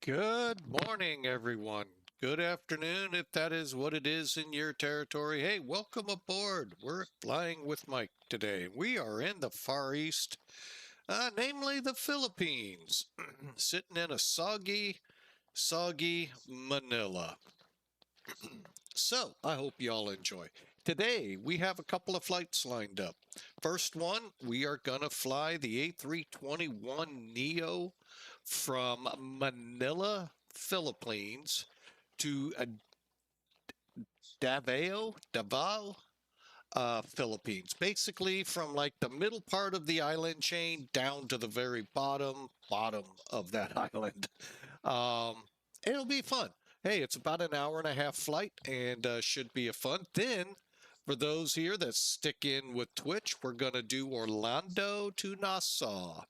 Good morning, everyone. Good afternoon, if that is what it is in your territory. Hey, welcome aboard. We're flying with Mike today. We are in the Far East, namely the Philippines, sitting in a soggy Manila. So, I hope you all enjoy. Today, we have a couple of flights lined up. First one, we are going to fly the A321NEO from Manila, Philippines to Davao, Philippines. Basically, from like the middle part of the island chain down to the very bottom of that island. Um, it'll be fun. Hey, it's about an hour and a half flight and should be a fun. Then, for those here that stick in with Twitch, we're going to do Orlando to Nassau.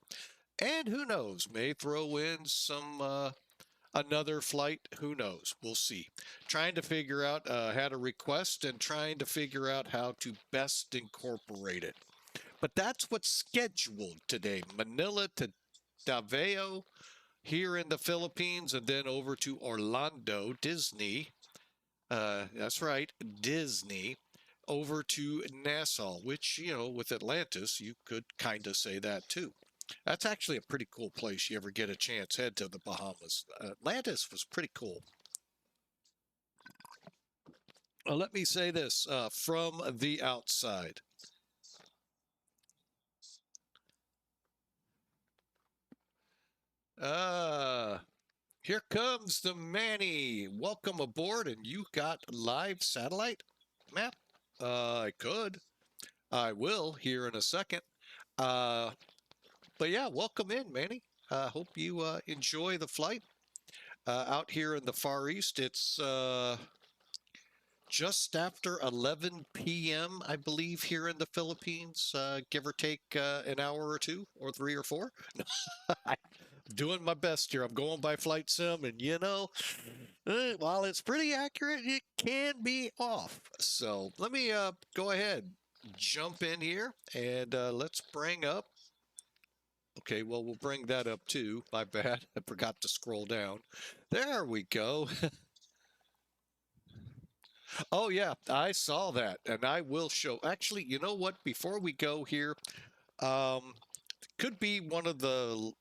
And who knows, may throw in some another flight. Who knows? We'll see. Trying to figure out, had a request and trying to figure out how to best incorporate it. But that's what's scheduled today. Manila to Davao here in the Philippines, and then over to Orlando, Disney. That's right, Disney. Over to Nassau, which, you know, with Atlantis, you could kind of say that too. That's actually a pretty cool place. You ever get a chance, head to the Bahamas. Atlantis was pretty cool. Let me say this from the outside. Here comes the Manny. Welcome aboard, and you got live satellite map? I could. I will here in a second. But yeah, welcome in, Manny. Hope you enjoy the flight. Out here in the Far East, it's just after 11 p.m., I believe, here in the Philippines, give or take an hour or two, or three or four. I'm doing my best here. I'm going by flight sim, and you know, while it's pretty accurate, it can be off. So let me go ahead, jump in here, and let's bring up. Okay, well, we'll bring that up too. My bad. I forgot to scroll down. There we go. Oh, yeah, I saw that, and I will show. Actually, you know what? Before we go here, um, could be one of the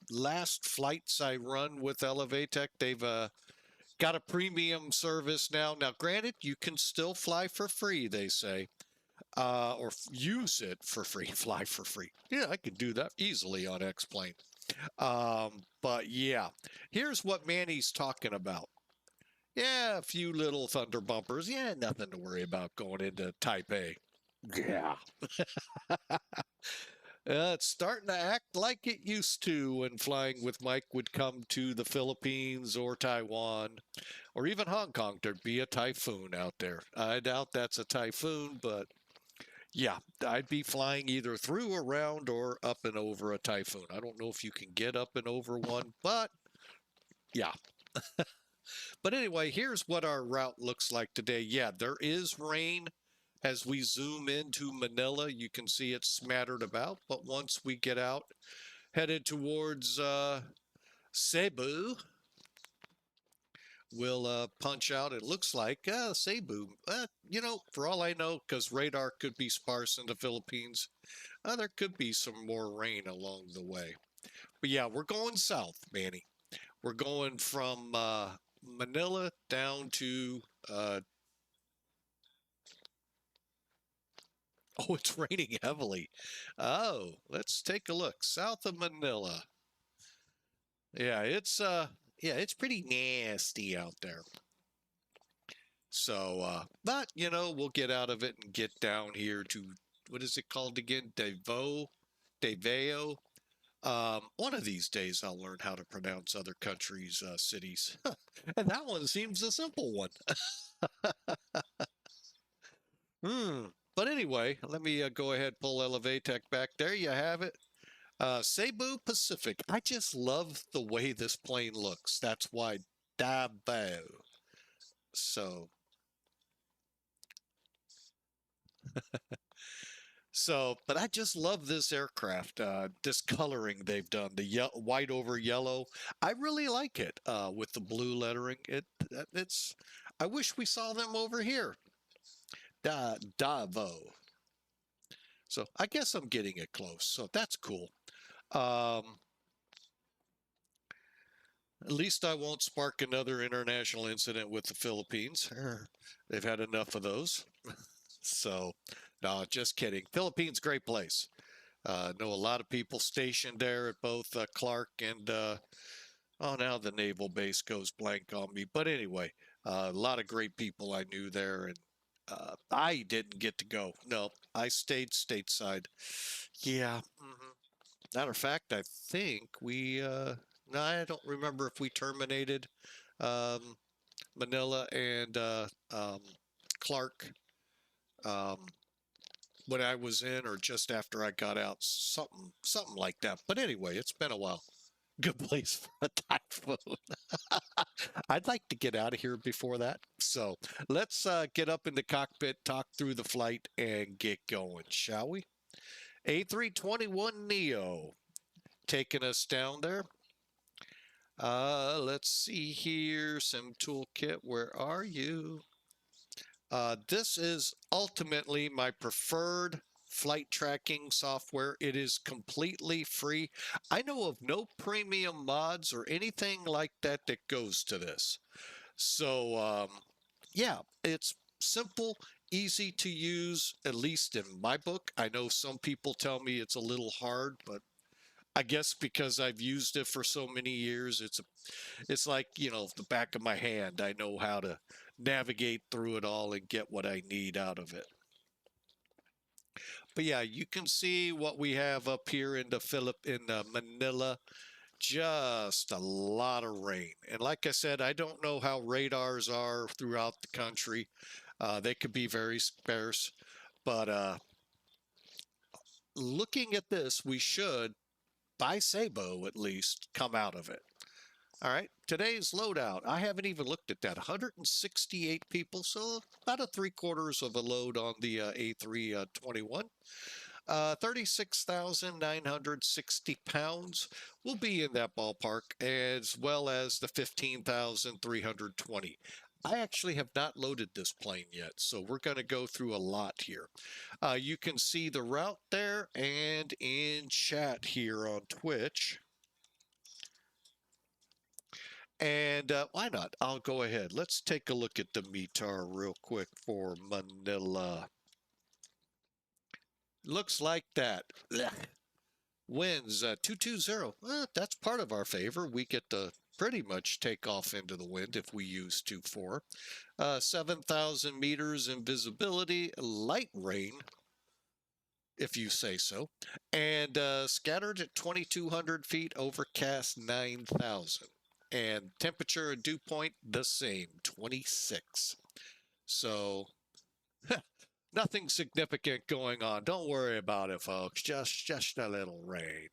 last flights I run with Elevatech. They've got a premium service now. Now, granted, you can still fly for free, they say, or use it for free, fly for free. Yeah, I could do that easily on X-Plane. But yeah, here's what Manny's talking about. Yeah, a few little thunder bumpers. Yeah, nothing to worry about going into Taipei. Yeah. It's starting to act like it used to when flying with Mike would come to the Philippines or Taiwan or even Hong Kong. There'd be a typhoon out there. I doubt that's a typhoon, but yeah, I'd be flying either through, around, or up and over a typhoon. I don't know if you can get up and over one, but yeah. But anyway, here's what our route looks like today. Yeah, there is rain. As we zoom into Manila, you can see it smattered about. But once we get out, headed towards Cebu, we'll punch out. It looks like Cebu. You know, for all I know, because radar could be sparse in the Philippines, there could be some more rain along the way. But yeah, we're going south, Manny. We're going from Manila down to oh, it's raining heavily. Oh, let's take a look. South of Manila. Yeah, it's pretty nasty out there. So but you know, we'll get out of it and get down here to what is it called again? Davao. One of these days I'll learn how to pronounce other countries' cities. And that one seems a simple one. Hmm. But anyway, let me go ahead pull Elevatech back. There you have it. Cebu Pacific. I just love the way this plane looks. That's why Davao. So, So, but I just love this aircraft. This coloring they've done, the white over yellow. I really like it with the blue lettering. It's. I wish we saw them over here. Davao. So I guess I'm getting it close. So that's cool. Um, at least I won't spark another international incident with the Philippines. They've had enough of those. So, no, just kidding. Philippines, great place. Know a lot of people stationed there at both Clark and oh, now the naval base goes blank on me. But anyway, a lot of great people I knew there, and I didn't get to go. No, I stayed stateside. Yeah. Matter of fact, I think we. No, I don't remember if we terminated um, Manila and Clark um, when I was in, or just after I got out. Something like that. But anyway, it's been a while. Good place for a typhoon. I'd like to get out of here before that. So let's get up in the cockpit, talk through the flight, and get going, shall we? A321NEO taking us down there. Let's see here. Sim Toolkit, where are you? This is ultimately my preferred flight tracking software. It is completely free. I know of no premium mods or anything like that that goes to this. So, yeah, it's simple, easy to use, at least in my book. I know some people tell me it's a little hard, but I guess because I've used it for so many years, it's like, the back of my hand. I know how to navigate through it all and get what I need out of it. But yeah, you can see what we have up here in Manila. Just a lot of rain. And like I said, I don't know how radars are throughout the country. They could be very sparse, but looking at this, we should, by Sabo at least, come out of it. All right, today's loadout. I haven't even looked at that. 168 people, so about a 3/4 of a load on the A321. 36,960 pounds will be in that ballpark, as well as the 15,320. I actually have not loaded this plane yet, so we're going to go through a lot here. You can see the route there and in chat here on Twitch. And why not? I'll go ahead. Let's take a look at the METAR real quick for Manila. Looks like that. Blech. Winds 220. Well, that's part of our favor. We get to pretty much take off into the wind if we use 24. 7,000 meters in visibility, light rain, if you say so, and scattered at 2,200 feet, overcast 9,000. And temperature and dew point the same, 26. So nothing significant going on. Don't worry about it, folks. Just a little rain.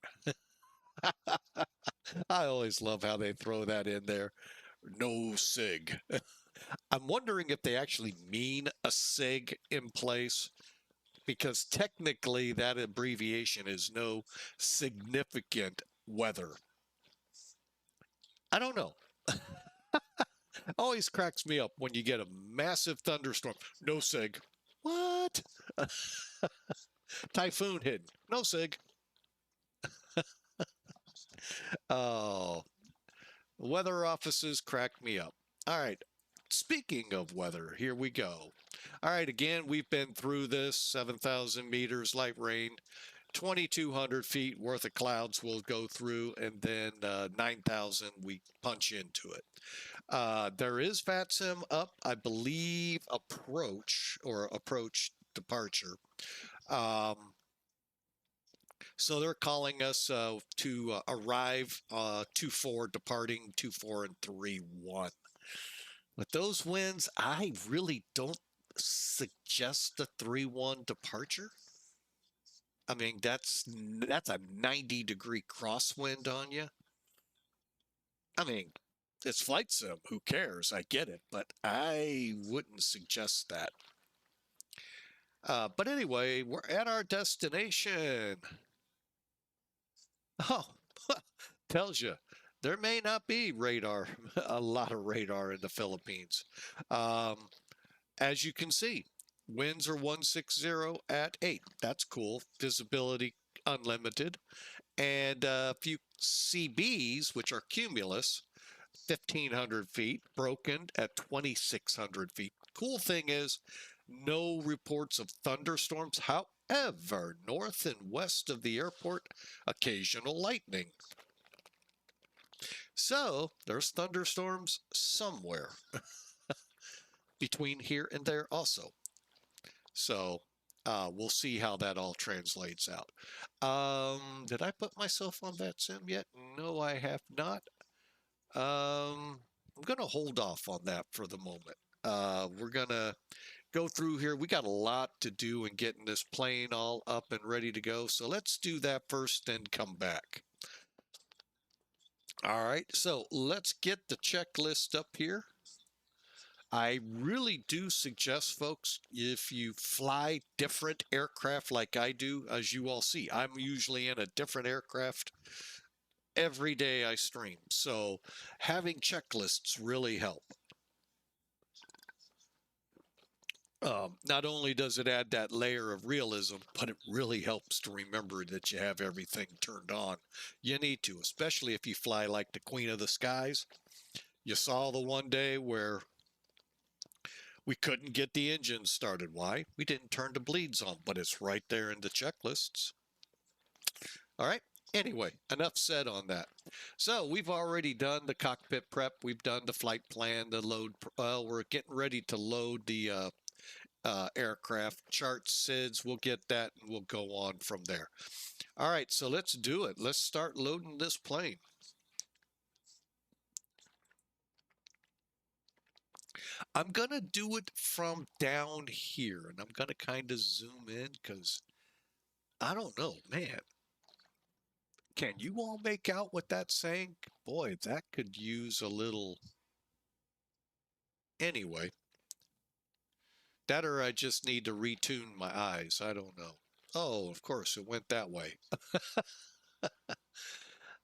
I always love how they throw that in there. No SIG. I'm wondering if they actually mean a SIG in place, because technically that abbreviation is no significant weather. I don't know. Always cracks me up when you get a massive thunderstorm. No SIG. What? Typhoon hidden. No SIG. Oh, weather offices crack me up. All right. Speaking of weather, here we go. All right, again, we've been through this 7,000 meters, light rain, 2,200 feet worth of clouds we'll go through, and then 9,000 we punch into it. There is VATSIM up, I believe, approach departure. Um, so they're calling us to arrive 2-4, departing 2-4 and 3-1. With those winds, I really don't suggest a 3-1 departure. I mean, that's a 90-degree crosswind on you. I mean, it's flight sim. Who cares? I get it, but I wouldn't suggest that. But anyway, we're at our destination. Oh, tells you there may not be radar, a lot of radar in the Philippines. Um, as you can see, winds are 160 at 8. That's cool. Visibility unlimited. And a few CBs, which are cumulus, 1,500 feet, broken at 2,600 feet. Cool thing is, no reports of thunderstorms. However, north and west of the airport, occasional lightning. So there's thunderstorms somewhere between here and there also. So we'll see how that all translates out. Did I put myself on VATSIM yet? No, I have not. I'm going to hold off on that for the moment. We're going to go through here. We got a lot to do in getting this plane all up and ready to go. So let's do that first and come back. All right, so let's get the checklist up here. I really do suggest, folks, if you fly different aircraft like I do, as you all see, I'm usually in a different aircraft every day I stream. So having checklists really help. Not only does it add that layer of realism, but it really helps to remember that you have everything turned on. You need to, especially if you fly like the Queen of the Skies. You saw the one day where we couldn't get the engine started. Why? We didn't turn the bleeds on, but it's right there in the checklists. All right. Anyway, enough said on that. So we've already done the cockpit prep. We've done the flight plan, the load. Well, we're getting ready to load the aircraft charts, SIDS. We'll get that and we'll go on from there. All right, so let's do it. Let's start loading this plane. I'm going to do it from down here, and I'm going to kind of zoom in because I don't know, man. Can you all make out what that's saying? Boy, that could use a little. Anyway, that or I just need to retune my eyes. I don't know. Oh, of course, it went that way.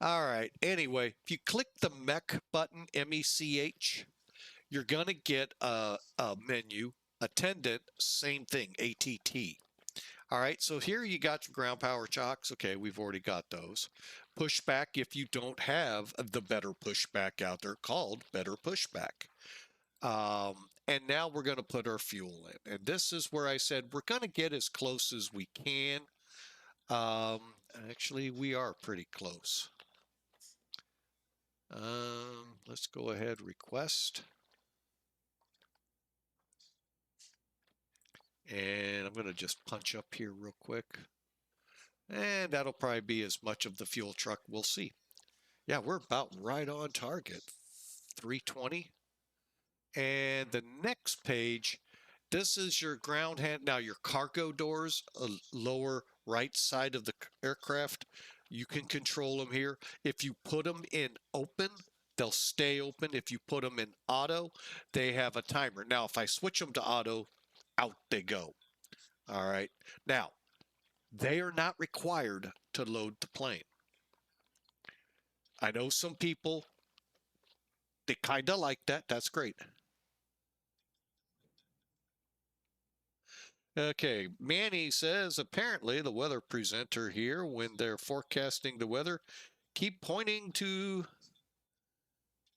All right. Anyway, if you click the MECH button, MECH, you're going to get a menu. Attendant, same thing, ATT. All right, so here you got your ground power chocks. Okay, we've already got those. Pushback, if you don't have the better pushback out there, called better pushback. And now we're going to put our fuel in. And this is where I said we're going to get as close as we can. Actually, we are pretty close. Let's go ahead, request. And I'm going to just punch up here real quick. And that'll probably be as much of the fuel truck. We'll see. Yeah, we're about right on target. 320. And the next page, this is your ground hand. Now your cargo doors, lower right side of the aircraft, you can control them here. If you put them in open, they'll stay open. If you put them in auto, they have a timer. Now, if I switch them to auto, out they go. All right. Now, they are not required to load the plane. I know some people, they kind of like that. That's great. Okay, Manny says apparently the weather presenter here, when they're forecasting the weather, keep pointing to,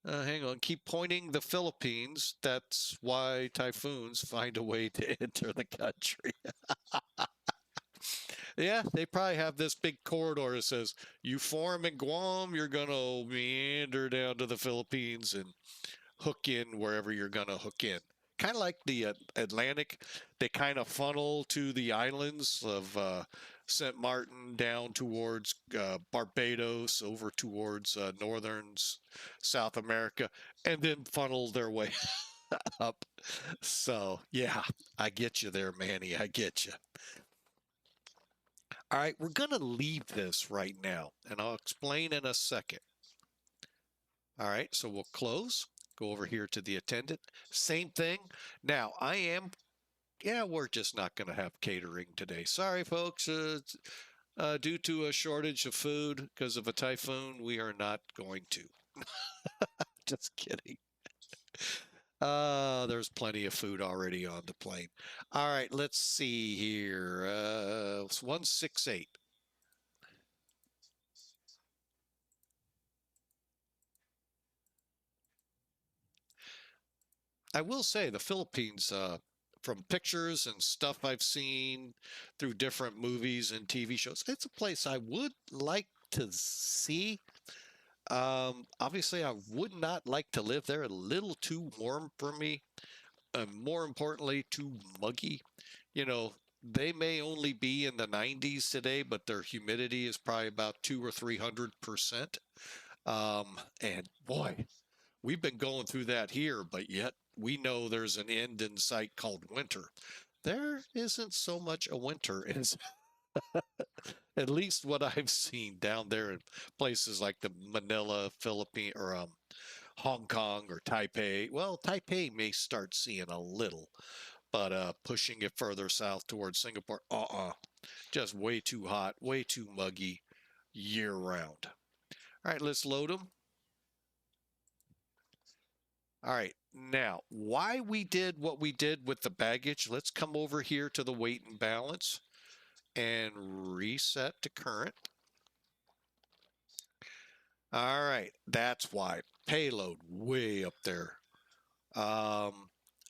hang on, keep pointing the Philippines. That's why typhoons find a way to enter the country. Yeah, they probably have this big corridor that says, you form in Guam, you're going to meander down to the Philippines and hook in wherever you're going to hook in. Kind of like the Atlantic, they kind of funnel to the islands of St. Martin down towards Barbados, over towards northern South America, and then funnel their way up. So, yeah, I get you there, Manny. I get you. All right, we're going to leave this right now, and I'll explain in a second. All right, so we'll close, go over here to the attendant. Same thing. Now, I am yeah, we're just not going to have catering today. Sorry, folks. Due to a shortage of food because of a typhoon, we are not going to. Just kidding. There's plenty of food already on the plane. All right, let's see here. It's 168. I will say the Philippines, from pictures and stuff I've seen through different movies and TV shows, it's a place I would like to see. Obviously, I would not like to live there. A little too warm for me. And more importantly, too muggy. You know, they may only be in the 90s today, but their humidity is probably about 200 or 300%. And boy, we've been going through that here, but yet we know there's an end in sight called winter. There isn't so much a winter as at least what I've seen down there in places like the Manila, Philippine, or Hong Kong or Taipei. Well, Taipei may start seeing a little, but pushing it further south towards Singapore, just way too hot, way too muggy year round. All right, let's load them. All right, now why we did what we did with the baggage, let's come over here to the weight and balance and reset to current. All right, that's why. Payload way up there.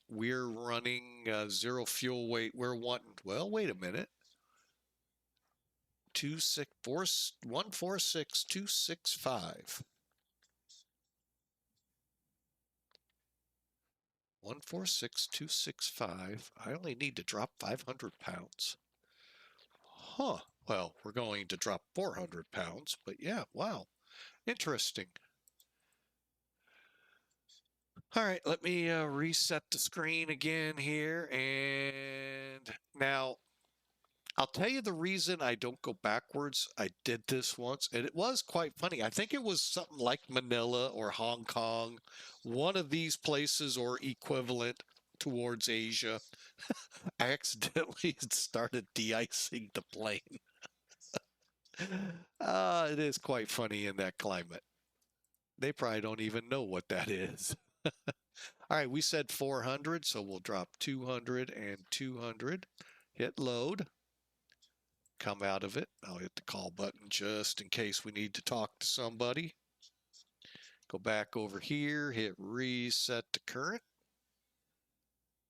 We're running zero fuel weight. We're wanting, well, wait a minute. 146,265. 146,265. I only need to drop 500 pounds. Huh. Well, we're going to drop 400 pounds, but yeah, wow. Interesting. All right, let me reset the screen again here. And now I'll tell you the reason I don't go backwards. I did this once, and it was quite funny. I think it was something like Manila or Hong Kong, one of these places or equivalent towards Asia. I accidentally started de-icing the plane. It is quite funny in that climate. They probably don't even know what that is. All right, we said 400, so we'll drop 200 and 200. Hit load. Come out of it. I'll hit the call button just in case we need to talk to somebody. Go back over here, hit reset to current.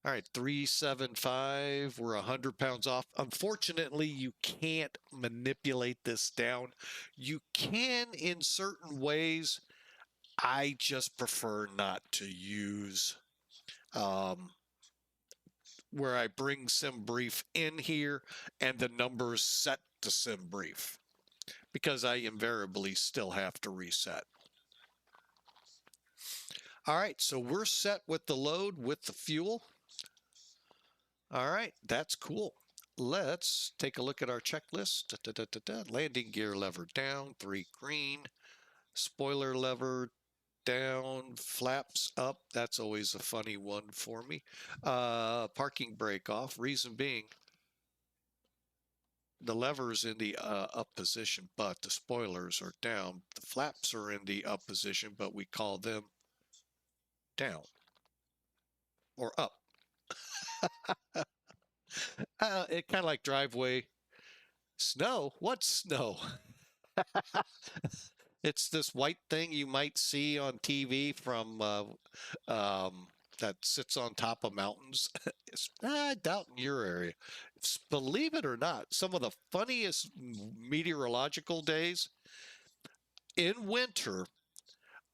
All right, 375. We're 100 pounds off. Unfortunately, you can't manipulate this down. You can in certain ways. I just prefer not to use where I bring SimBrief in here and the numbers set to SimBrief because I invariably still have to reset. All right, so we're set with the load with the fuel. All right, that's cool. Let's take a look at our checklist. Landing gear lever down, 3 green. Spoiler lever down, flaps up. That's always a funny one for me. Parking brake off. Reason being, the lever's in the up position, but the spoilers are down. The flaps are in the up position, but we call them down or up. It kind of like driveway. Snow? What's snow? It's this white thing you might see on TV from that sits on top of mountains. I doubt in your area. Believe it or not, some of the funniest meteorological days in winter,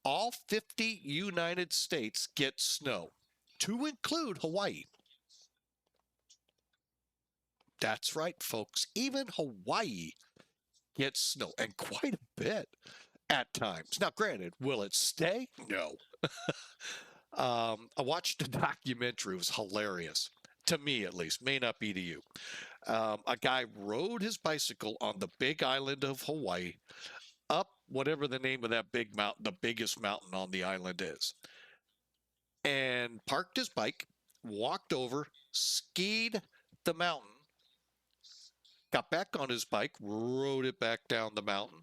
all 50 United States get snow, to include Hawaii. That's right, folks. Even Hawaii gets snow, and quite a bit at times. Now, granted, will it stay? No. I watched a documentary. It was hilarious. To me, at least. May not be to you. A guy rode his bicycle on the big island of Hawaii up whatever the name of that big mountain, the biggest mountain on the island is, and parked his bike, walked over, skied the mountain, got back on his bike, rode it back down the mountain,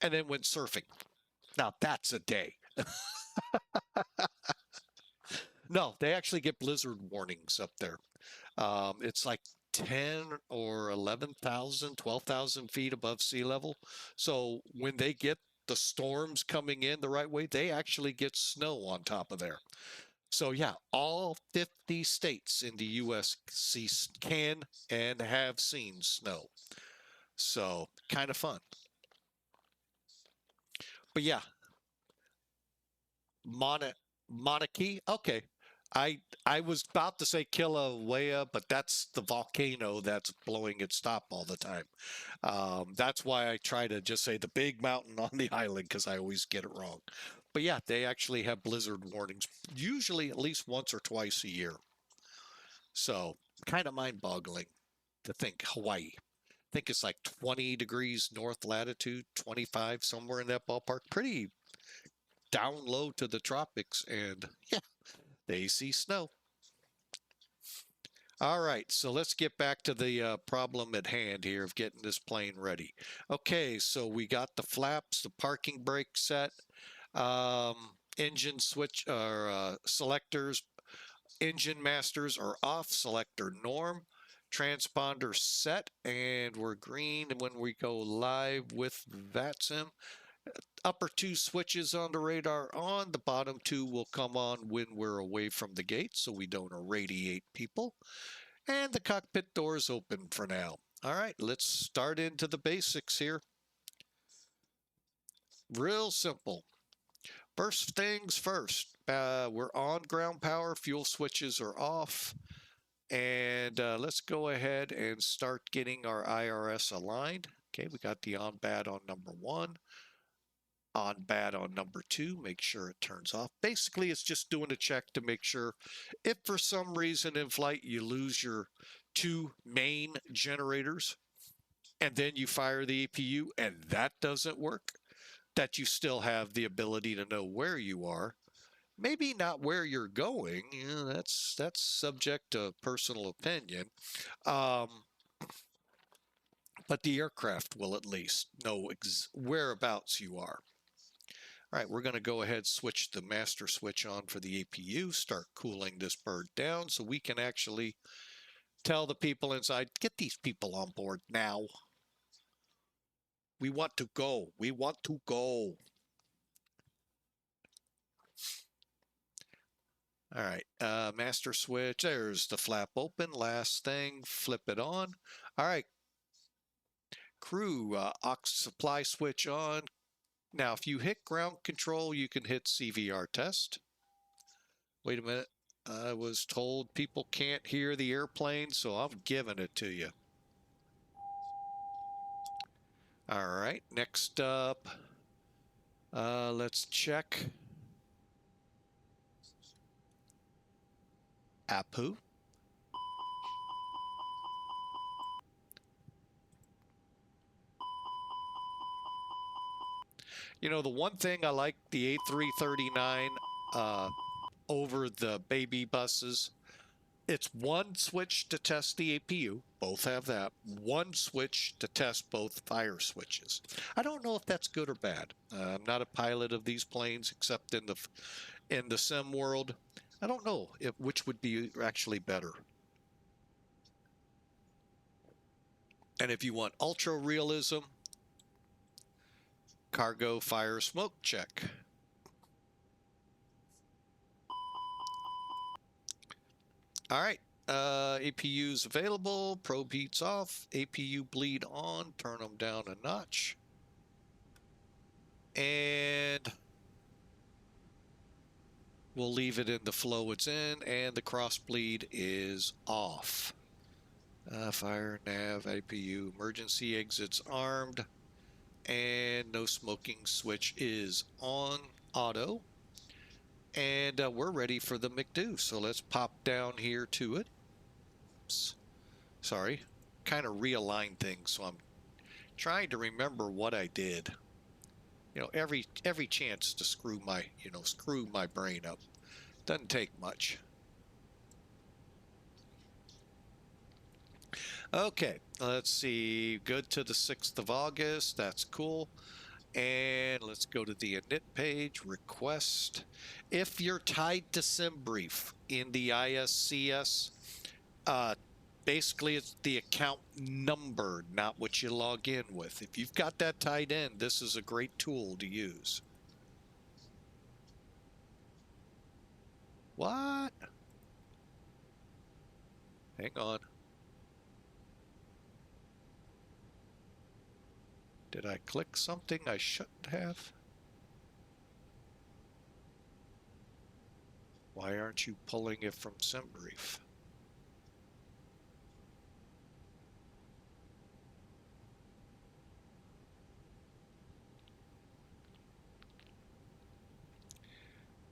and then went surfing. Now that's a day. No, they actually get blizzard warnings up there. It's like 10 or 11,000, 12,000 feet above sea level. So when they get the storms coming in the right way, they actually get snow on top of there. So yeah, all 50 states in the U.S. can and have seen snow. So kind of fun. But yeah, Mauna Monarchy. Okay. I was about to say Kilauea, but that's the volcano that's blowing its top all the time. That's why I try to just say the big mountain on the island because I always get it wrong. But yeah, they actually have blizzard warnings, usually at least once or twice a year. So kind of mind-boggling to think Hawaii. I think it's like 20 degrees north latitude, 25 somewhere in that ballpark. Pretty down low to the tropics, and yeah, they see snow. All right, so let's get back to the problem at hand here of getting this plane ready. Okay, so we got the flaps, the parking brake set, engine switch or selectors, engine masters are off, selector norm, transponder set, and we're green when we go live with VATSIM. Upper two switches on the radar on, the bottom two will come on when we're away from the gate so we don't irradiate people. And the cockpit doors open for now. All right, let's start into the basics here. Real simple. First things first, we're on ground power, fuel switches are off. And let's go ahead and start getting our IRS aligned. Okay, we got the on bad on number 1. On bad on number 2, make sure it turns off. Basically, it's just doing a check to make sure if for some reason in flight you lose your 2 main generators and then you fire the APU and that doesn't work, that you still have the ability to know where you are. Maybe not where you're going. That's subject to personal opinion. But the aircraft will at least know whereabouts you are. All right, we're going to go ahead, switch the master switch on for the APU, start cooling this bird down so we can actually tell the people inside, get these people on board now. We want to go. We want to go. All right, master switch, there's the flap open. Last thing, flip it on. All right, crew, aux supply switch on. Now, if you hit ground control, you can hit CVR test. Wait a minute. I was told people can't hear the airplane, so I'm giving it to you. All right, next up, let's check APU. You know, the one thing I like the A339 over the baby buses, it's one switch to test the APU. Both have that. One switch to test both fire switches. I don't know if that's good or bad. I'm not a pilot of these planes except in the sim world. I don't know which would be actually better. And if you want ultra realism, cargo fire smoke check. All right, APU's available, probe heats off, APU bleed on, turn them down a notch. And we'll leave it in the flow it's in, and the cross bleed is off. Fire, nav, APU, emergency exits armed, and no smoking switch is on auto. And we're ready for the McDo. So let's pop down here to it. Oops. Sorry, kind of realign things. So I'm trying to remember what I did. You know, every chance to screw my brain up. Doesn't take much. Okay, let's see. Good to the 6th of August. That's cool. And let's go to the init page, request. If you're tied to SimBrief in the ISCS, uh, basically it's the account number, not what you log in with. If you've got that tied in, this is a great tool to use. What? Hang on. Did I click something I shouldn't have? Why aren't you pulling it from SimBrief?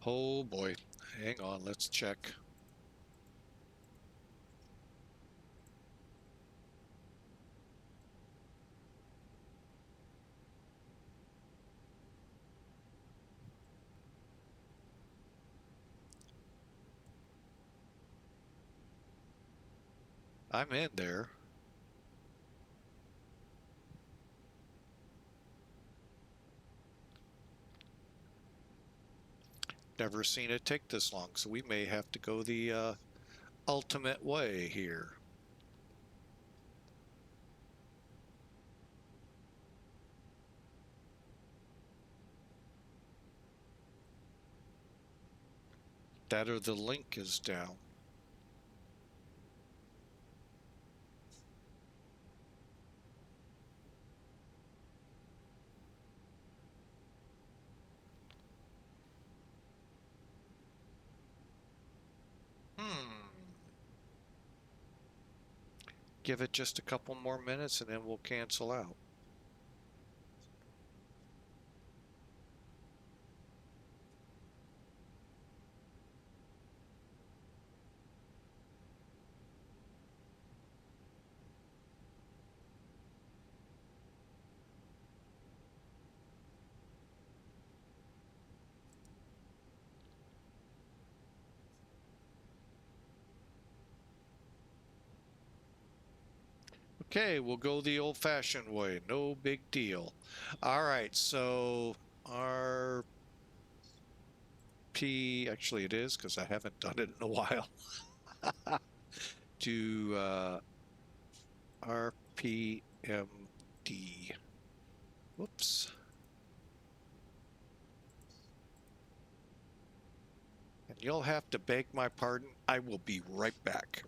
Oh boy. Hang on, let's check. I'm in there. Never seen it take this long, so we may have to go the ultimate way here. That or the link is down. Give it just a couple more minutes and then we'll cancel out. Okay, we'll go the old-fashioned way. No big deal. All right, so actually it is because I haven't done it in a while. To RPMD. Whoops. And you'll have to beg my pardon. I will be right back.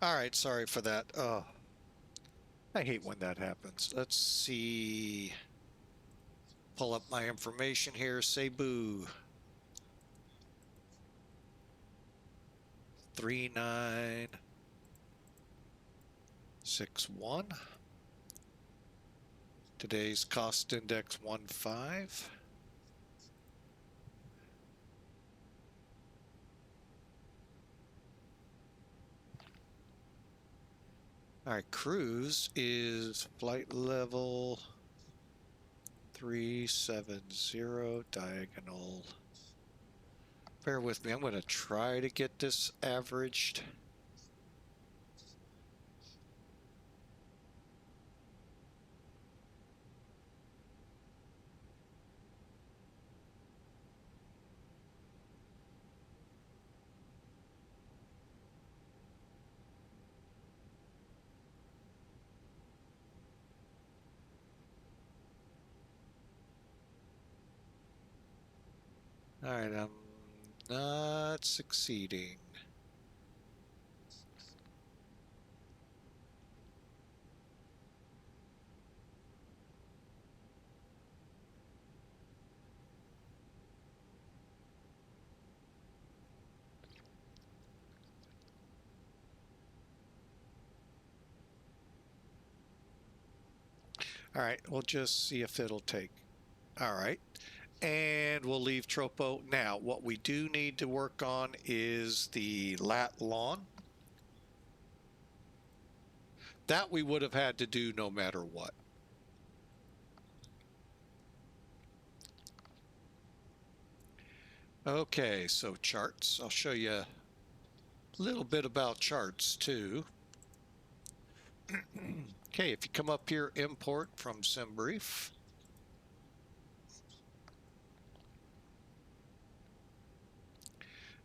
All right, sorry for that. I hate when that happens. Let's see. Pull up my information here. Cebu. 3961. Today's cost index 15. All right, cruise is flight level 370 diagonal. Bear with me. I'm going to try to get this averaged. All right, I'm not succeeding. All right, we'll just see if it'll take. All right. And we'll leave Tropo. Now, what we do need to work on is the lat long. That we would have had to do no matter what. Okay, so charts. I'll show you a little bit about charts too. Okay, if you come up here, import from SimBrief.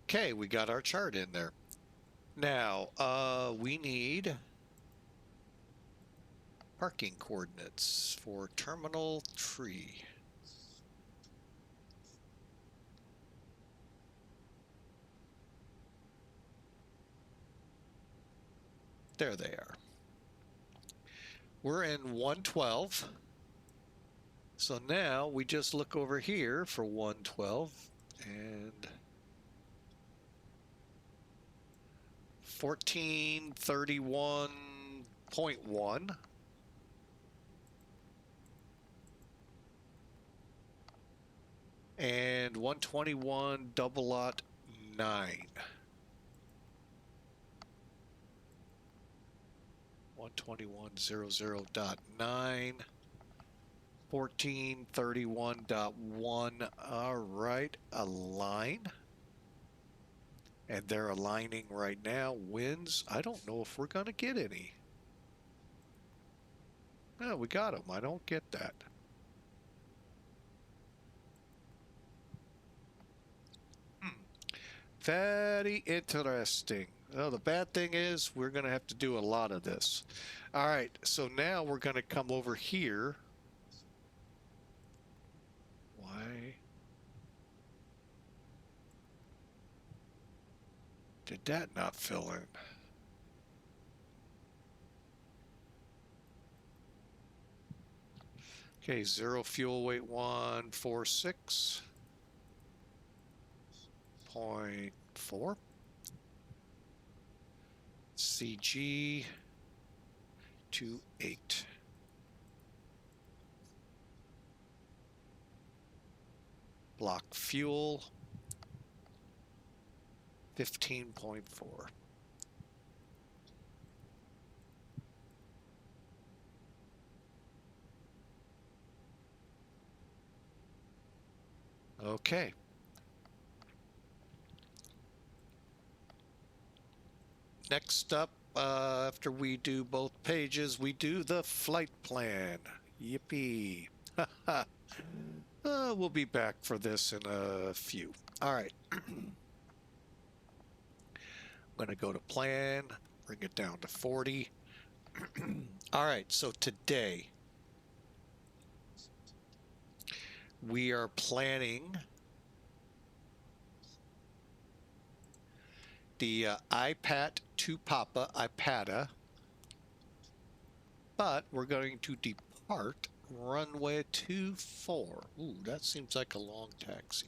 Okay, we got our chart in there. Now, we need parking coordinates for Terminal 3. There they are. We're in 112. So now we just look over here for 112 and 1431.1. And 121 double lot 9. 121.00.9. 1431.1. All right, align. And they're aligning right now. Winds, I don't know if we're going to get any. No, we got them. I don't get that. Very interesting. Well, the bad thing is we're going to have to do a lot of this. All right, so now we're going to come over here. Why did that not fill in? Okay, 0 fuel weight 146.4. CG 28. Block fuel 15.4. Okay. Next up, after we do both pages, we do the flight plan. Yippee. We'll be back for this in a few. All right. I'm going to go to plan, bring it down to 40. All right, so today we are planning the IPAT to Papa, IPATA, but we're going to depart runway 24. Ooh, that seems like a long taxi.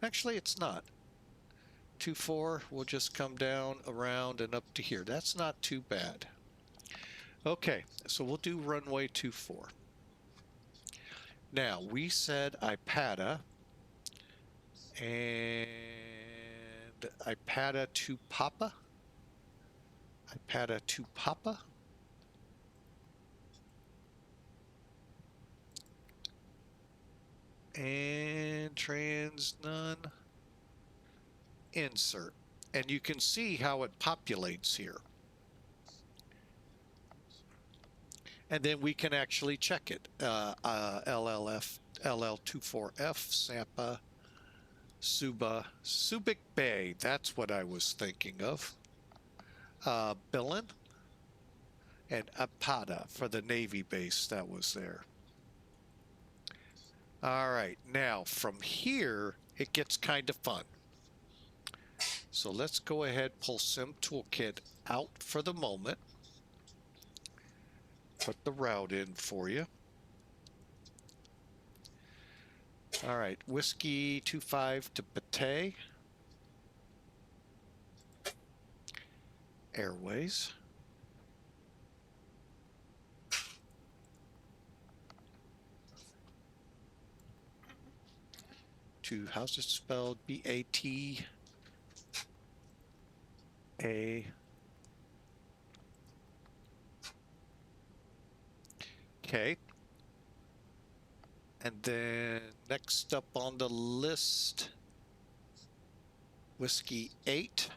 Actually, it's not. 24, we'll just come down around and up to here. That's not too bad. Okay, so we'll do runway 24. Now, we said IPATA and IPATA to Papa. IPATA to Papa. And trans none. Insert. And you can see how it populates here. And then we can actually check it. LLF, LL24F, Sampa, Suba, Subic Bay. That's what I was thinking of. Billin and Apata for the Navy base that was there. All right, now from here, it gets kind of fun. So let's go ahead, pull Sim Toolkit out for the moment. Put the route in for you. All right, Whiskey 25 to BATAY. Airways. To, how's it spelled? BATAY. Okay. And then next up on the list, Whiskey 8.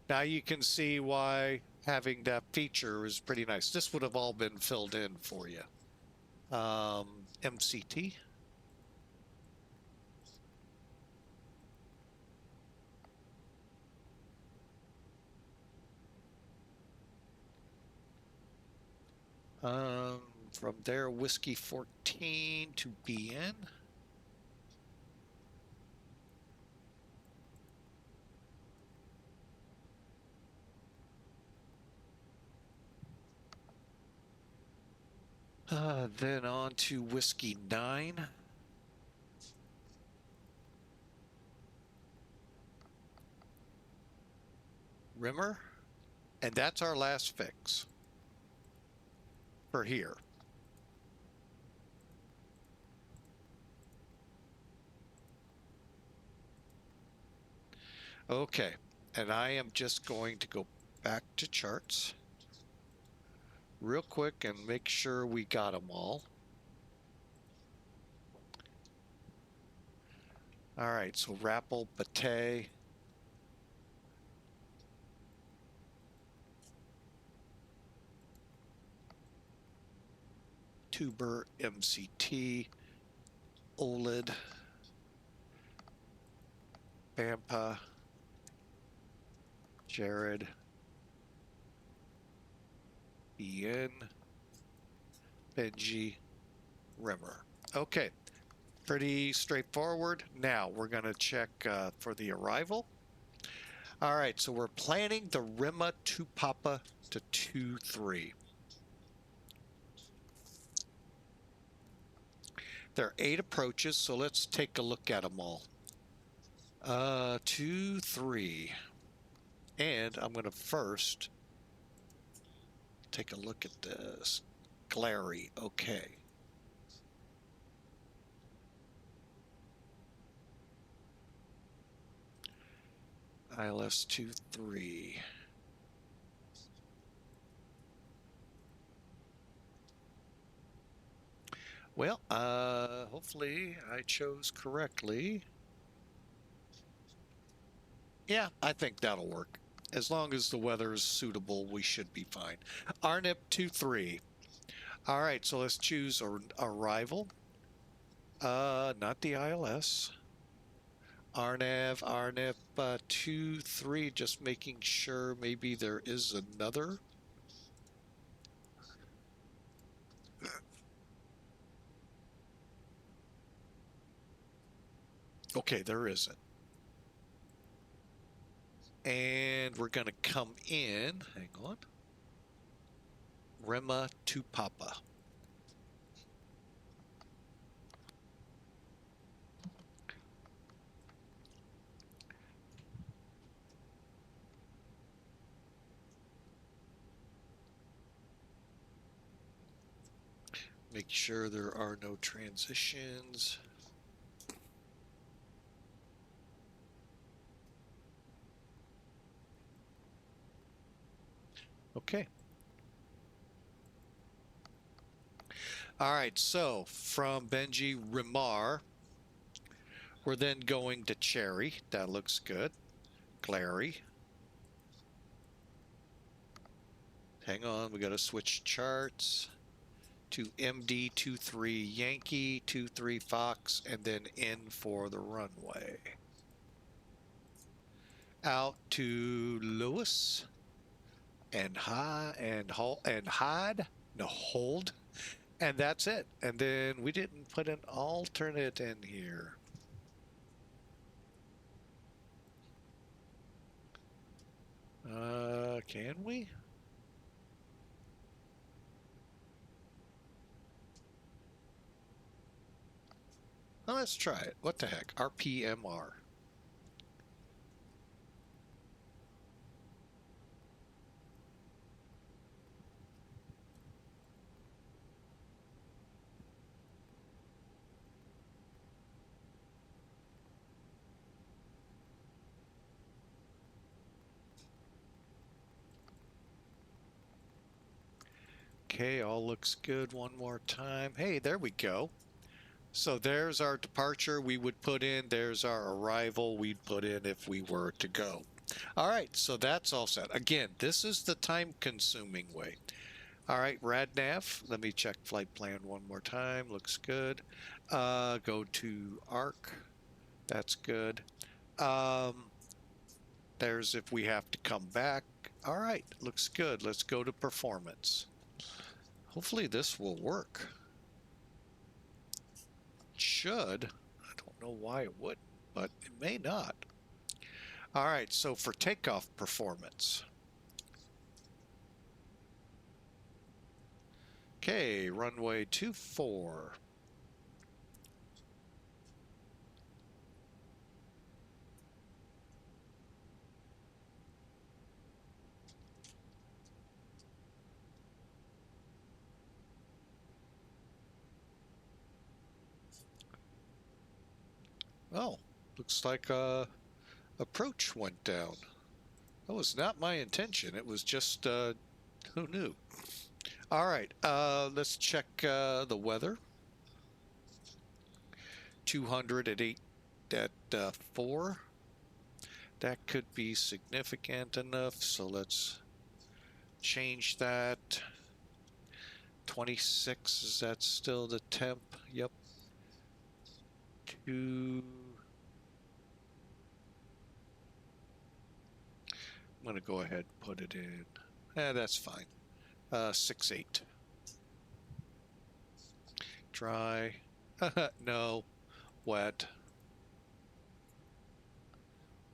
Now you can see why having that feature is pretty nice. This would have all been filled in for you. MCT. From there, Whiskey 14 to BN. Then on to Whiskey 9. RIMAR. And that's our last fix for here. Okay, and I am just going to go back to charts real quick and make sure we got them all. All right, so Rappel, BATAY. Tuber, MCT, OLED, Bampa, Jared, Ian, Benji, RIMAR. Okay, pretty straightforward. Now we're going to check for the arrival. All right, so we're planning the RIMA to Papa to 2-3. There are 8 approaches, so let's take a look at them all. 2-3. And I'm going to first take a look at this. Glary, okay. ILS 2-3. Well, hopefully I chose correctly. Yeah, I think that'll work. As long as the weather is suitable, we should be fine. RNIP 2-3. All right, so let's choose arrival. Not the ILS. RNAV, RNIP 2-3, just making sure maybe there is another. Okay, there isn't. And we're going to come in, hang on, Rema to Papa. Make sure there are no transitions. Okay. All right, so from Benji RIMAR, we're then going to Cherry. That looks good. Clary. Hang on, we got to switch charts to MD23 Yankee, 23 Fox, and then in for the runway. Out to Lewis and high and hold and hide. No, hold. And that's it. And then we didn't put an alternate in here. Can we? Oh, let's try it. What the heck? RPMR. Okay, all looks good one more time. Hey, there we go. So there's our departure we would put in. There's our arrival we'd put in if we were to go. All right, so that's all set. Again, this is the time-consuming way. All right, RadNav. Let me check flight plan one more time. Looks good. Go to ARC. That's good. There's if we have to come back. All right, looks good. Let's go to performance. Hopefully this will work. It should. I don't know why it wouldn't, but it may not. All right, so for takeoff performance. Okay, runway 24. Oh, looks like approach went down. That was not my intention. It was just, who knew? All right, let's check the weather. 200 at 8 at 4. That could be significant enough, so let's change that. 26, is that still the temp? Yep. 2. I'm going to go ahead and put it in. That's fine. 6-8. Dry. No. Wet.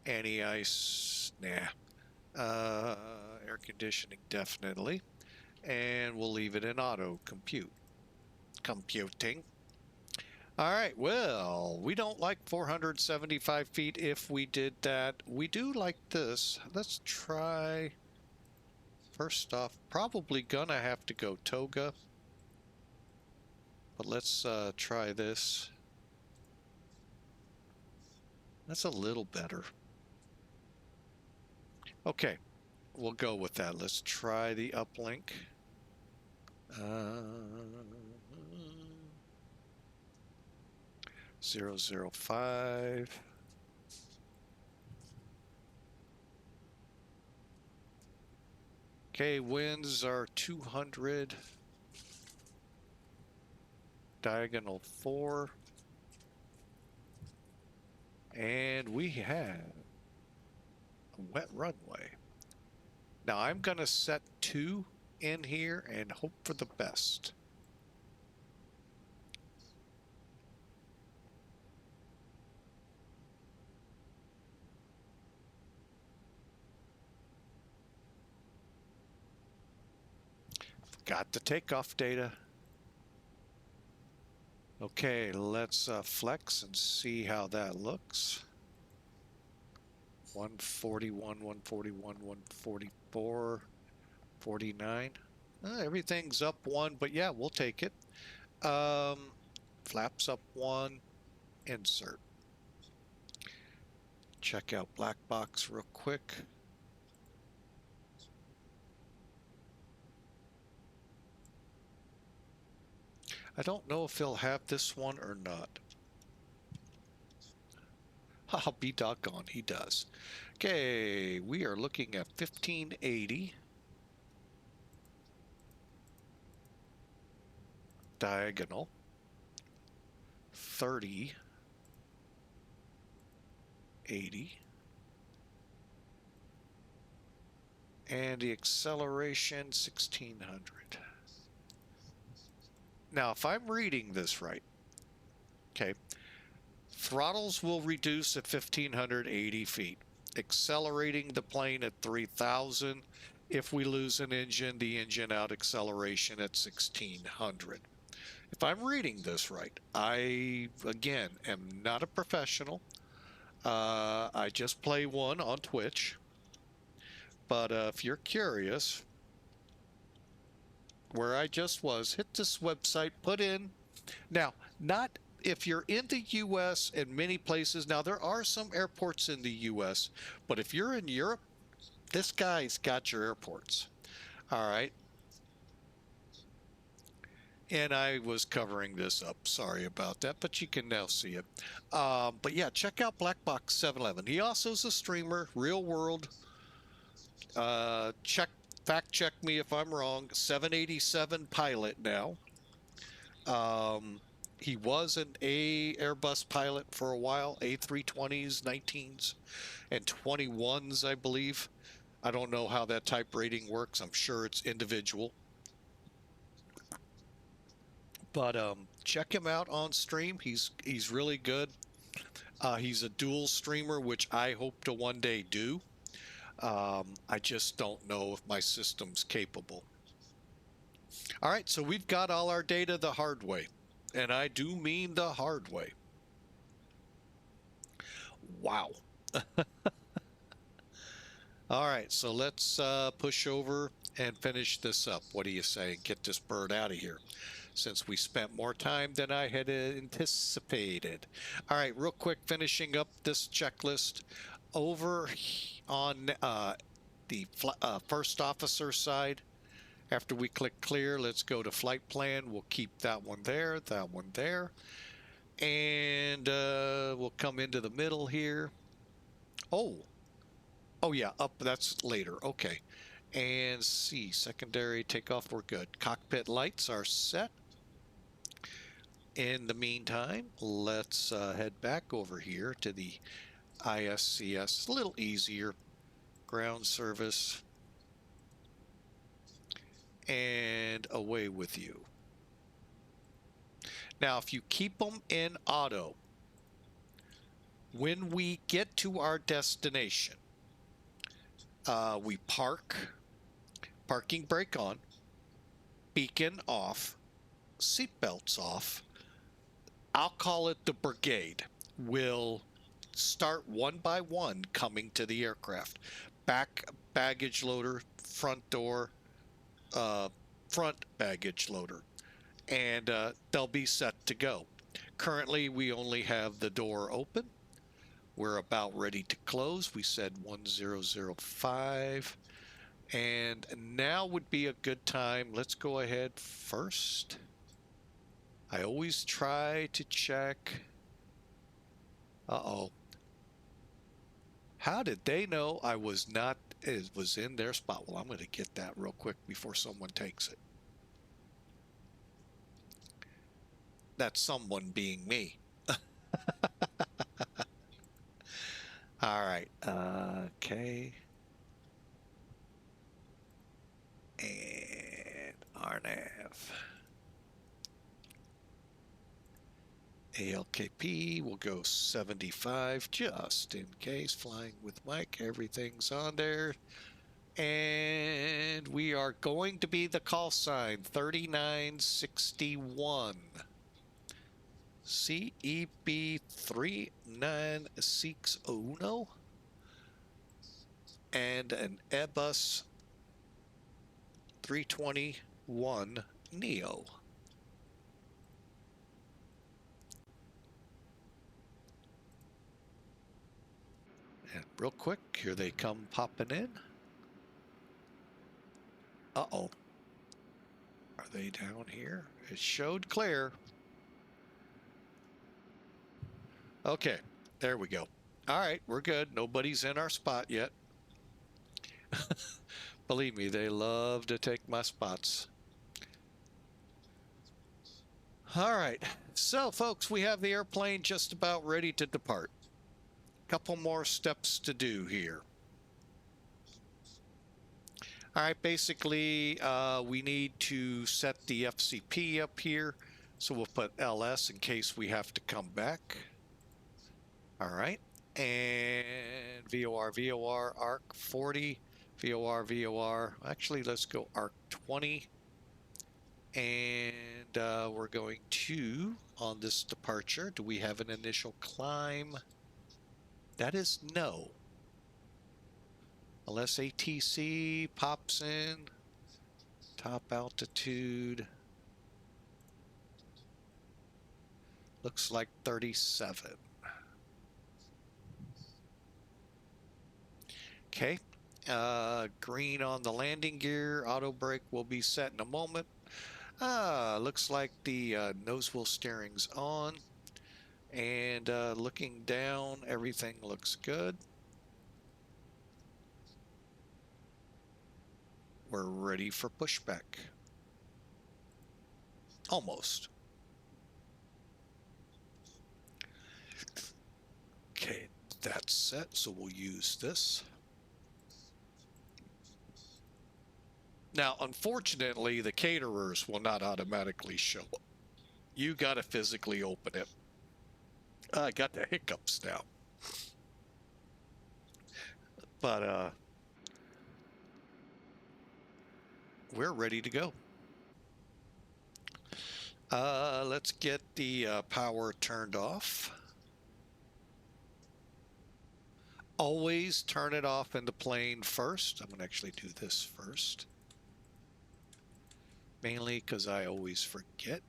Any ice? Nah. Air conditioning, definitely. And we'll leave it in auto computing. All right, well, we don't like 475 feet if we did that. We do like this. Let's try. First off, probably gonna have to go toga. But let's try this. That's a little better. Okay, we'll go with that. Let's try the uplink. 005. Okay, winds are 200. Diagonal 4. And we have a wet runway. Now I'm going to set 2 in here and hope for the best. Got the takeoff data. Okay, let's flex and see how that looks. 141, 141, 144, 49. Everything's up one, but yeah, we'll take it. Flaps up one, insert. Check out black box real quick. I don't know if he'll have this one or not. I'll be doggone, he does. Okay, we are looking at 1580. Diagonal. 30. 80. And the acceleration, 1600. Now, if I'm reading this right, okay, throttles will reduce at 1580 feet, accelerating the plane at 3000. If we lose an engine, the engine out acceleration at 1600. If I'm reading this right, I, again, am not a professional. I just play one on Twitch. But if you're curious, where I just was, hit this website, put in. Now, not if you're in the U.S. and many places. Now, there are some airports in the U.S., but if you're in Europe, this guy's got your airports. All right. And I was covering this up. Sorry about that, but you can now see it. But yeah, check out Black Box 711. He also is a streamer, real world. Fact check me if I'm wrong. 787 pilot now. He was an Airbus pilot for a while, A320s, 19s, and 21s, I believe. I don't know how that type rating works. I'm sure it's individual. But check him out on stream. He's really good. He's a dual streamer, which I hope to one day do. I just don't know if my system's capable. All right, so we've got all our data the hard way, and I do mean the hard way. Wow. All right, so let's push over and finish this up. What do you say? Get this bird out of here, since we spent more time than I had anticipated. All right, real quick, finishing up this checklist. Over on the first officer side, after we click clear, let's go to flight plan. We'll keep that one there, and we'll come into the middle here. Oh yeah, up, that's later. Okay, and see, secondary takeoff, we're good. Cockpit lights are set. In the meantime, let's head back over here to the ISCS. It's a little easier. Ground service. And away with you. Now, if you keep them in auto, when we get to our destination, we park, parking brake on, beacon off, seatbelts off. I'll call it the brigade. Will start one by one coming to the aircraft. Back baggage loader, front door, front baggage loader, and they'll be set to go. Currently, we only have the door open. We're about ready to close. We said 1005, and now would be a good time. Let's go ahead first. I always try to check. Uh-oh. How did they know I was not, it was in their spot? Well, I'm going to get that real quick before someone takes it. That's someone being me. All right. Okay. And RNAV. ALKP will go 75 just in case. Flying with Mike. Everything's on there. And we are going to be the call sign 3961. CEB3961 and an Airbus 321NEO. And real quick, here they come popping in. Uh-oh. Are they down here? It showed clear. Okay, there we go. All right, we're good. Nobody's in our spot yet. Believe me, they love to take my spots. All right, so folks, we have the airplane just about ready to depart. Couple more steps to do here. All right, basically, we need to set the FCP up here. So we'll put LS in case we have to come back. All right, and VOR, VOR, ARC 40, VOR, VOR. Actually, let's go ARC 20. And we're going to, on this departure, do we have an initial climb? That is no. Unless ATC pops in, top altitude. Looks like 37. Okay. Green on the landing gear. Auto brake will be set in a moment. Looks like the nose wheel steering's on. And looking down, everything looks good. We're ready for pushback. Almost. Okay, that's set, so we'll use this. Now, unfortunately, the caterers will not automatically show up. You got to physically open it. I got the hiccups now. But we're ready to go. Let's get the power turned off. Always turn it off in the plane first. I'm going to actually do this first. Mainly because I always forget.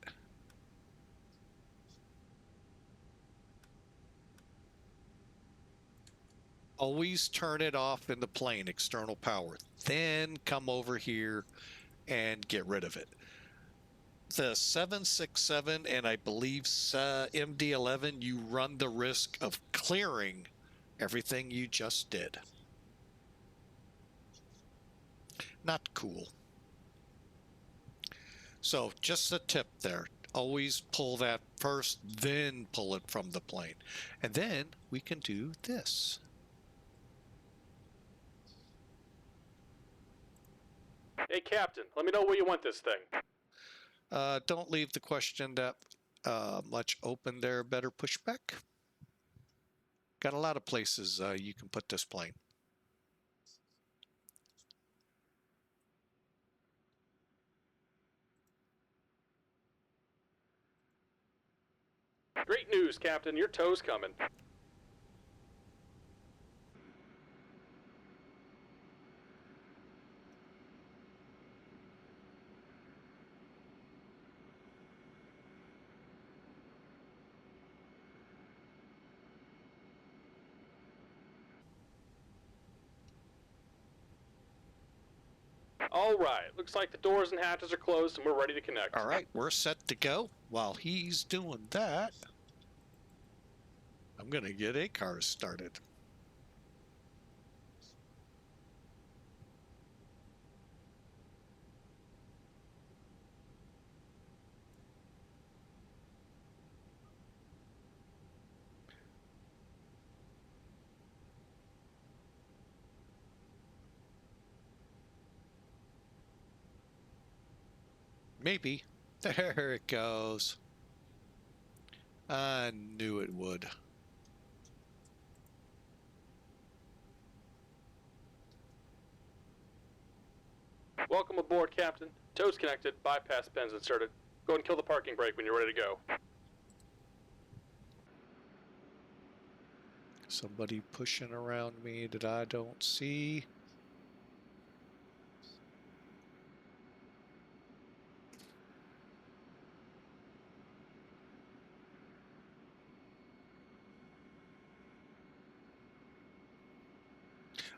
Always turn it off in the plane, external power. Then come over here and get rid of it. The 767 and I believe MD-11, you run the risk of clearing everything you just did. Not cool. So just a tip there. Always pull that first, then pull it from the plane. And then we can do this. Hey, Captain, let me know where you want this thing. Don't leave the question that much open there. Better pushback. Got a lot of places you can put this plane. Great news, Captain. Your tow's coming. All right. Looks like the doors and hatches are closed and we're ready to connect. All right, we're set to go. While he's doing that, I'm going to get a car started. Maybe. There it goes. I knew it would. Welcome aboard, Captain. Toes connected, bypass pins inserted. Go ahead and kill the parking brake when you're ready to go. Somebody pushing around me that I don't see.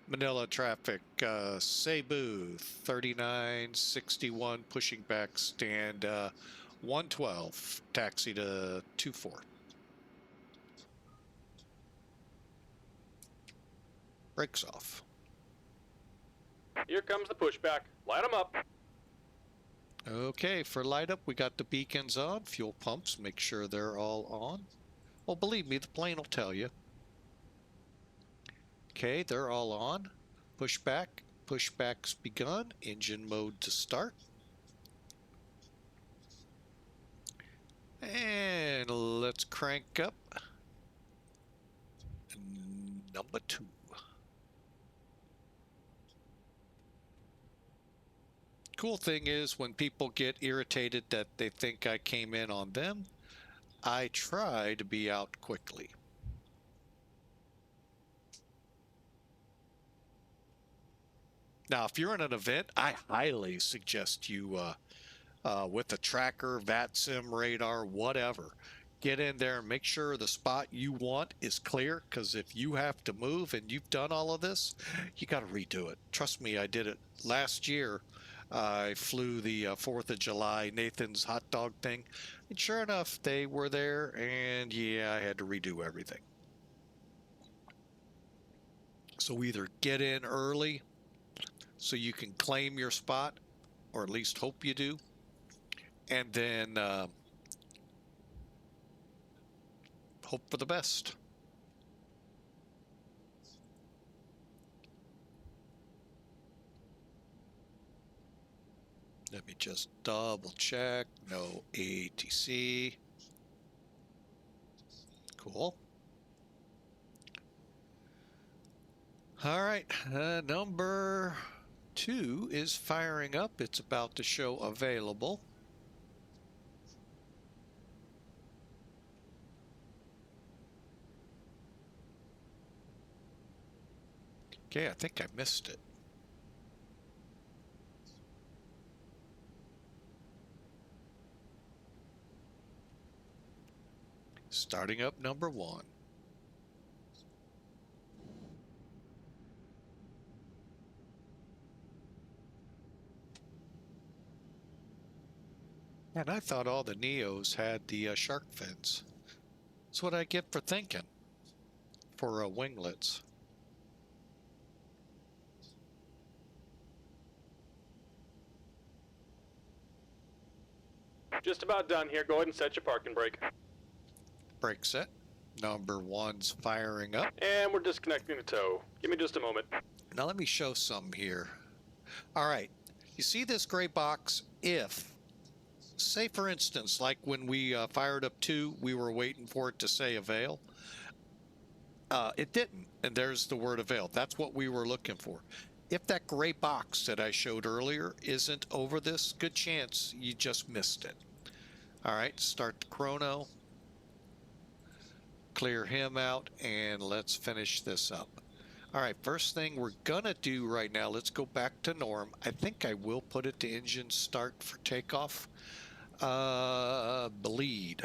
Manila traffic, Cebu 3961 pushing back stand 112, taxi to 24. Brakes off. Here comes the pushback. Light them up. Okay, for light up, we got the beacons on, fuel pumps, make sure they're all on. Well, believe me, the plane will tell you. Okay, they're all on. Pushback, pushback's begun, engine mode to start. And let's crank up. Number 2. Cool thing is when people get irritated that they think I came in on them, I try to be out quickly. Now, if you're in an event, I highly suggest you, with a tracker, VATSIM, radar, whatever, get in there and make sure the spot you want is clear, because if you have to move and you've done all of this, you got to redo it. Trust me, I did it last year. I flew the 4th of July Nathan's hot dog thing, and sure enough, they were there, and yeah, I had to redo everything. So either get in early so you can claim your spot, or at least hope you do, and then hope for the best. Let me just double check. No ATC. Cool. All right, number 2 is firing up. It's about to show available. Okay, I think I missed it. Starting up number 1. And I thought all the Neos had the shark fins. That's what I get for thinking. For winglets. Just about done here. Go ahead and set your parking brake. Brake set. Number 1's firing up. And we're disconnecting the tow. Give me just a moment. Now let me show some here. All right. You see this gray box? If, say for instance, like when we fired up 2, we were waiting for it to say avail. It didn't. And there's the word avail. That's what we were looking for. If that gray box that I showed earlier isn't over this, good chance you just missed it. All right, start the chrono. Clear him out, and let's finish this up. All right, first thing we're gonna do right now, let's go back to norm. I think I will put it to engine start for takeoff. Bleed.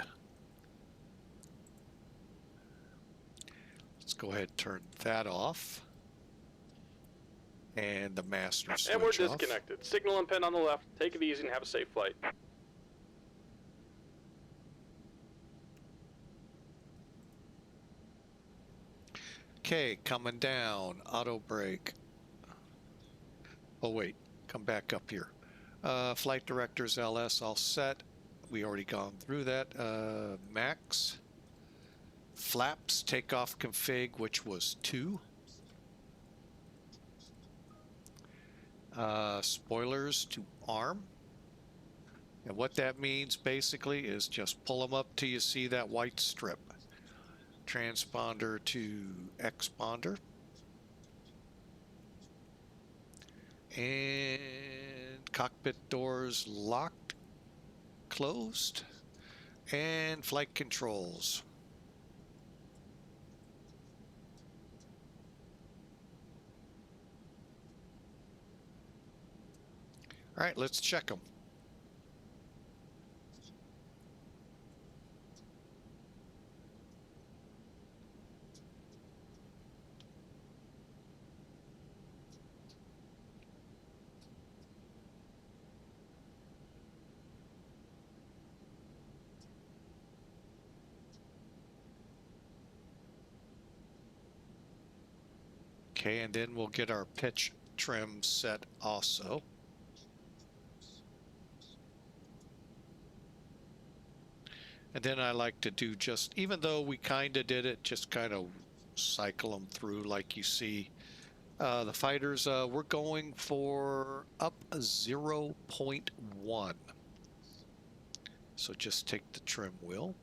Let's go ahead and turn that off. And the master switch And we're off. disconnected. Signal and pin on the left. Take it easy and have a safe flight. Okay, coming down, auto brake. Oh wait, come back up here. Flight directors LS all set. We already gone through that. Max. Flaps, takeoff config, which was 2. Spoilers to arm. And what that means basically is just pull them up till you see that white strip. Transponder to exponder. And cockpit doors locked, closed, and flight controls. All right, let's check them. Okay, and then we'll get our pitch trim set also. And then I like to do just, even though we kind of did it, just kind of cycle them through like you see. The fighters, we're going for up 0.1. So just take the trim wheel.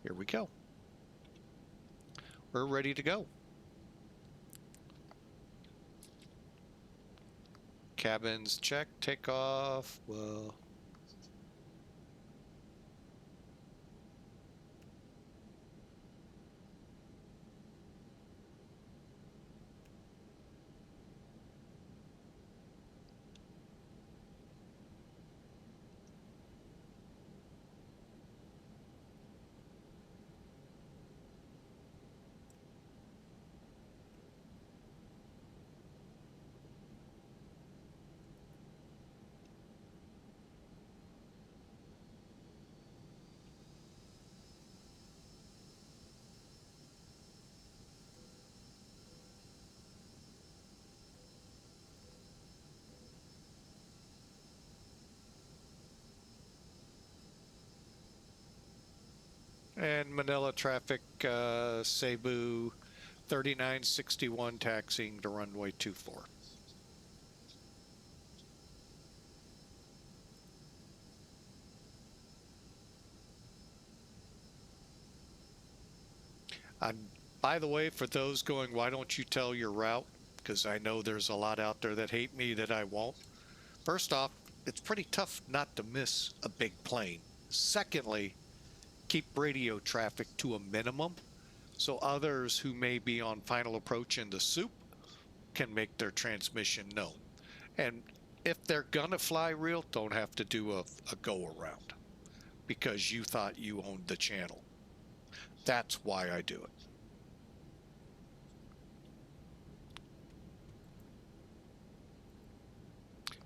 Here we go. We're ready to go. Cabins check, takeoff. Well, and Manila traffic, Cebu 3961 taxiing to runway 24. And by the way, for those going, why don't you tell your route? Because I know there's a lot out there that hate me that I won't. First off, it's pretty tough not to miss a big plane. Secondly, keep radio traffic to a minimum so others who may be on final approach in the soup can make their transmission known. And if they're gonna fly real, don't have to do a go around because you thought you owned the channel. That's why I do it.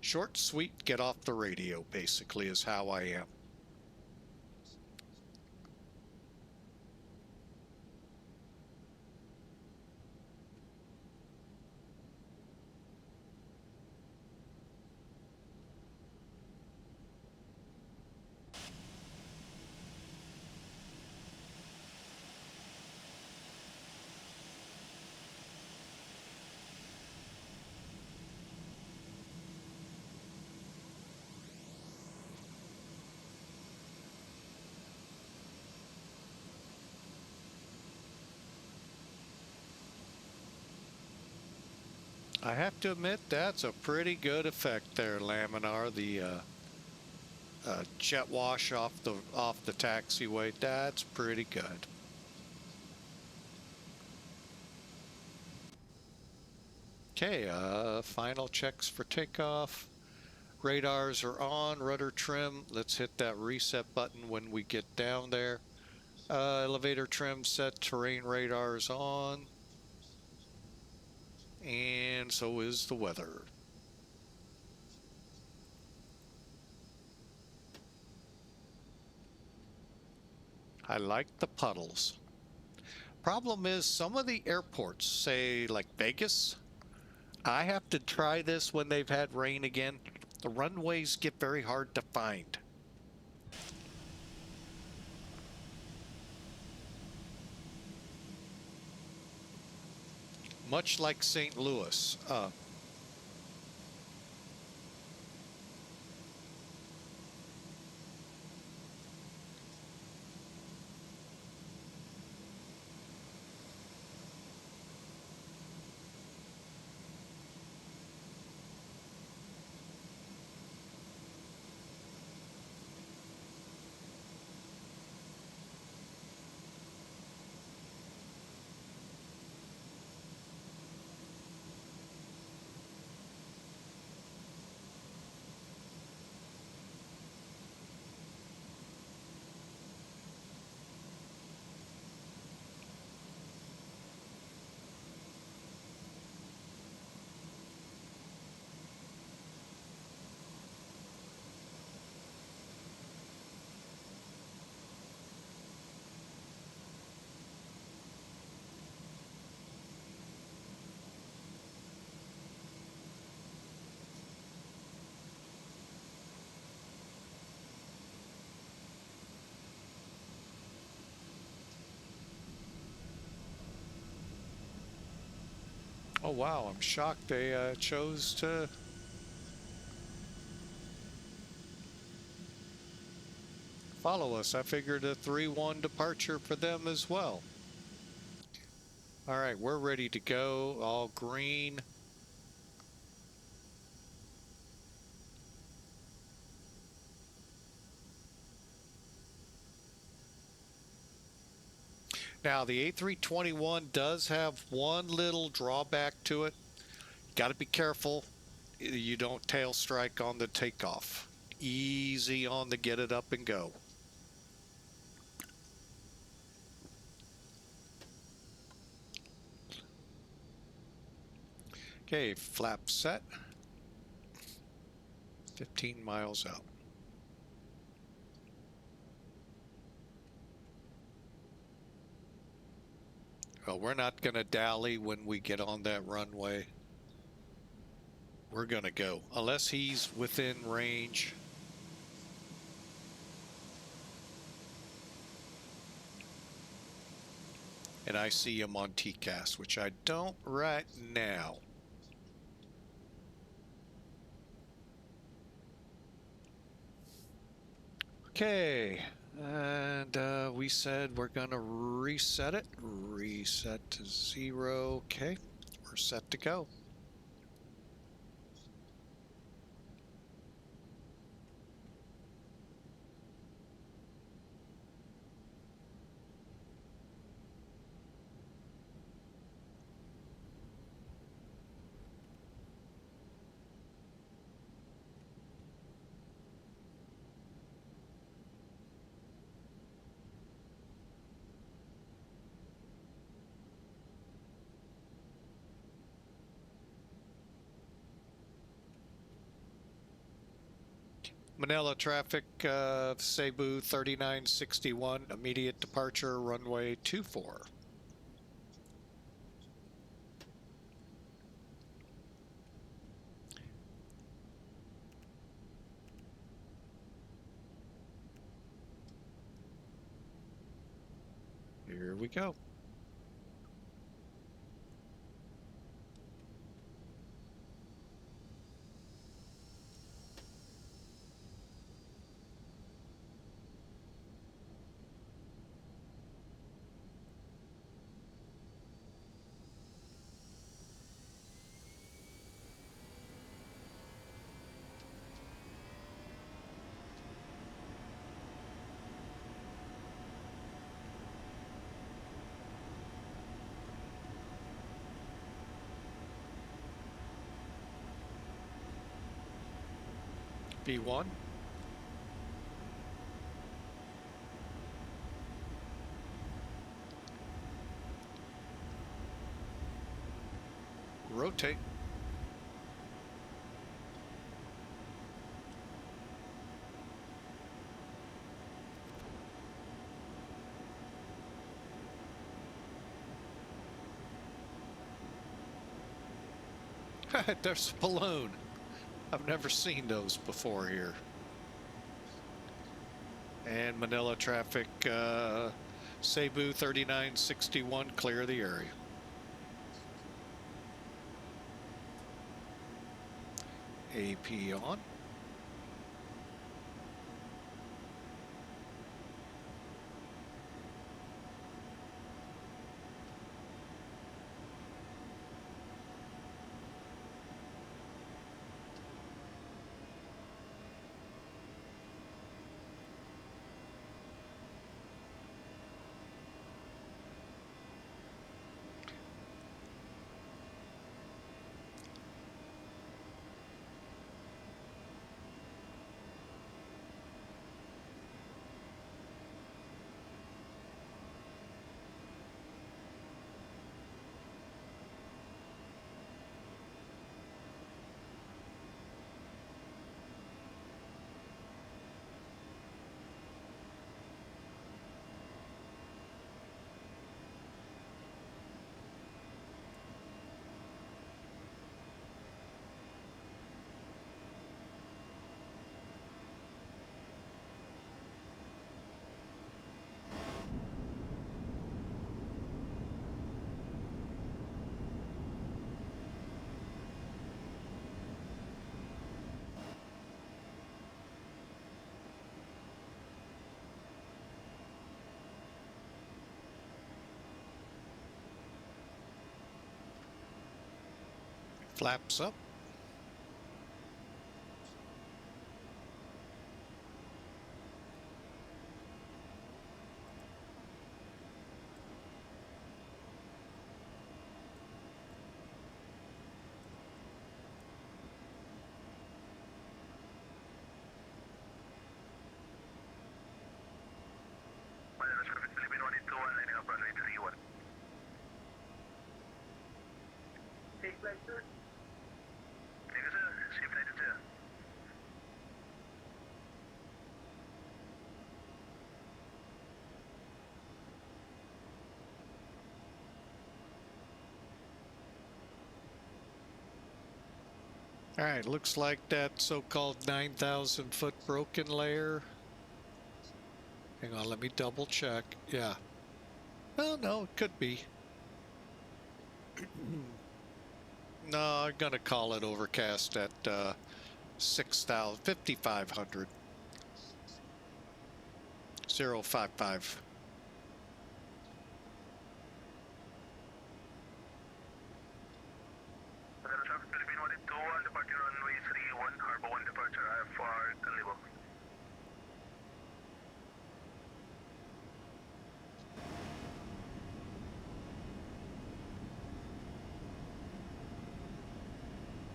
Short, sweet, get off the radio, basically, is how I am. I have to admit, that's a pretty good effect there, Laminar. The jet wash off the taxiway, that's pretty good. Okay, final checks for takeoff. Radars are on, rudder trim. Let's hit that reset button when we get down there. Elevator trim set, terrain radars on. And so is the weather. I like the puddles. Problem is, some of the airports, say like Vegas, I have to try this when they've had rain again. The runways get very hard to find. Much like St. Louis. Oh wow, I'm shocked they chose to follow us. I figured a 3-1 departure for them as well. All right, we're ready to go. All green. Now, the A321 does have one little drawback to it. Got to be careful you don't tail strike on the takeoff. Easy on the get it up and go. Okay, flap set. 15 miles out. Well, we're not going to dally when we get on that runway. We're going to go, unless he's within range. And I see him on TCAS, which I don't right now. Okay, and we said we're gonna reset it. Reset to 0. Okay, we're set to go. Manila traffic, Cebu 3961, immediate departure, runway 24. Here we go. B1. Rotate. There's a balloon. I've never seen those before here. And Manila traffic, Cebu 3961, clear the area. AP on. Flaps up. All right, looks like that so-called 9,000 foot broken layer. Hang on, let me double check. Yeah. Well, no, it could be. No, I'm gonna call it overcast at 6,000, 5,500. 055.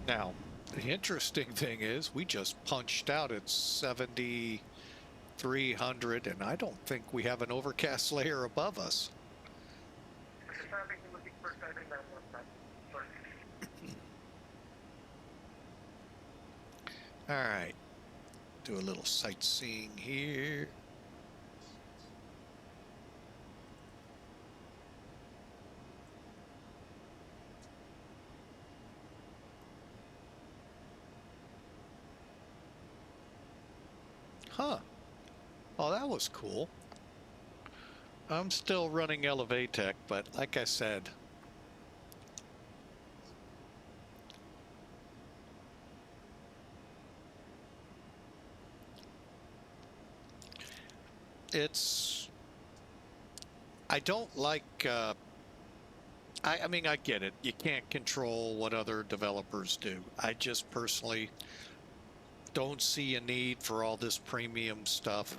Now, the interesting thing is we just punched out at 7,300, and I don't think we have an overcast layer above us. All right, do a little sightseeing here. Huh. Oh, that was cool. I'm still running Elevatech, but like I said, I don't like, I mean, I get it. You can't control what other developers do. I just personally don't see a need for all this premium stuff.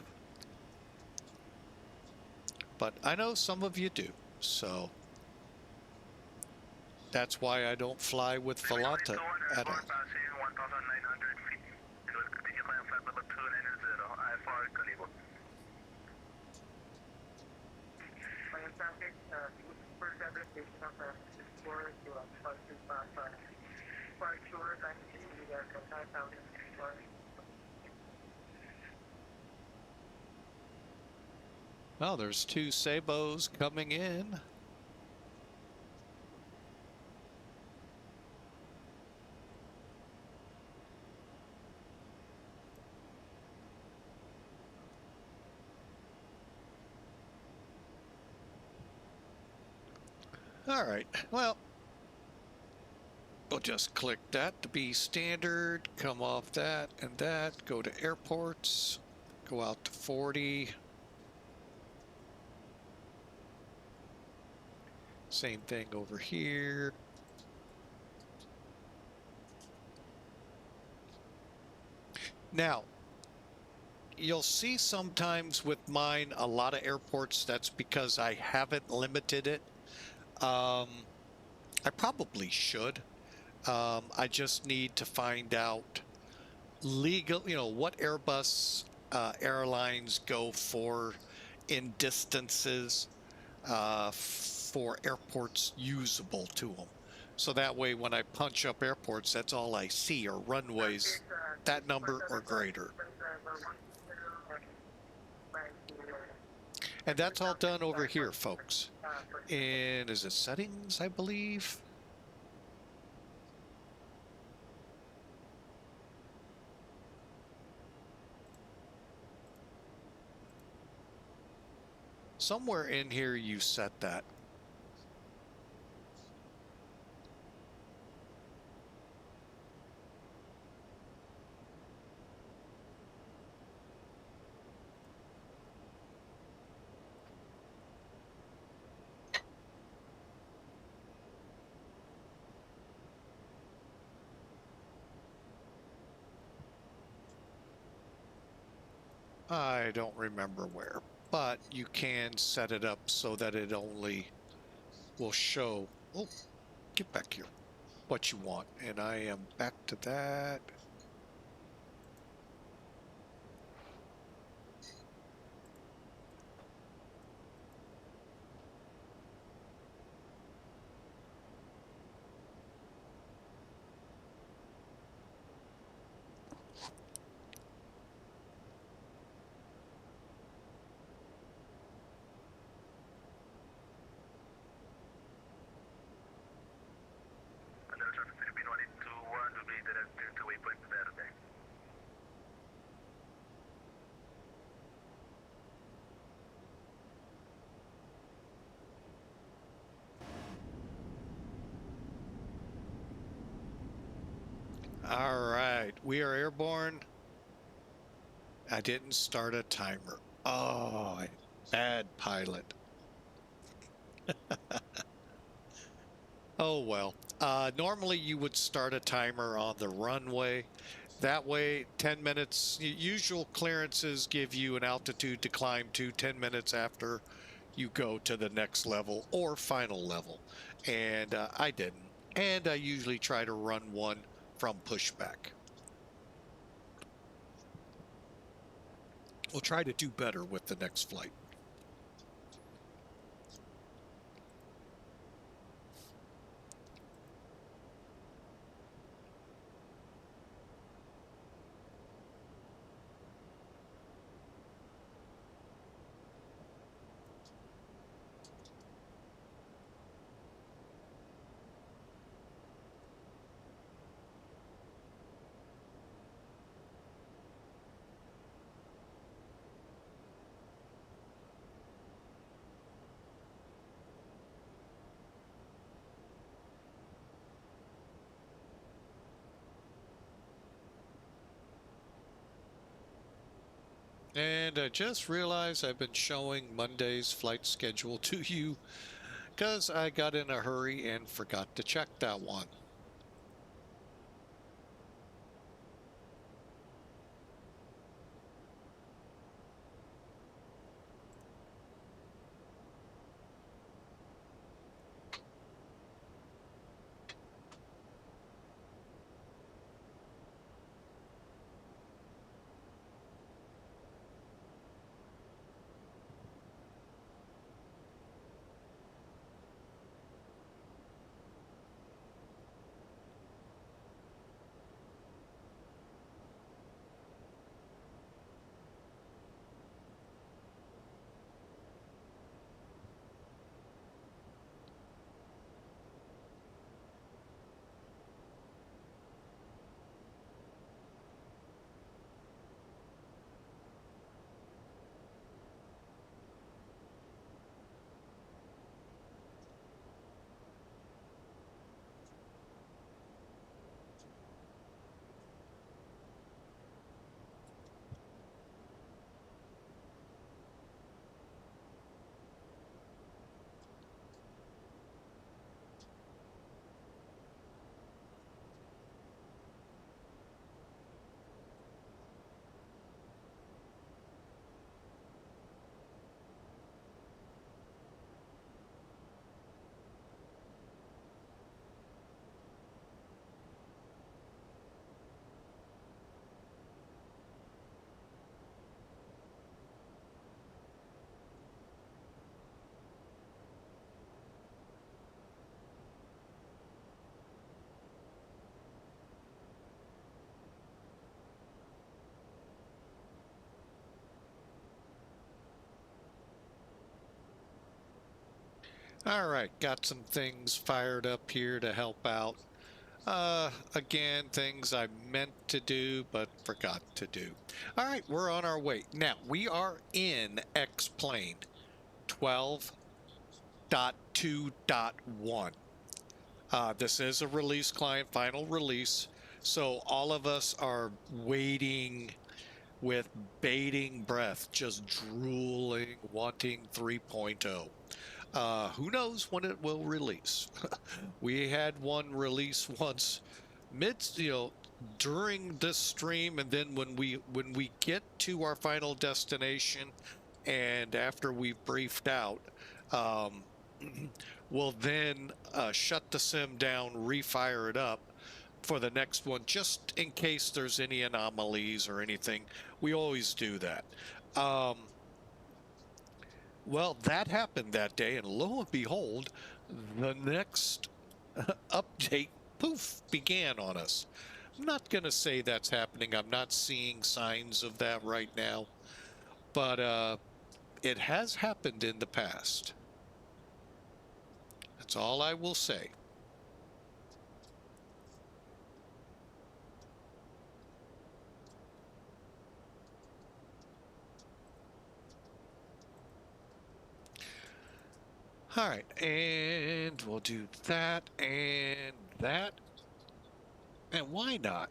But I know some of you do, so that's why I don't fly with Volanta at all. Well, there's two Sabos coming in. All right, well, we'll just click that to be standard, come off that and that, go to airports, go out to 40. Same thing over here. Now, you'll see sometimes with mine, a lot of airports, that's because I haven't limited it. I probably should. I just need to find out legal, what Airbus airlines go for in distances for airports usable to them. So that way, when I punch up airports, that's all I see are runways, that number or greater. And that's all done over here, folks. And is it settings, I believe? Somewhere in here you set that. I don't remember where, but you can set it up so that it only will show, oh, get back here, what you want. And I am back to that. All right, we are airborne. I didn't start a timer. Oh, bad pilot. Oh, well. Normally you would start a timer on the runway. That way, 10 minutes, usual clearances give you an altitude to climb to 10 minutes after you go to the next level or final level. And I didn't. And I usually try to run one from pushback. We'll try to do better with the next flight. And I just realized I've been showing Monday's flight schedule to you because I got in a hurry and forgot to check that one. All right, got some things fired up here to help out. Again, things I meant to do but forgot to do. All right, we're on our way. Now, we are in X-Plane 12.2.1. This is a release client, final release. So all of us are waiting with bating breath, just drooling, wanting 3.0. Who knows when it will release? We had one release once during this stream, and then when we get to our final destination, and after we've briefed out, um, we'll then shut the sim down, refire it up for the next one, just in case there's any anomalies or anything. We always do that. Well, that happened that day, and lo and behold, the next update, poof, began on us. I'm not going to say that's happening. I'm not seeing signs of that right now, but it has happened in the past. That's all I will say. All right, and we'll do that and that. And why not?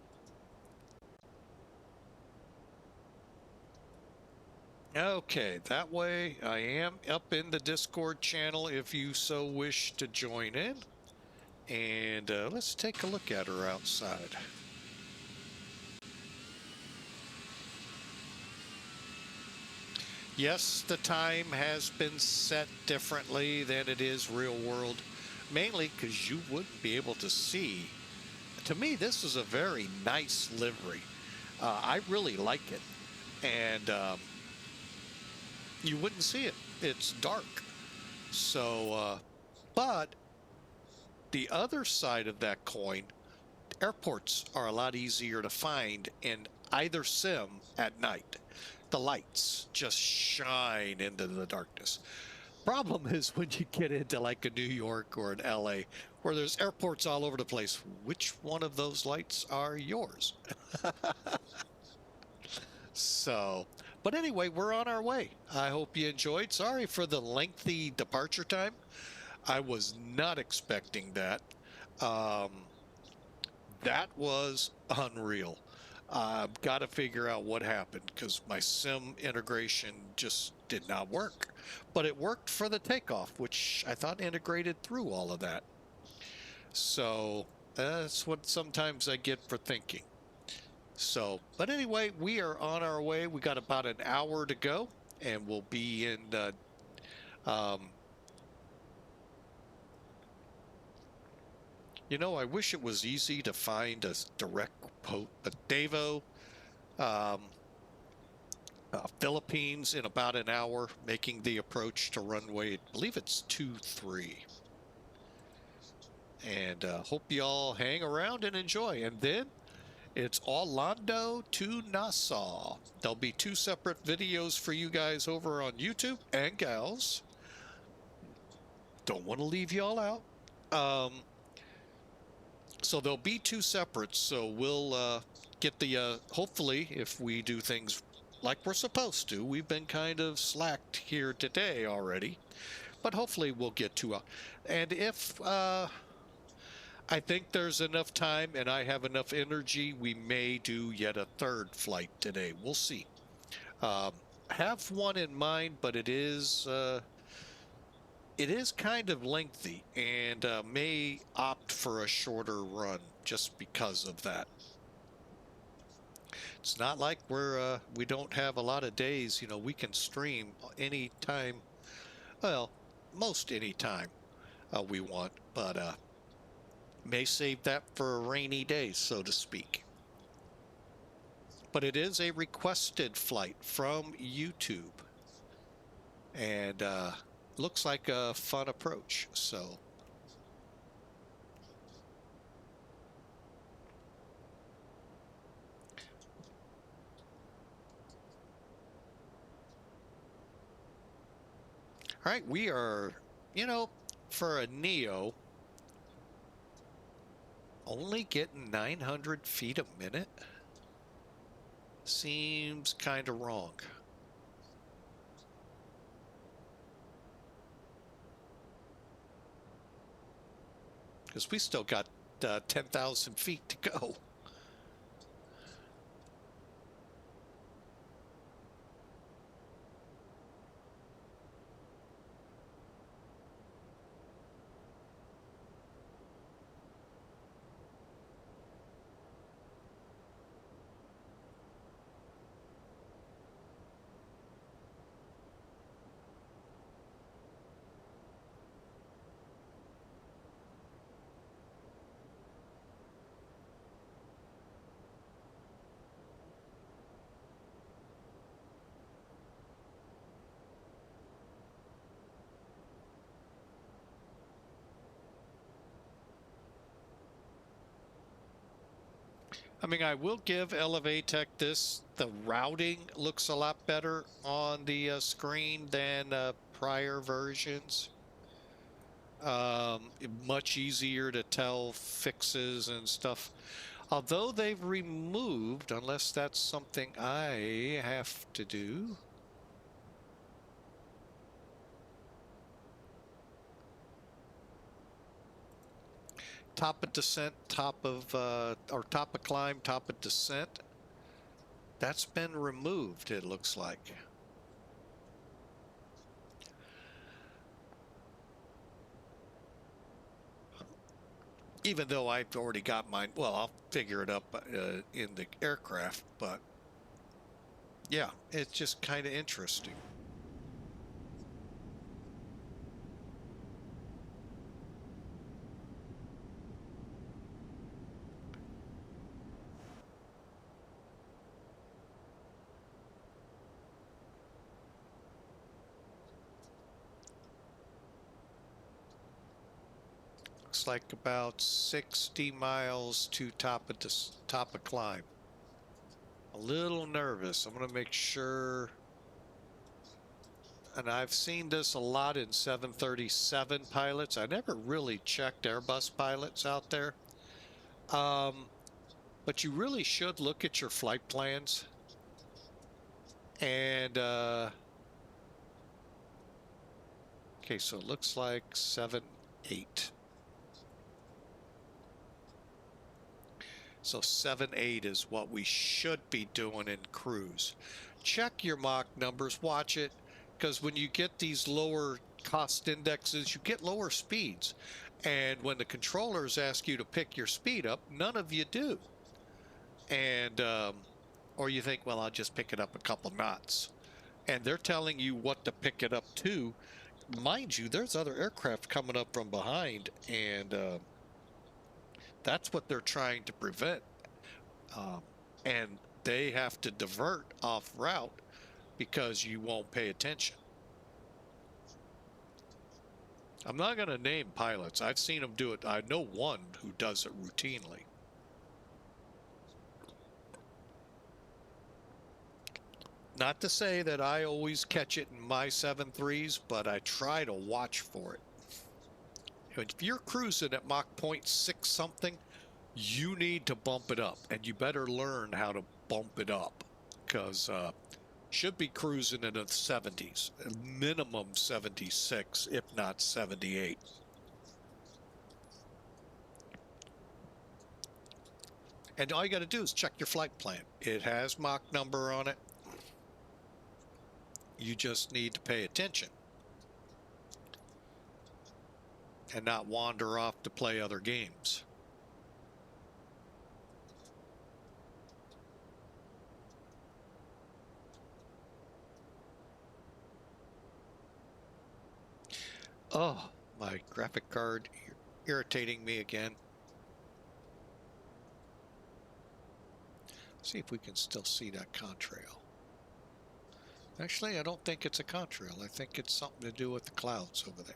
Okay, that way I am up in the Discord channel if you so wish to join in. And let's take a look at her outside. Yes, the time has been set differently than it is real world, mainly because you wouldn't be able to see. To me, this is a very nice livery. I really like it. And you wouldn't see it. It's dark. So, but the other side of that coin, airports are a lot easier to find in either sim at night. The lights just shine into the darkness. Problem is when you get into like a New York or an LA where there's airports all over the place, which one of those lights are yours? So, but anyway, we're on our way. I hope you enjoyed. Sorry for the lengthy departure time. I was not expecting that. Um, that was unreal. I've got to figure out what happened because my sim integration just did not work. But it worked for the takeoff, which I thought integrated through all of that. So that's what sometimes I get for thinking. So, but anyway, we are on our way. We got about an hour to go, and we'll be in. You know, I wish it was easy to find a direct quote, but Davao, um, Philippines in about an hour, making the approach to runway, I believe it's 23. And hope you all hang around and enjoy. And then it's Orlando to Nassau. There'll be 2 separate videos for you guys over on YouTube and gals. Don't want to leave y'all out. So there'll be 2 separate. So we'll get the, hopefully, if we do things like we're supposed to. We've been kind of slacked here today already, but hopefully we'll get 2 out. And if I think there's enough time and I have enough energy, we may do yet a 3rd flight today. We'll see. Have one in mind, but it is kind of lengthy, and may opt for a shorter run just because of that. It's not like we don't have a lot of days. You know, we can stream anytime. Well, most anytime we want, but may save that for a rainy day, so to speak. But it is a requested flight from YouTube, and looks like a fun approach. So. All right, we are, you know, for a NEO, only getting 900 feet a minute seems kind of wrong. Because we still got 10,000 feet to go. I mean, I will give Elevatech this. The routing looks a lot better on the screen than prior versions. Much easier to tell fixes and stuff. Although they've removed, unless that's something I have to do. Top of descent, or top of climb, top of descent. That's been removed, it looks like. Even though I've already got mine, well, I'll figure it up in the aircraft, but yeah, it's just kind of interesting. Looks like about 60 miles to top of climb. A little nervous. I'm going to make sure. And I've seen this a lot in 737 pilots. I never really checked Airbus pilots out there. But you really should look at your flight plans. And, okay, so it looks like 7-8. So 7-8 is what we should be doing in cruise. Check your Mach numbers, watch it, because when you get these lower cost indexes, you get lower speeds. And when the controllers ask you to pick your speed up, none of you do. And, or you think, well, I'll just pick it up a couple knots. And they're telling you what to pick it up to. Mind you, there's other aircraft coming up from behind, and that's what they're trying to prevent. And they have to divert off route because you won't pay attention. I'm not going to name pilots. I've seen them do it. I know one who does it routinely. Not to say that I always catch it in my 7.3s, but I try to watch for it. If you're cruising at Mach 0.6 something, you need to bump it up, and you better learn how to bump it up, because should be cruising in the 70s, minimum 76, if not 78. And all you got to do is check your flight plan. It has Mach number on it. You just need to pay attention and not wander off to play other games. Oh, my graphic card irritating me again. See if we can still see that contrail. Actually, I don't think it's a contrail. I think it's something to do with the clouds over there.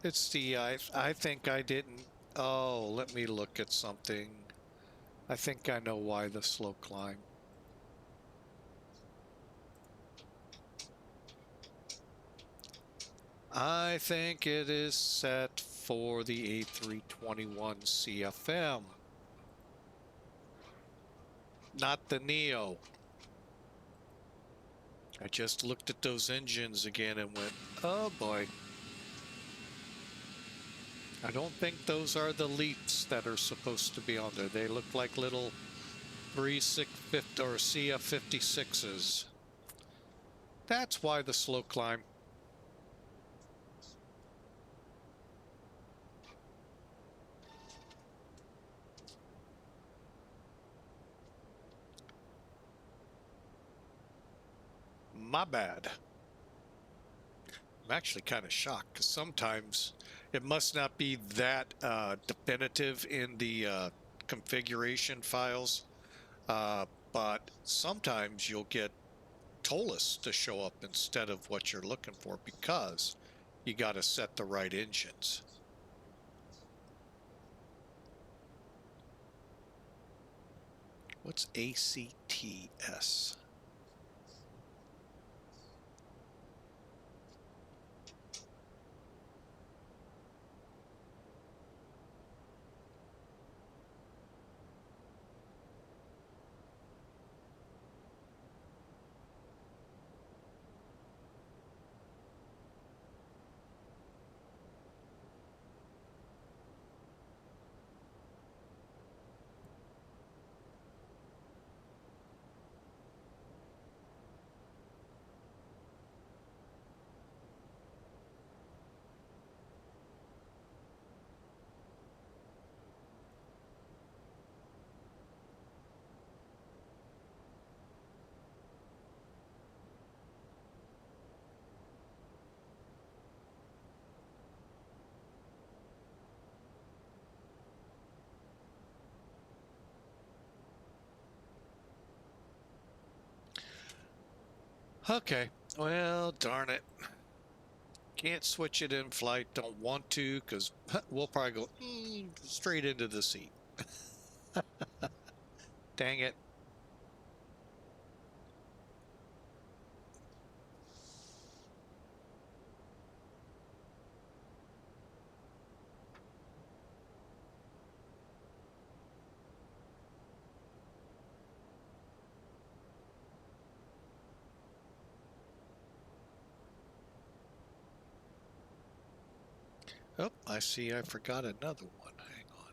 It's the, I think I didn't. Oh, let me look at something. I think I know why the slow climb. I think it is set for the A321 CFM, not the NEO. I just looked at those engines again and went, oh boy. I don't think those are the leaps that are supposed to be on there. They look like little 3650 or CF56s. That's why the slow climb. My bad. I'm actually kind of shocked because sometimes it must not be that definitive in the configuration files, but sometimes you'll get Toliss to show up instead of what you're looking for because you got to set the right engines. What's ACTS? Okay, well, darn it. Can't switch it in flight. Don't want to because we'll probably go straight into the seat. Dang it. Oh, I see I forgot another one. Hang on.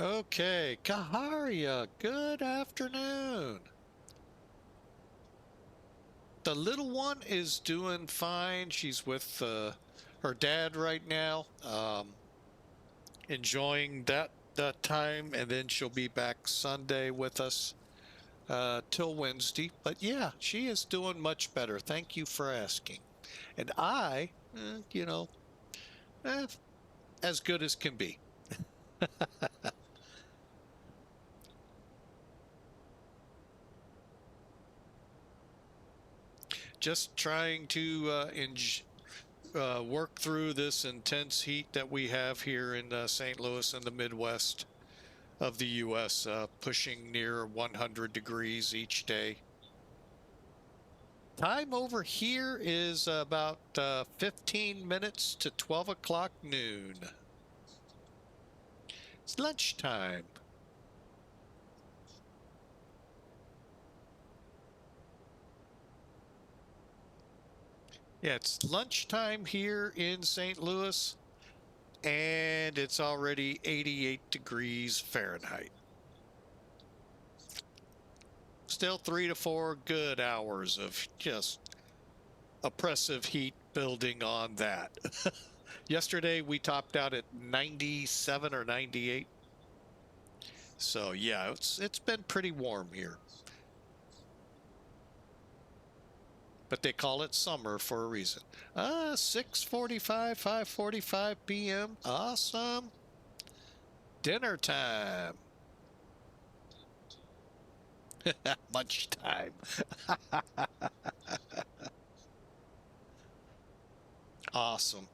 Okay, Kaharia, good afternoon. The little one is doing fine. She's with her dad right now, enjoying that time, and then she'll be back Sunday with us till Wednesday. But yeah, she is doing much better. Thank you for asking. And I, you know, eh, as good as can be. Just trying to work through this intense heat that we have here in St. Louis and the Midwest of the U.S., pushing near 100 degrees each day. Time over here is about 15 minutes to 12 o'clock noon. It's lunchtime. Yeah, it's lunchtime here in St. Louis, and it's already 88 degrees Fahrenheit. Still 3 to 4 good hours of just oppressive heat building on that. Yesterday we topped out at 97 or 98. So yeah, it's been pretty warm here. But they call it summer for a reason. 6:45, 5:45 p.m. Awesome. Dinner time. Much time. Awesome.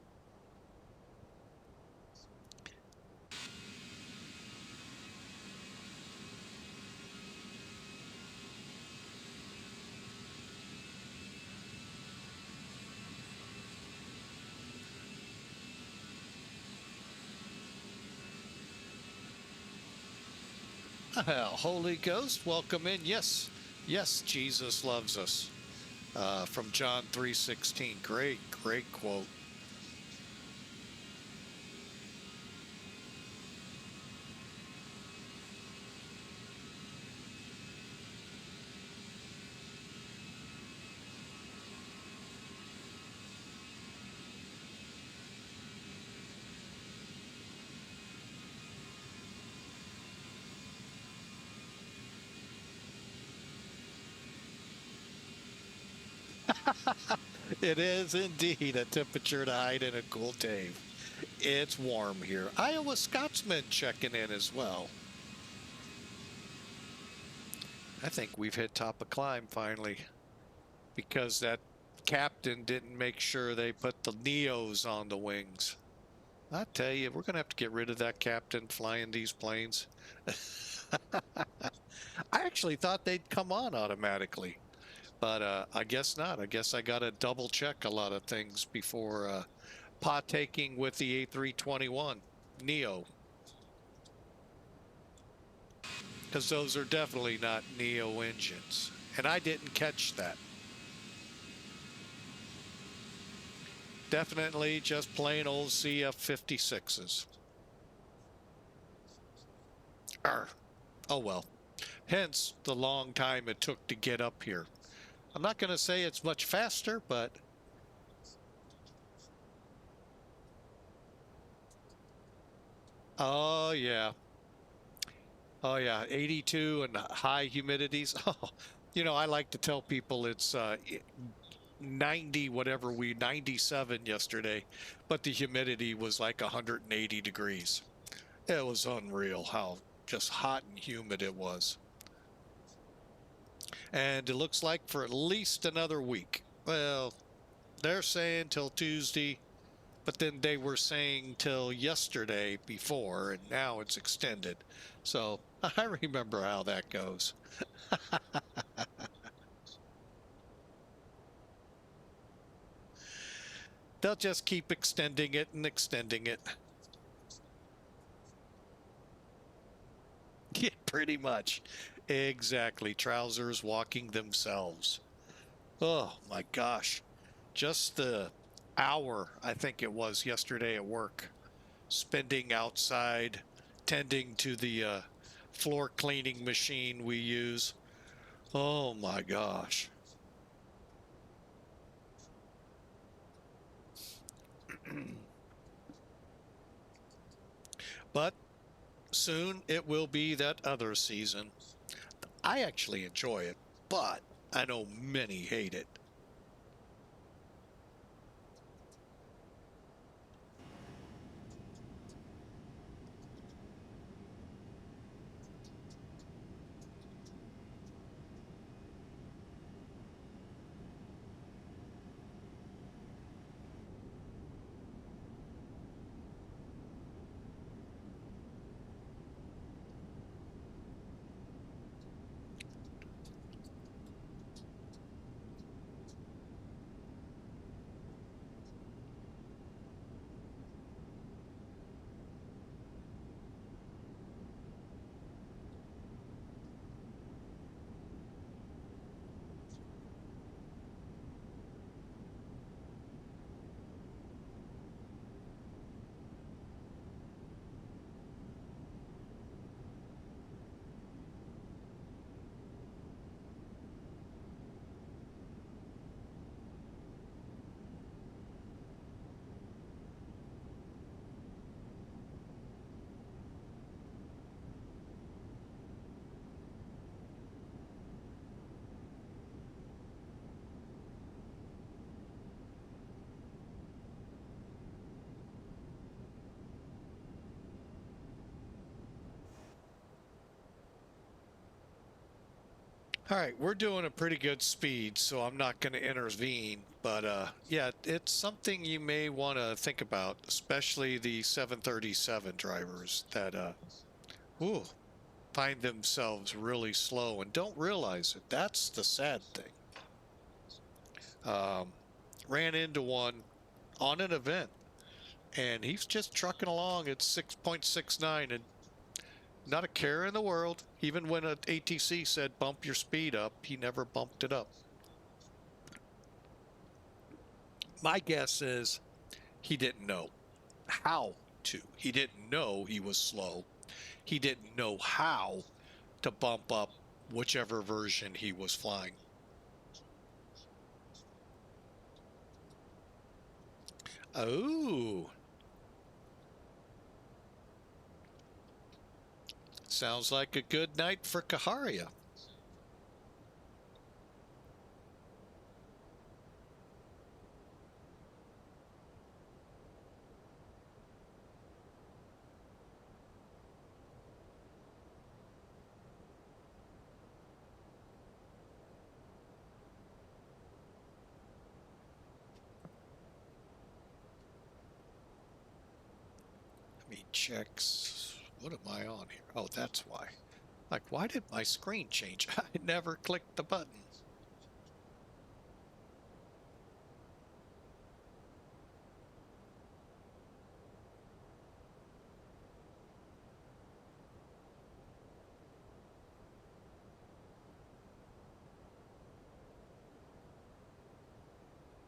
Holy Ghost, welcome in. Yes, yes, Jesus loves us. From John 3:16. Great, great quote. It is indeed a temperature to hide in a cool cave. It's warm here. Iowa Scotsman checking in as well. I think we've hit top of climb finally, because that captain didn't make sure they put the NEOs on the wings. I tell you, we're going to have to get rid of that captain flying these planes. I actually thought they'd come on automatically, but I guess not. I guess I got to double check a lot of things before partaking with the A321NEO, because those are definitely not NEO engines, and I didn't catch that. Definitely just plain old CF56s. Oh well. Hence the long time it took to get up here. I'm not going to say it's much faster, but oh yeah. Oh yeah, 82 and high humidities. Oh, I like to tell people it's 90 whatever, 97 yesterday, but the humidity was like 180 degrees. It was unreal how just hot and humid it was. And it looks like for at least another week. Well, they're saying till Tuesday, but then they were saying till yesterday before, and now it's extended. So I remember how that goes. They'll just keep extending it and extending it. Yeah, pretty much. Exactly. Trousers walking themselves. Oh my gosh. Just the hour, I think it was yesterday at work, spending outside tending to the floor cleaning machine we use. Oh my gosh. But soon it will be that other season. I actually enjoy it, but I know many hate it. All right, we're doing a pretty good speed, so I'm not going to intervene. But yeah, it's something you may want to think about, especially the 737 drivers that ooh, find themselves really slow and don't realize it. That's the sad thing. Ran into one on an event, and he's just trucking along at 6.69 and not a care in the world. Even when an ATC said bump your speed up, he never bumped it up. My guess is he didn't know how to. He didn't know he was slow. He didn't know how to bump up whichever version he was flying. Oh. Sounds like a good night for Kaharia. Let me check. What am I on here? Oh, that's why. Like, why did my screen change? I never clicked the button.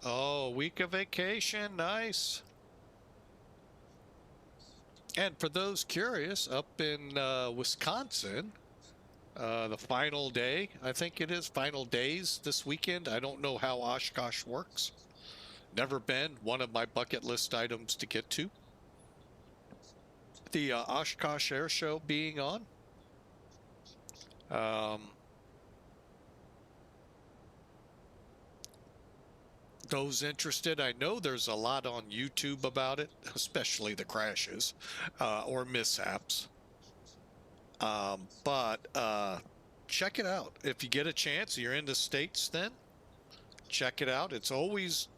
Oh, week of vacation. Nice. And for those curious, up in Wisconsin, the final day, I think it is, final days this weekend. I don't know how Oshkosh works. Never been. One of my bucket list items to get to. The Oshkosh Air Show being on. Those interested, I know there's a lot on YouTube about it, especially the crashes or mishaps. But check it out. If you get a chance, you're in the States then, check it out. It's always,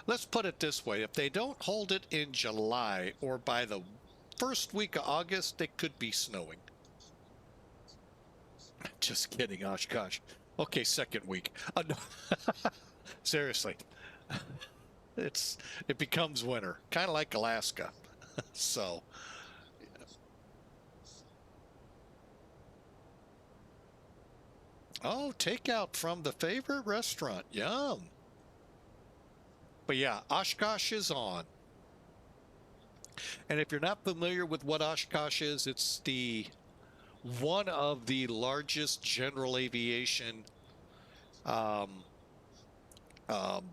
let's put it this way, if they don't hold it in July or by the first week of August, it could be snowing. Just kidding, Oshkosh. Okay, second week. No. Seriously. It becomes winter, kind of like Alaska. So oh, takeout from the favorite restaurant. Yum. But yeah, Oshkosh is on. And if you're not familiar with what Oshkosh is, it's one of the largest general aviation, um, um,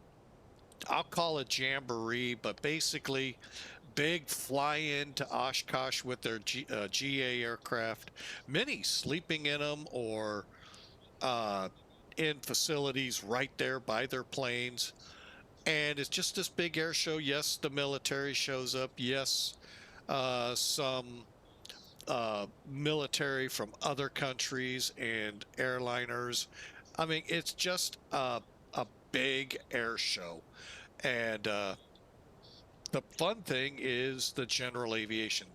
I'll call it jamboree, but basically big fly-in to Oshkosh with their GA aircraft, many sleeping in them or in facilities right there by their planes. And it's just this big air show. Yes, the military shows up. Yes, some military from other countries and airliners. I mean, it's just a big air show. And the fun thing is the general aviation,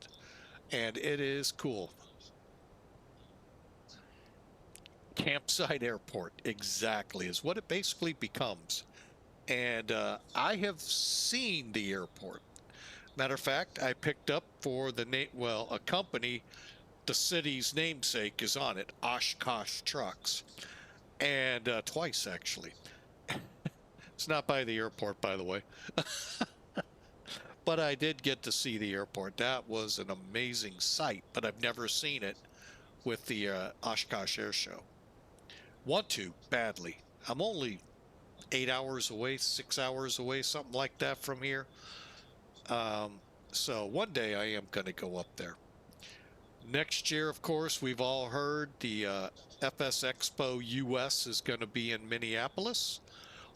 and it is cool. Campsite airport, exactly, is what it basically becomes. And I have seen the airport. Matter of fact, I picked up for a company, the city's namesake is on it, Oshkosh Trucks, and twice actually. It's not by the airport, by the way. But I did get to see the airport. That was an amazing sight, but I've never seen it with the Oshkosh Air Show. Want to badly. I'm only 8 hours away, 6 hours away, something like that from here. So one day I am going to go up there. Next year, of course, we've all heard the FS Expo US is going to be in Minneapolis,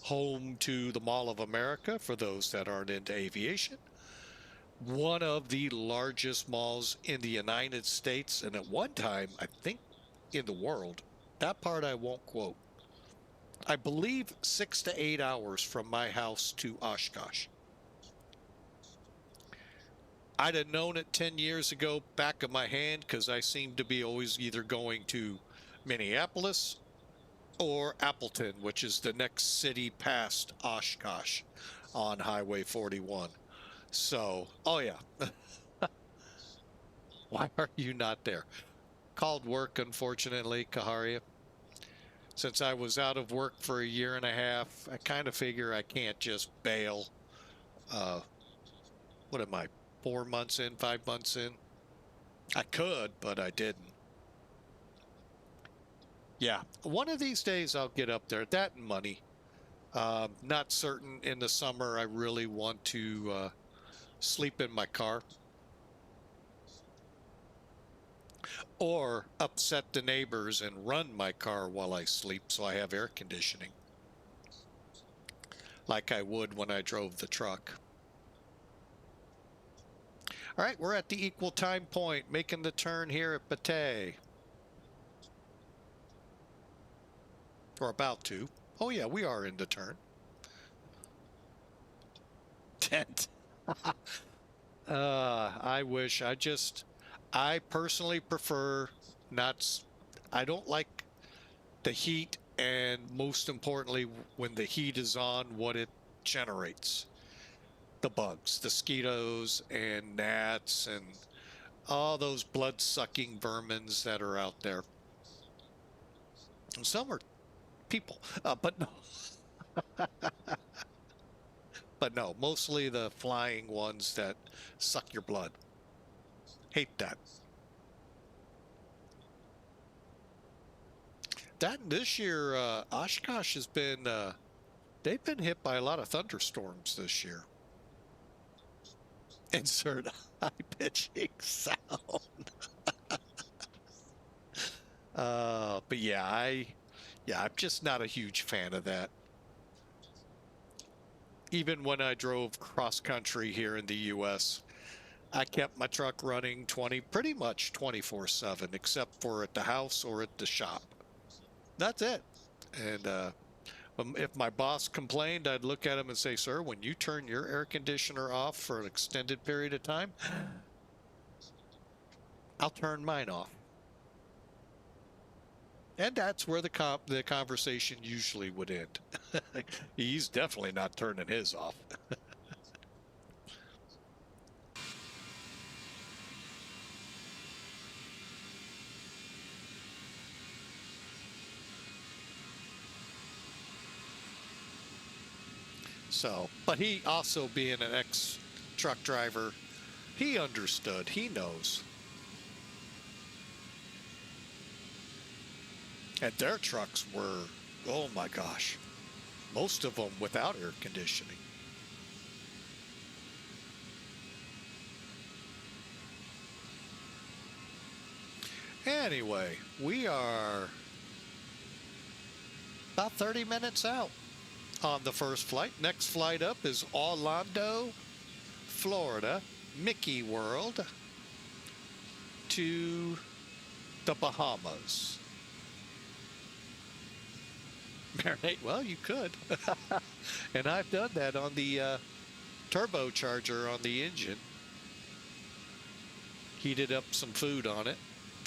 home to the Mall of America for those that aren't into aviation. One of the largest malls in the United States, and at one time, I think in the world. That part I won't quote. I believe 6 to 8 hours from my house to Oshkosh. I'd have known it 10 years ago back of my hand because I seem to be always either going to Minneapolis or Appleton, which is the next city past Oshkosh on Highway 41. So, oh yeah. Why are you not there? Called work, unfortunately, Kaharia. Since I was out of work for a year and a half, I kind of figure I can't just bail. What am I, 4 months in, 5 months in? I could, but I didn't. Yeah, one of these days I'll get up there. That and money. Not certain in the summer I really want to sleep in my car or upset the neighbors and run my car while I sleep so I have air conditioning like I would when I drove the truck. All right, we're at the equal time point, making the turn here at BATAY. Or about to. Oh yeah, we are in the turn. Tent. I wish. I personally prefer not. I don't like the heat, and most importantly, when the heat is on, what it generates. The bugs, the mosquitoes and gnats and all those blood-sucking vermins that are out there. And some are people, but no. But no, mostly the flying ones that suck your blood. Hate that. This year, Oshkosh has been, they've been hit by a lot of thunderstorms this year. Insert high-pitching sound. But yeah, I'm just not a huge fan of that. Even when I drove cross country here in the U.S., I kept my truck running pretty much 24/7, except for at the house or at the shop. That's it. And if my boss complained, I'd look at him and say, "Sir, when you turn your air conditioner off for an extended period of time, I'll turn mine off." And that's where the conversation usually would end. He's definitely not turning his off. So, but he also being an ex-truck driver, He understood. He knows. And their trucks were, oh my gosh, most of them without air conditioning. Anyway, we are about 30 minutes out on the first flight. Next flight up is Orlando, Florida, Mickey World to the Bahamas. Marinate? Well, you could. And I've done that on the turbocharger on the engine. Heated up some food on it.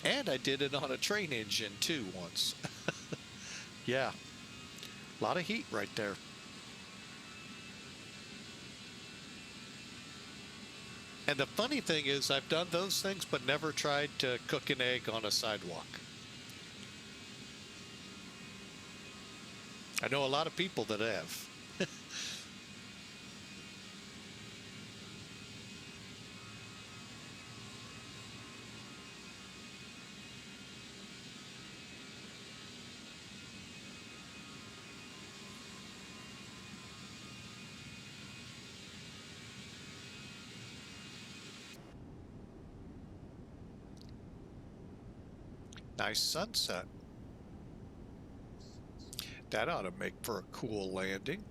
And I did it on a train engine too once. Yeah. A lot of heat right there. And the funny thing is I've done those things but never tried to cook an egg on a sidewalk. I know a lot of people that have. Nice sunset. That ought to make for a cool landing.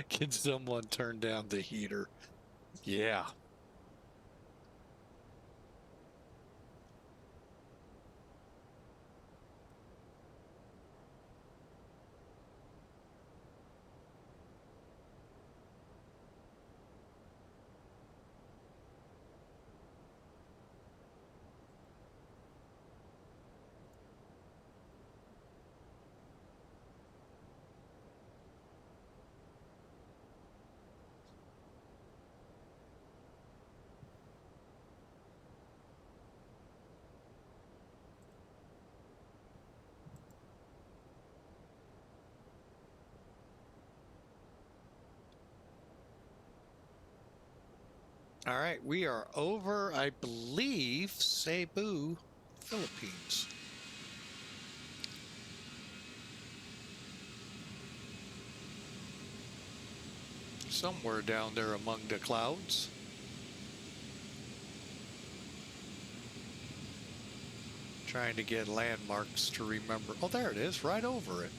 Can someone turn down the heater? Yeah. All right, we are over, I believe, Cebu, Philippines. Somewhere down there among the clouds. Trying to get landmarks to remember. Oh, there it is, right over it.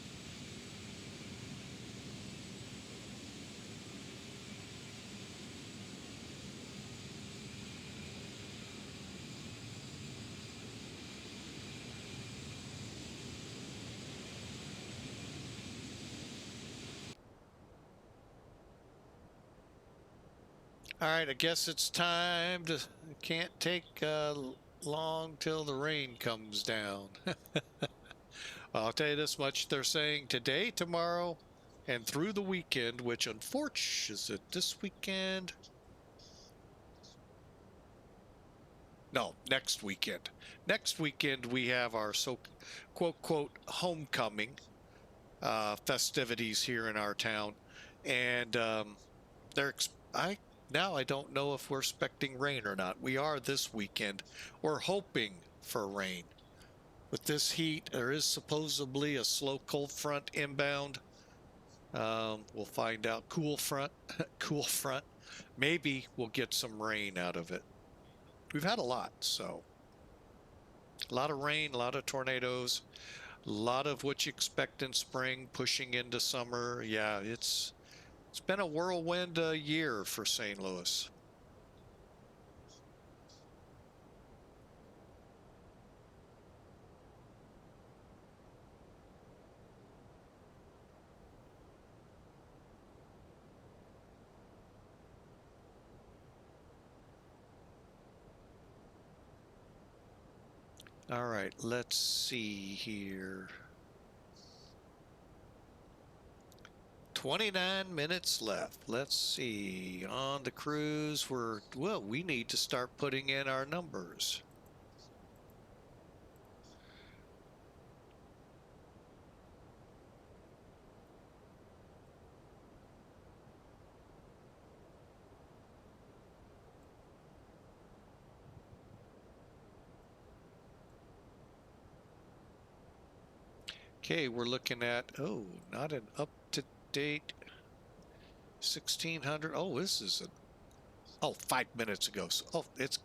All right, I guess it's time to, can't take long till the rain comes down. I'll tell you this much. They're saying today, tomorrow, and through the weekend, which unfortunately, is it this weekend? No, next weekend. Next weekend, we have our quote homecoming festivities here in our town. And now I don't know if we're expecting rain or not. We are this weekend. We're hoping for rain. With this heat, there is supposedly a slow cold front inbound. We'll find out. Cool front, cool front. Maybe we'll get some rain out of it. We've had a lot, so a lot of rain, a lot of tornadoes, a lot of what you expect in spring pushing into summer. Yeah, it's been a whirlwind year for St. Louis. All right, let's see here. 29 minutes left. Let's see. On the cruise, we need to start putting in our numbers. Okay, we're looking at, oh, not an up-to-date 1600. Oh, this is 5 minutes ago. So, it's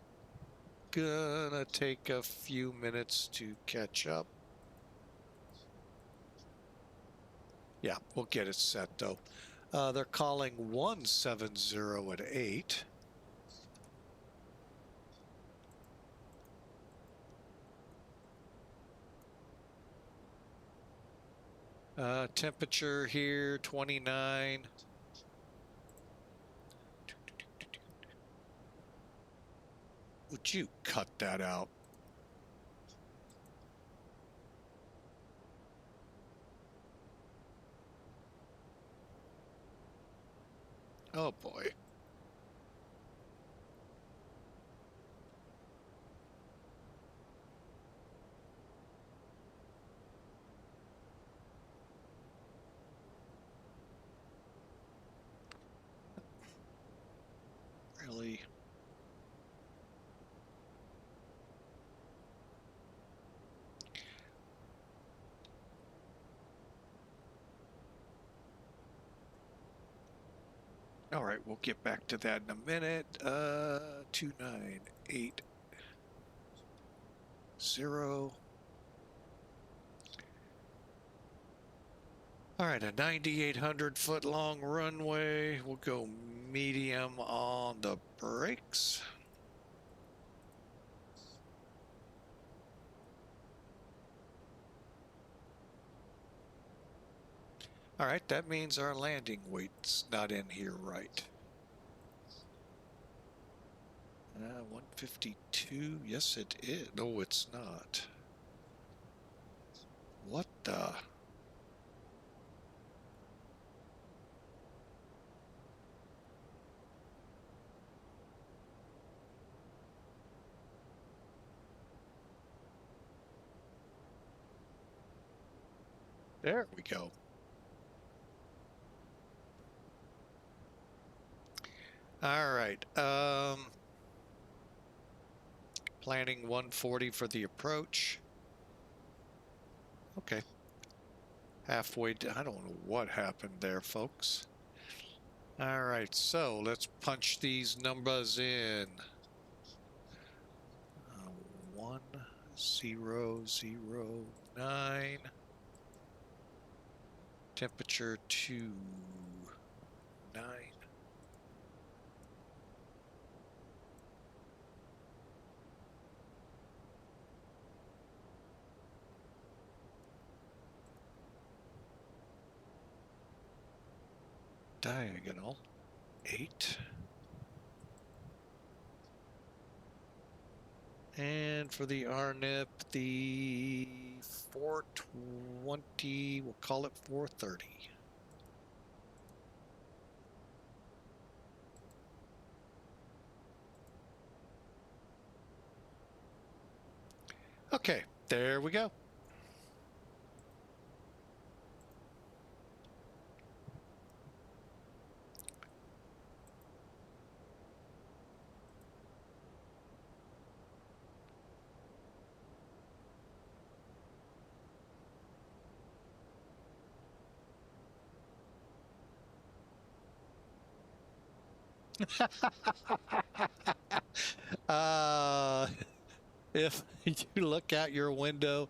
gonna take a few minutes to catch up. Yeah, we'll get it set though. They're calling 170 at 8. Temperature here 29. Would you cut that out? Oh boy. Really? All right, we'll get back to that in a minute. 2980. All right, a 9,800 foot long runway. We'll go medium on the brakes. All right, that means our landing weight's not in here right. 152. Yes, it is. No, it's not. What the? There we go. All right. Planning 140 for the approach. Okay. Halfway down. I don't know what happened there, folks. All right, so let's punch these numbers in. 1009. Temperature 29. Diagonal 8. And for the RNIP, the 420, we'll call it 430. Okay, there we go. uh, if you look out your window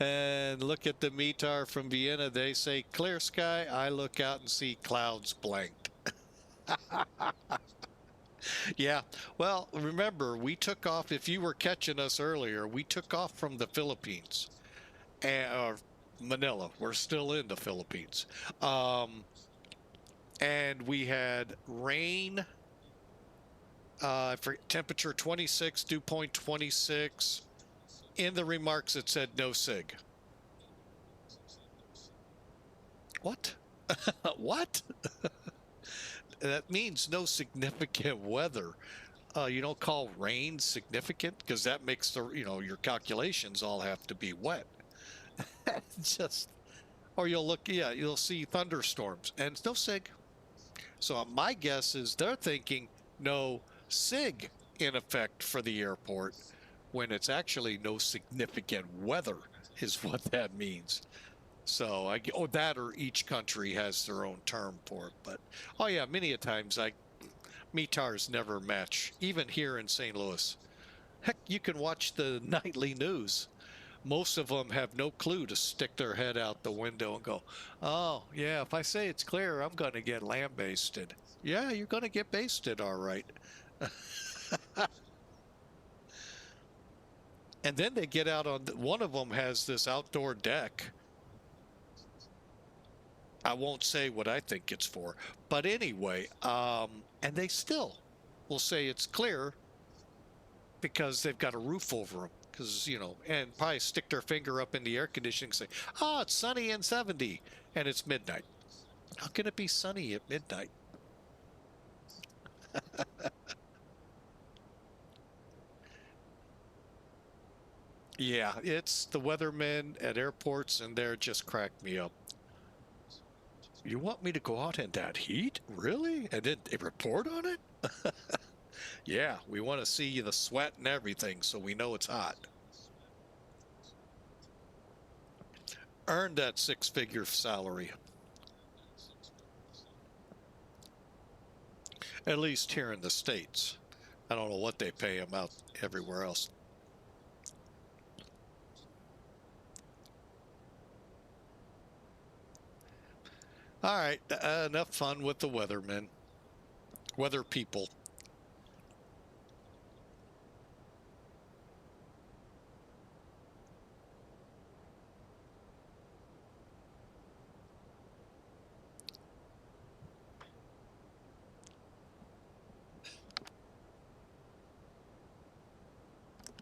and look at the METAR from Vienna, they say clear sky. I look out and see clouds blanked. Yeah. Well, remember, we took off, if you were catching us earlier, we took off from the Philippines and Manila. We're still in the Philippines. And we had rain, for temperature 26, dew point 26. In the remarks, it said no SIG. What? What? That means no significant weather. You don't call rain significant because that makes the, your calculations all have to be wet. Just, or you'll look, yeah, you'll see thunderstorms and no SIG. So my guess is they're thinking no SIG in effect for the airport when it's actually no significant weather is what that means. So that or each country has their own term for it. But oh yeah, many a times METARs never match, even here in St. Louis. Heck, you can watch the nightly news. Most of them have no clue to stick their head out the window and go, oh, yeah, if I say it's clear, I'm going to get lambasted. Yeah, you're going to get basted, all right. And then they get out on, one of them has this outdoor deck. I won't say what I think it's for, but anyway, and they still will say it's clear because they've got a roof over them. Because, and probably stick their finger up in the air conditioning and say, oh, it's sunny and 70, and it's midnight. How can it be sunny at midnight? Yeah, it's the weathermen at airports, and they're just crack me up. You want me to go out in that heat? Really? And then they report on it? Yeah, we want to see the sweat and everything so we know it's hot. Earn that six-figure salary. At least here in the States. I don't know what they pay them out everywhere else. All right, enough fun with the weathermen. Weather people.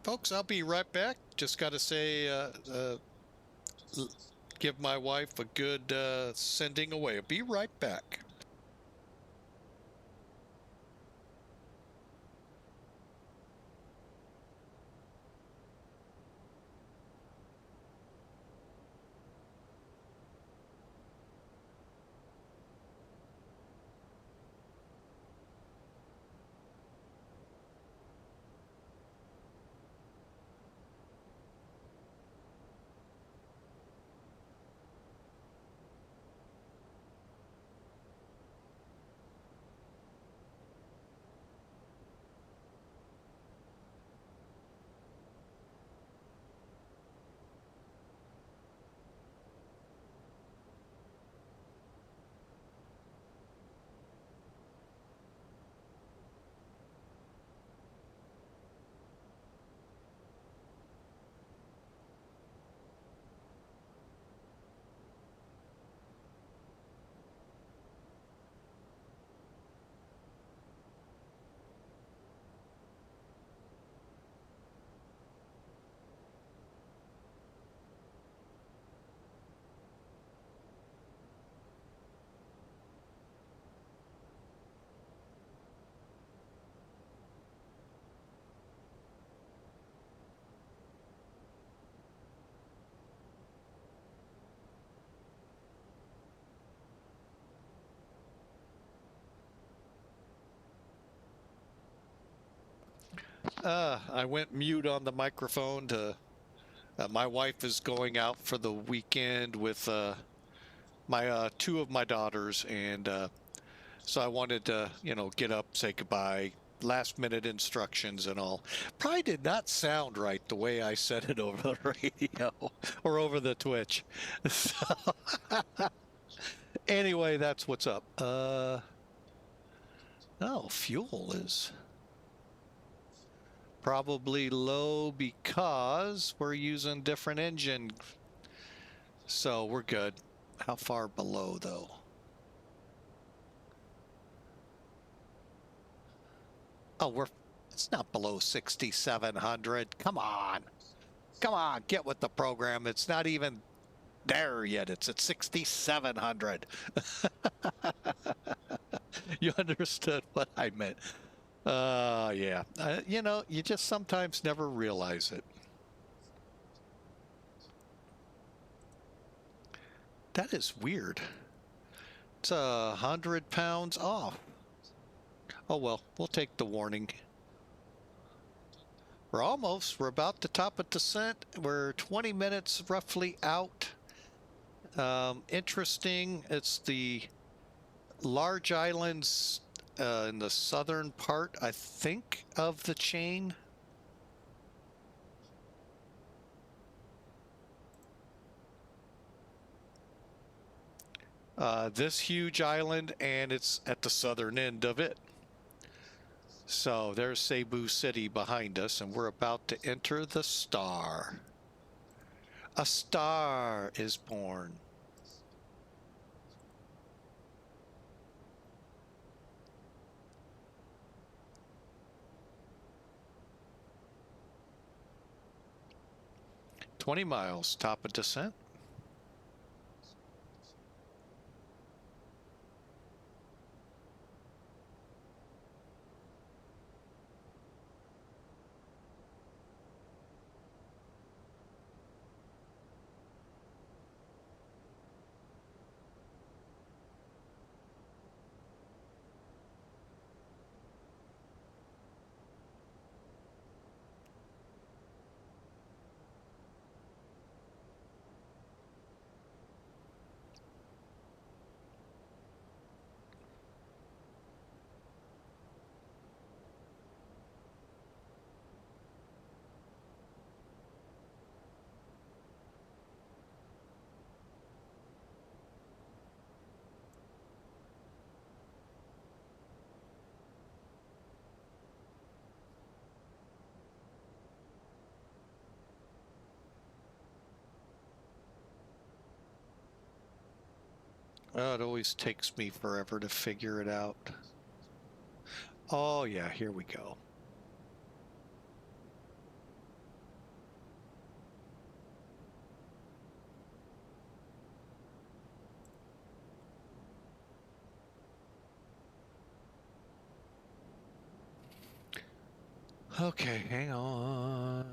Folks, I'll be right back. Just got to say, give my wife a good sending away. I'll be right back. I went mute on the microphone to. My wife is going out for the weekend with my two of my daughters, and so I wanted to, get up, say goodbye, last minute instructions and all. Probably did not sound right the way I said it over the radio or over the Twitch. So, anyway, that's what's up. Oh, fuel is probably low because we're using different engine. So we're good. How far below though? Oh, it's not below 6,700. Come on. Come on, get with the program. It's not even there yet. It's at 6,700. You understood what I meant. Yeah. You just sometimes never realize it. That is weird. It's 100 pounds off. Oh, well, we'll take the warning. We're about to top a descent. We're 20 minutes roughly out. Interesting. It's the large islands in the southern part, I think, of the chain. This huge island, and it's at the southern end of it. So there's Cebu City behind us, and we're about to enter the star. A star is born. "20 miles, top of descent." Oh, it always takes me forever to figure it out. Oh, yeah, here we go. Okay, hang on.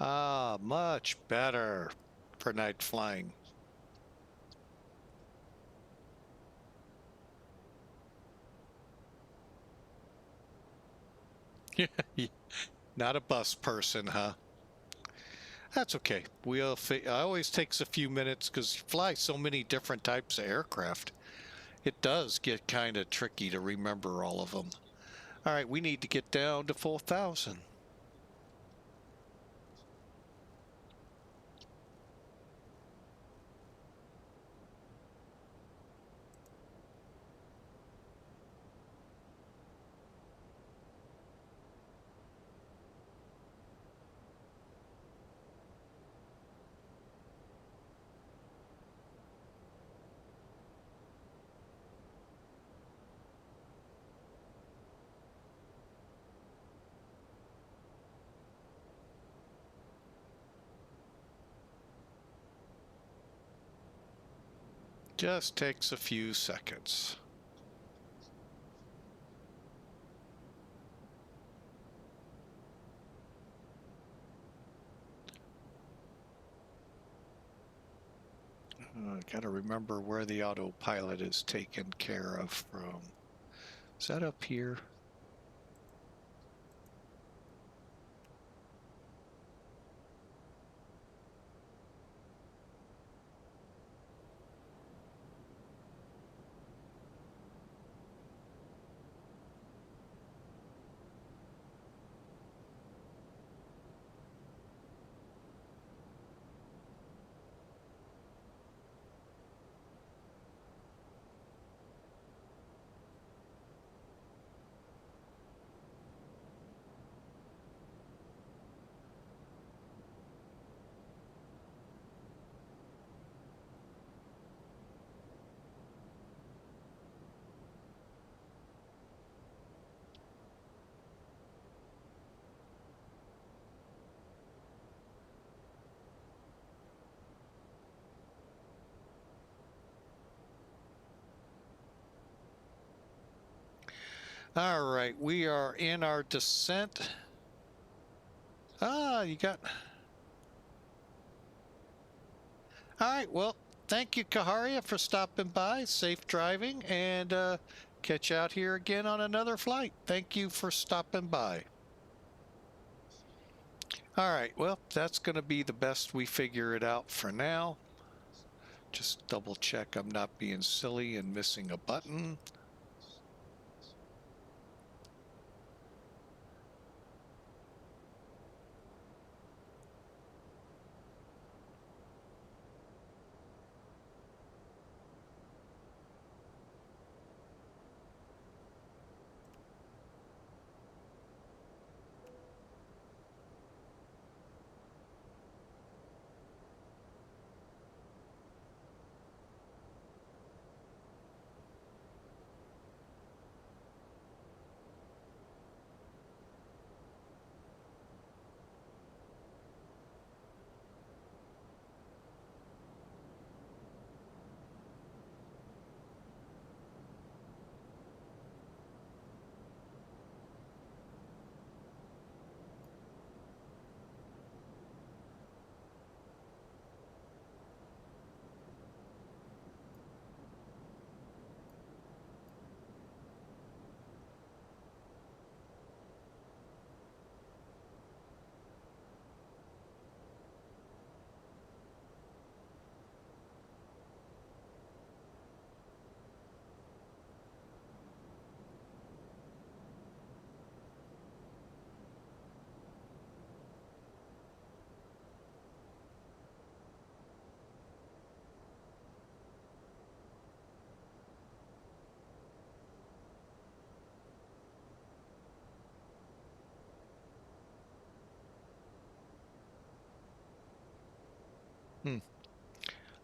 Ah, much better for night flying. Not a bus person, huh? That's okay. It always takes a few minutes because you fly so many different types of aircraft. It does get kind of tricky to remember all of them. All right, we need to get down to 4,000. Just takes a few seconds. Got to remember where the autopilot is taken care of from. Is that up here? All right, we are in our descent. You got... All right, well, thank you, Kaharia, for stopping by. Safe driving, and catch you out here again on another flight. Thank you for stopping by. All right, well, that's going to be the best we figure it out for now. Just double check I'm not being silly and missing a button.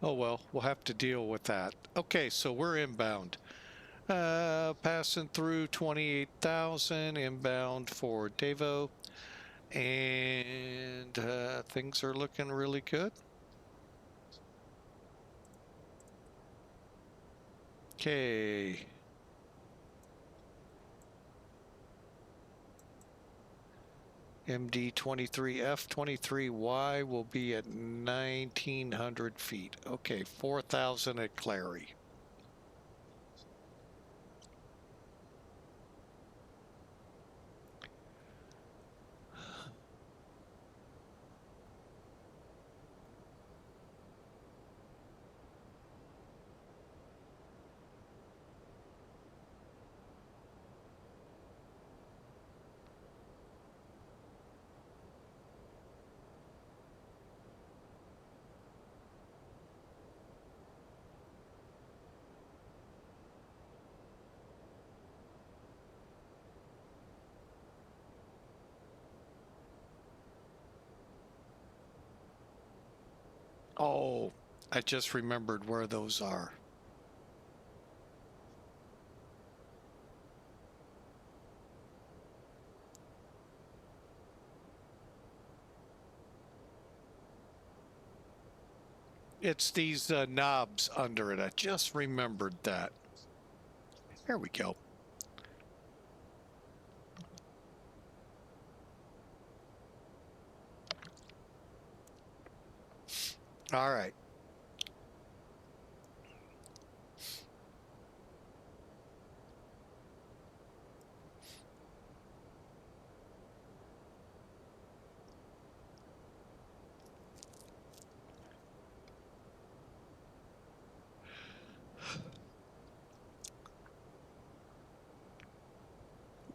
Oh well, we'll have to deal with that. Okay, so we're inbound. Passing through 28,000 inbound for Davao, and things are looking really good. Okay. MD23F23Y will be at 1,900 feet. Okay, 4,000 at Clary. Oh, I just remembered where those are. It's these knobs under it. I just remembered that. There we go. All right.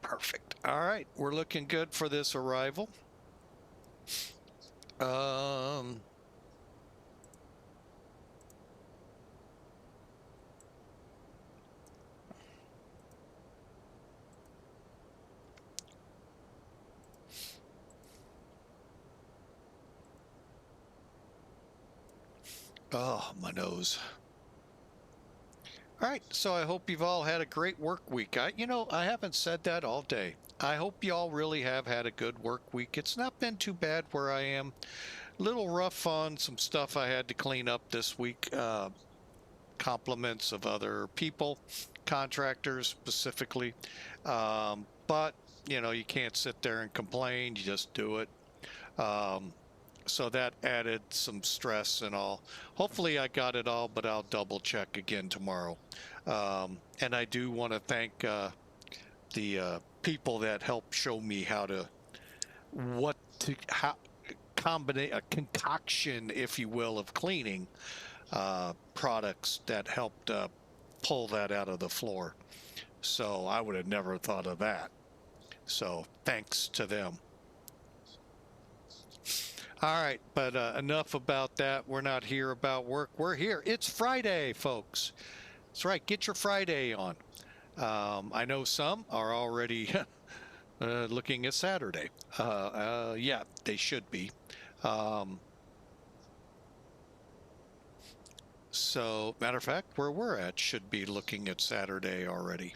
Perfect. All right, we're looking good for this arrival. Oh, my nose. All right, so I hope you've all had a great work week. I haven't said that all day. I hope you all really have had a good work week. It's not been too bad where I am. A little rough on some stuff I had to clean up this week. compliments of other people, contractors specifically. But, you know, you can't sit there and complain. You just do it. So that added some stress and all. Hopefully I got it all, but I'll double check again tomorrow. And I do want to thank the people that helped show me how combine a concoction, if you will, of cleaning products that helped pull that out of the floor. So I would have never thought of that. So thanks to them. All right, but enough about that. We're not here about work. We're here. It's Friday, folks. That's right. Get your Friday on. I know some are already looking at Saturday. Yeah, they should be. So, matter of fact, where we're at should be looking at Saturday already.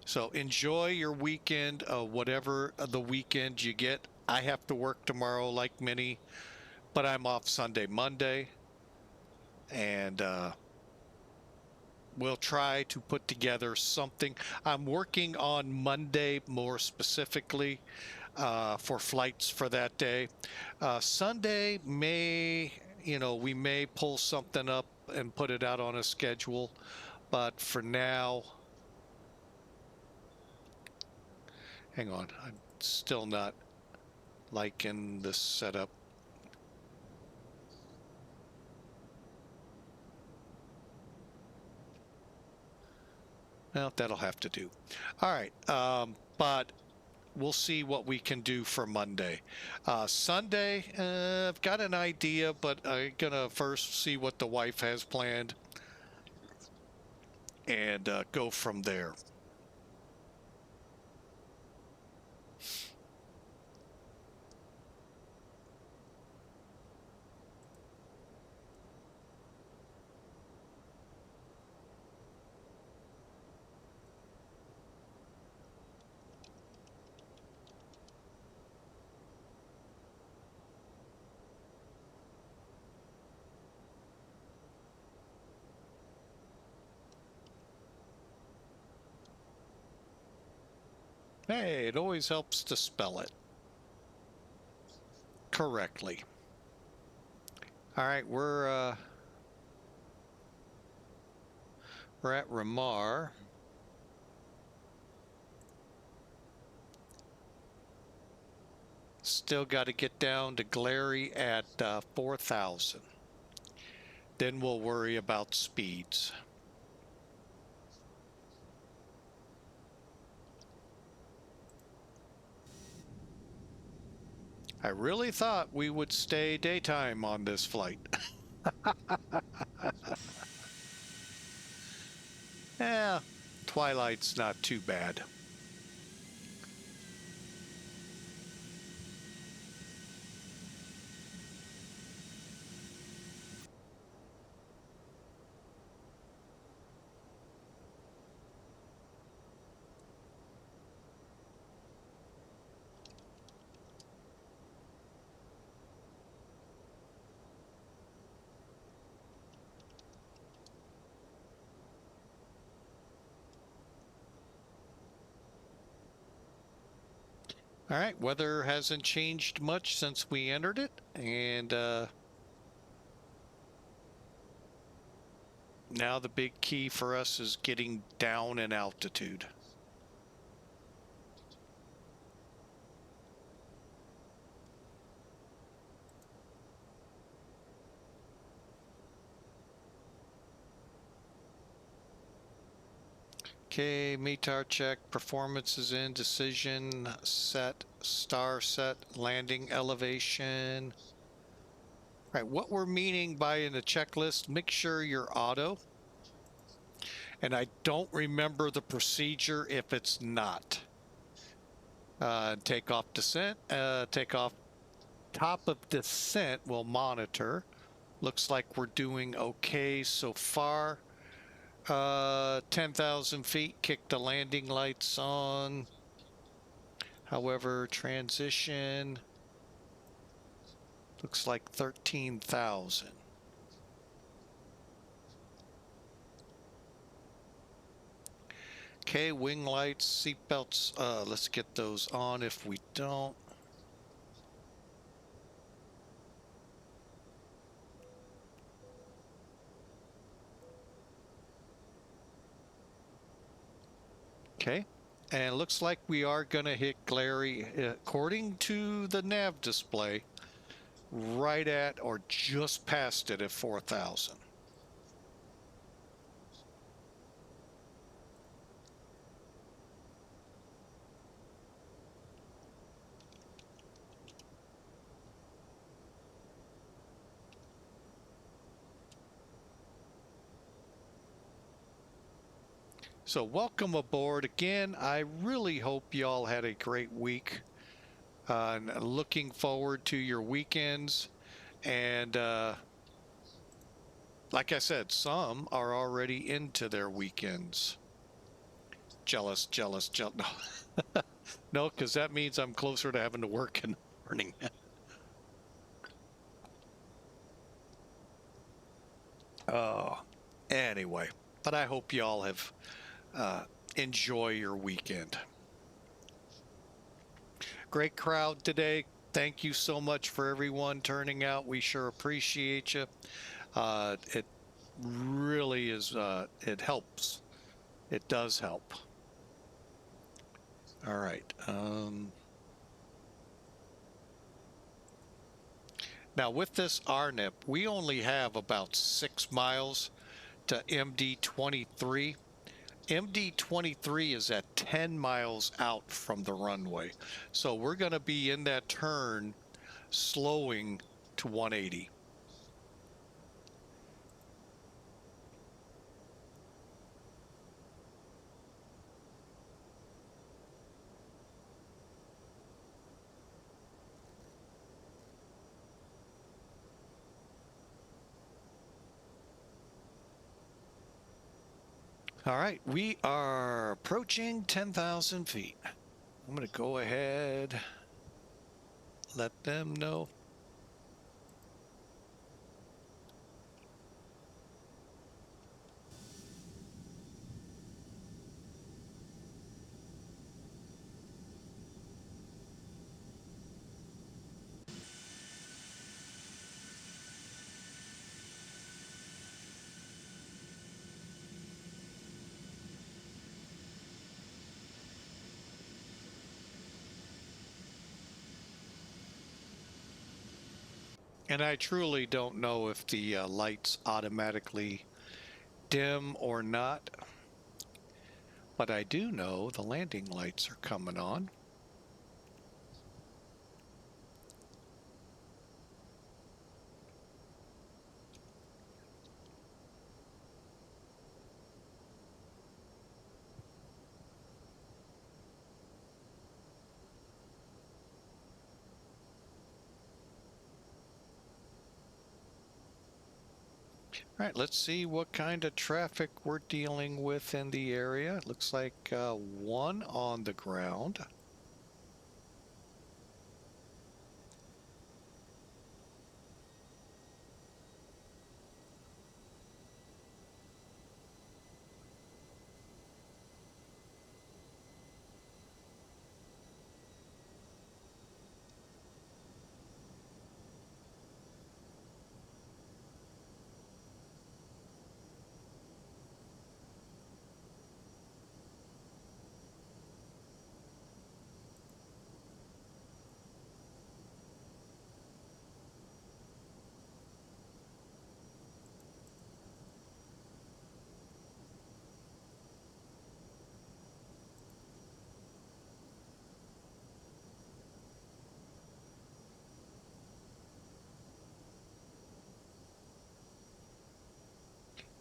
So enjoy your weekend, whatever the weekend you get. I have to work tomorrow like many, but I'm off Sunday, Monday. And we'll try to put together something. I'm working on Monday more specifically for flights for that day. Sunday may, you know, we may pull something up and put it out on a schedule. But for now, hang on, I'm still not liking this setup. Well, that'll have to do. All right. But we'll see what we can do for Monday. Sunday, I've got an idea, but I'm going to first see what the wife has planned and go from there. Hey, it always helps to spell it correctly. All right, we're at RIMAR. Still got to get down to Glary at 4,000. Then we'll worry about speeds. I really thought we would stay daytime on this flight. Yeah, twilight's not too bad. All right, weather hasn't changed much since we entered it, and now the big key for us is getting down in altitude. Okay, METAR check, performance is in, decision set, star set, landing elevation. All right, what we're meaning by in the checklist, make sure you're auto. And I don't remember the procedure if it's not. Takeoff descent, takeoff top of descent will monitor. Looks like we're doing okay so far. 10,000 feet, kick the landing lights on. However, transition looks like 13,000. Okay, wing lights, seat belts. Let's get those on if we don't. Okay, and it looks like we are going to hit glary, according to the nav display, right at or just past it at 4,000. So welcome aboard again. I really hope y'all had a great week. And looking forward to your weekends. And like I said, some are already into their weekends. Jealous. No, no, because that means I'm closer to having to work in the morning. Oh, anyway, but I hope y'all have enjoy your weekend. Great crowd today. Thank you so much for everyone turning out. We sure appreciate you. It really is, it helps. It does help. All right. Now with this RNIP, we only have about 6 miles to MD23. MD23 is at 10 miles out from the runway. So we're going to be in that turn slowing to 180. All right, we are approaching 10,000 feet. I'm going to go ahead, let them know. And I truly don't know if the lights automatically dim or not, but I do know the landing lights are coming on. All right, let's see what kind of traffic we're dealing with in the area. It looks like one on the ground.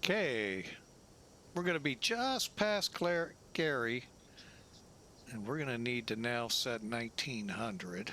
Okay, we're going to be just past Gary, and we're going to need to now set 1900.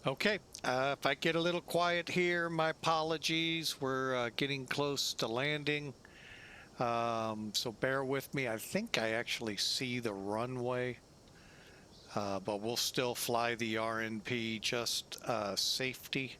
Okay, if I get a little quiet here, my apologies. We're getting close to landing, so bear with me. I think I actually see the runway, but we'll still fly the RNP, just safety.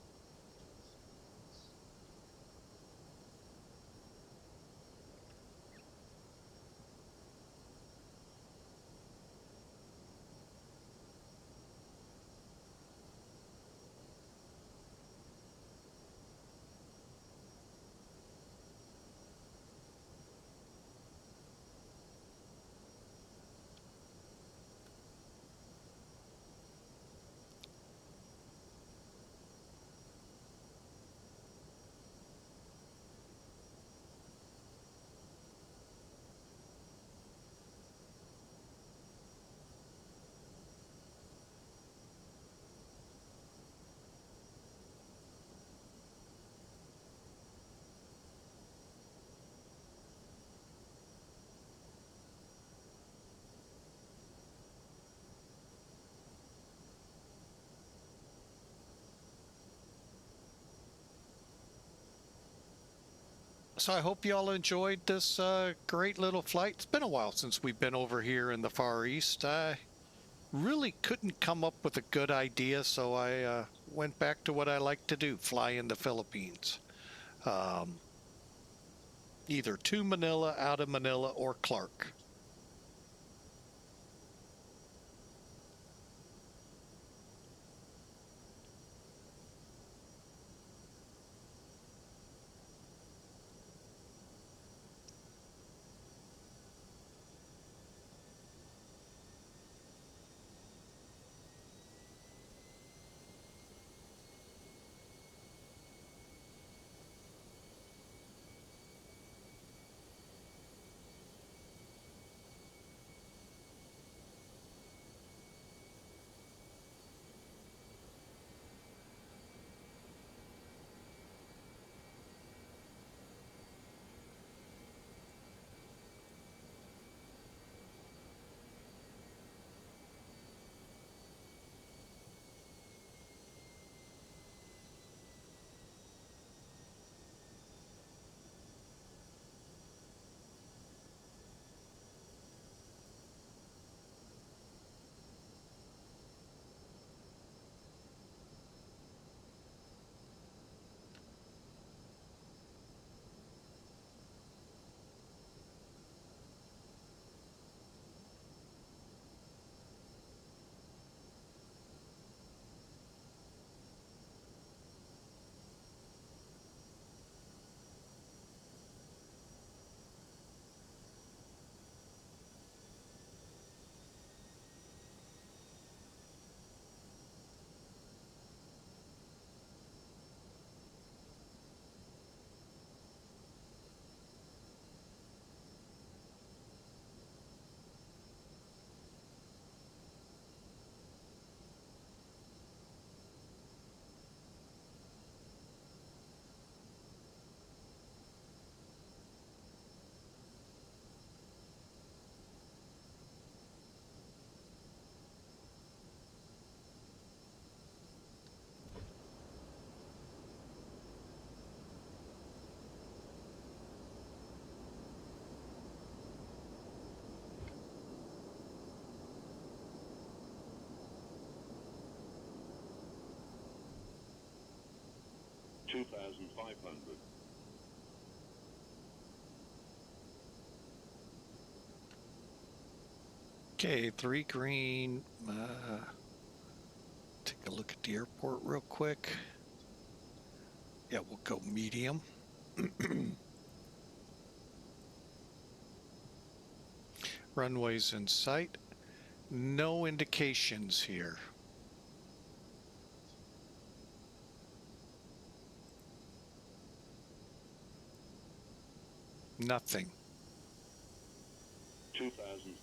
So I hope you all enjoyed this great little flight. It's been a while since we've been over here in the Far East. I really couldn't come up with a good idea, so I went back to what I like to do, fly in the Philippines. Um, Either to Manila, out of Manila, or Clark. Okay, 3 green. Take a look at the airport real quick. Yeah, we'll go medium. Runways in sight. No indications here. Nothing. 2000.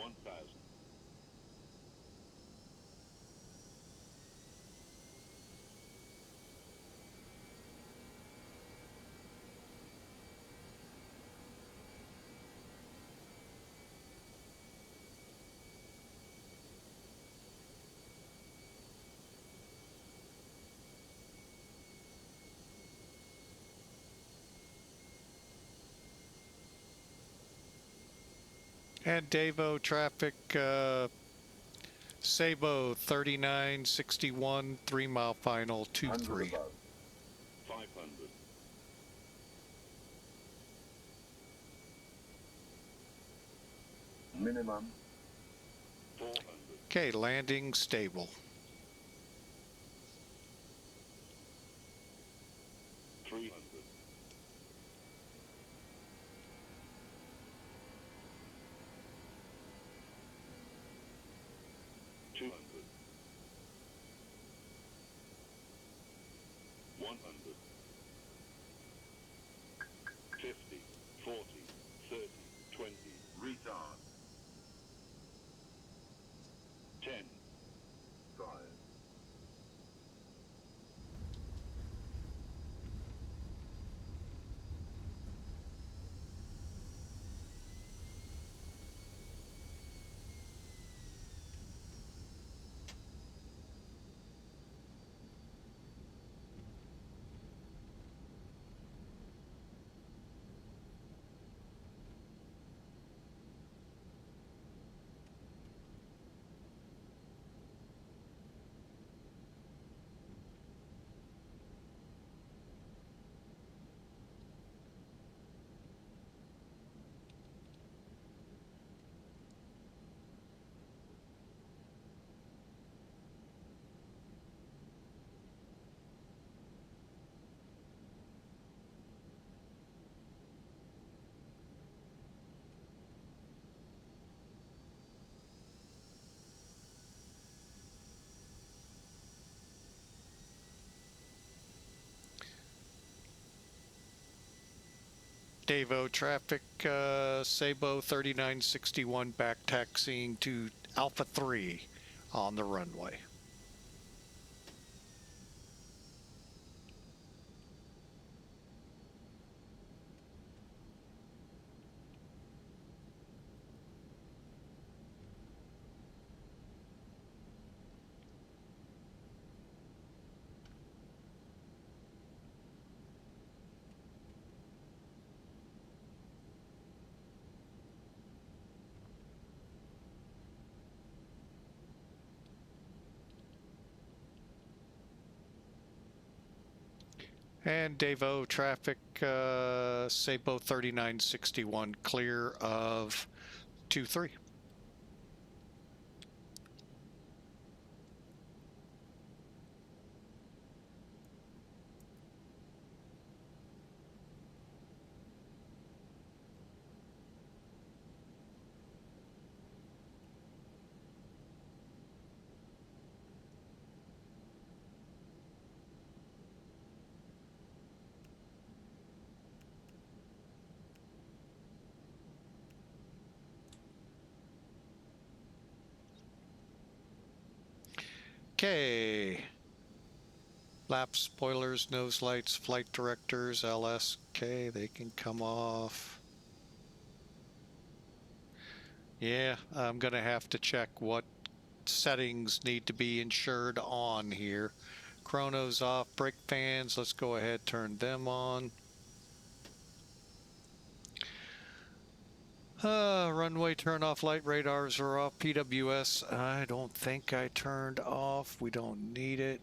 1000. And Davao traffic, Sabo 3961, 3-mile final, 23. 500. Minimum 400. Okay, landing stable. 300. 200. 100. 50. 40. 30. 20. retard. 10. 5. Davao traffic, Sabo 3961, back taxiing to Alpha 3 on the runway. And Davao traffic, Sabo 3961, clear of 23. Okay. Lap spoilers, nose lights, flight directors, LS. Okay, they can come off. Yeah, I'm going to have to check what settings need to be ensured on here. Chronos off, brake fans, let's go ahead, turn them on. Runway turn off, light radars are off, PWS, I don't think I turned off, we don't need it.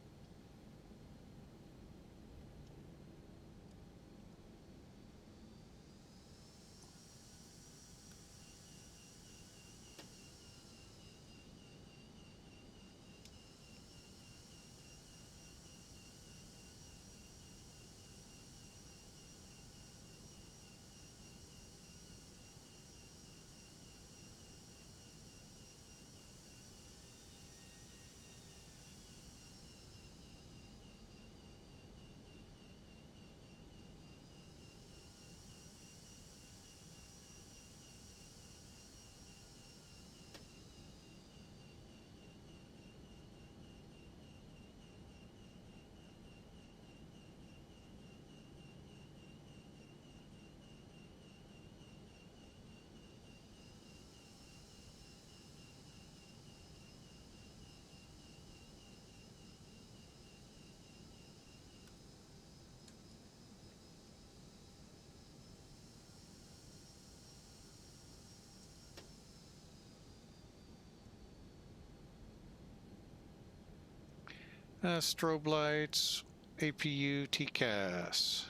Strobe lights, APU, TCAS.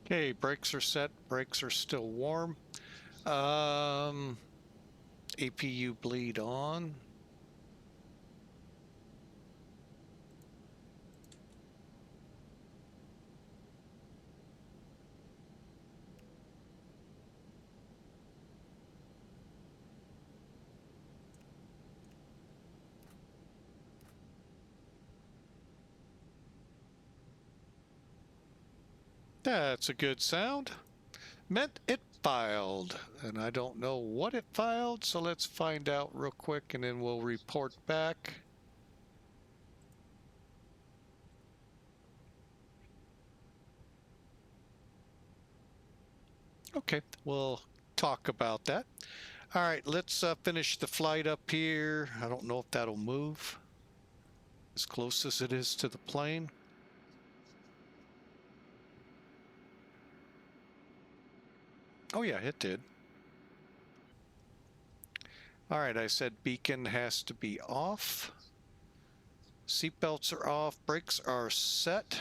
Okay, brakes are set. Brakes are still warm. APU bleed on. That's a good sound. Meant it filed, and I don't know what it filed, so let's find out real quick and then we'll report back. Okay, we'll talk about that. All right, let's finish the flight up here. I don't know if that'll move as close as it is to the plane. Oh yeah, it did. All right, I said beacon has to be off. Seatbelts are off, brakes are set.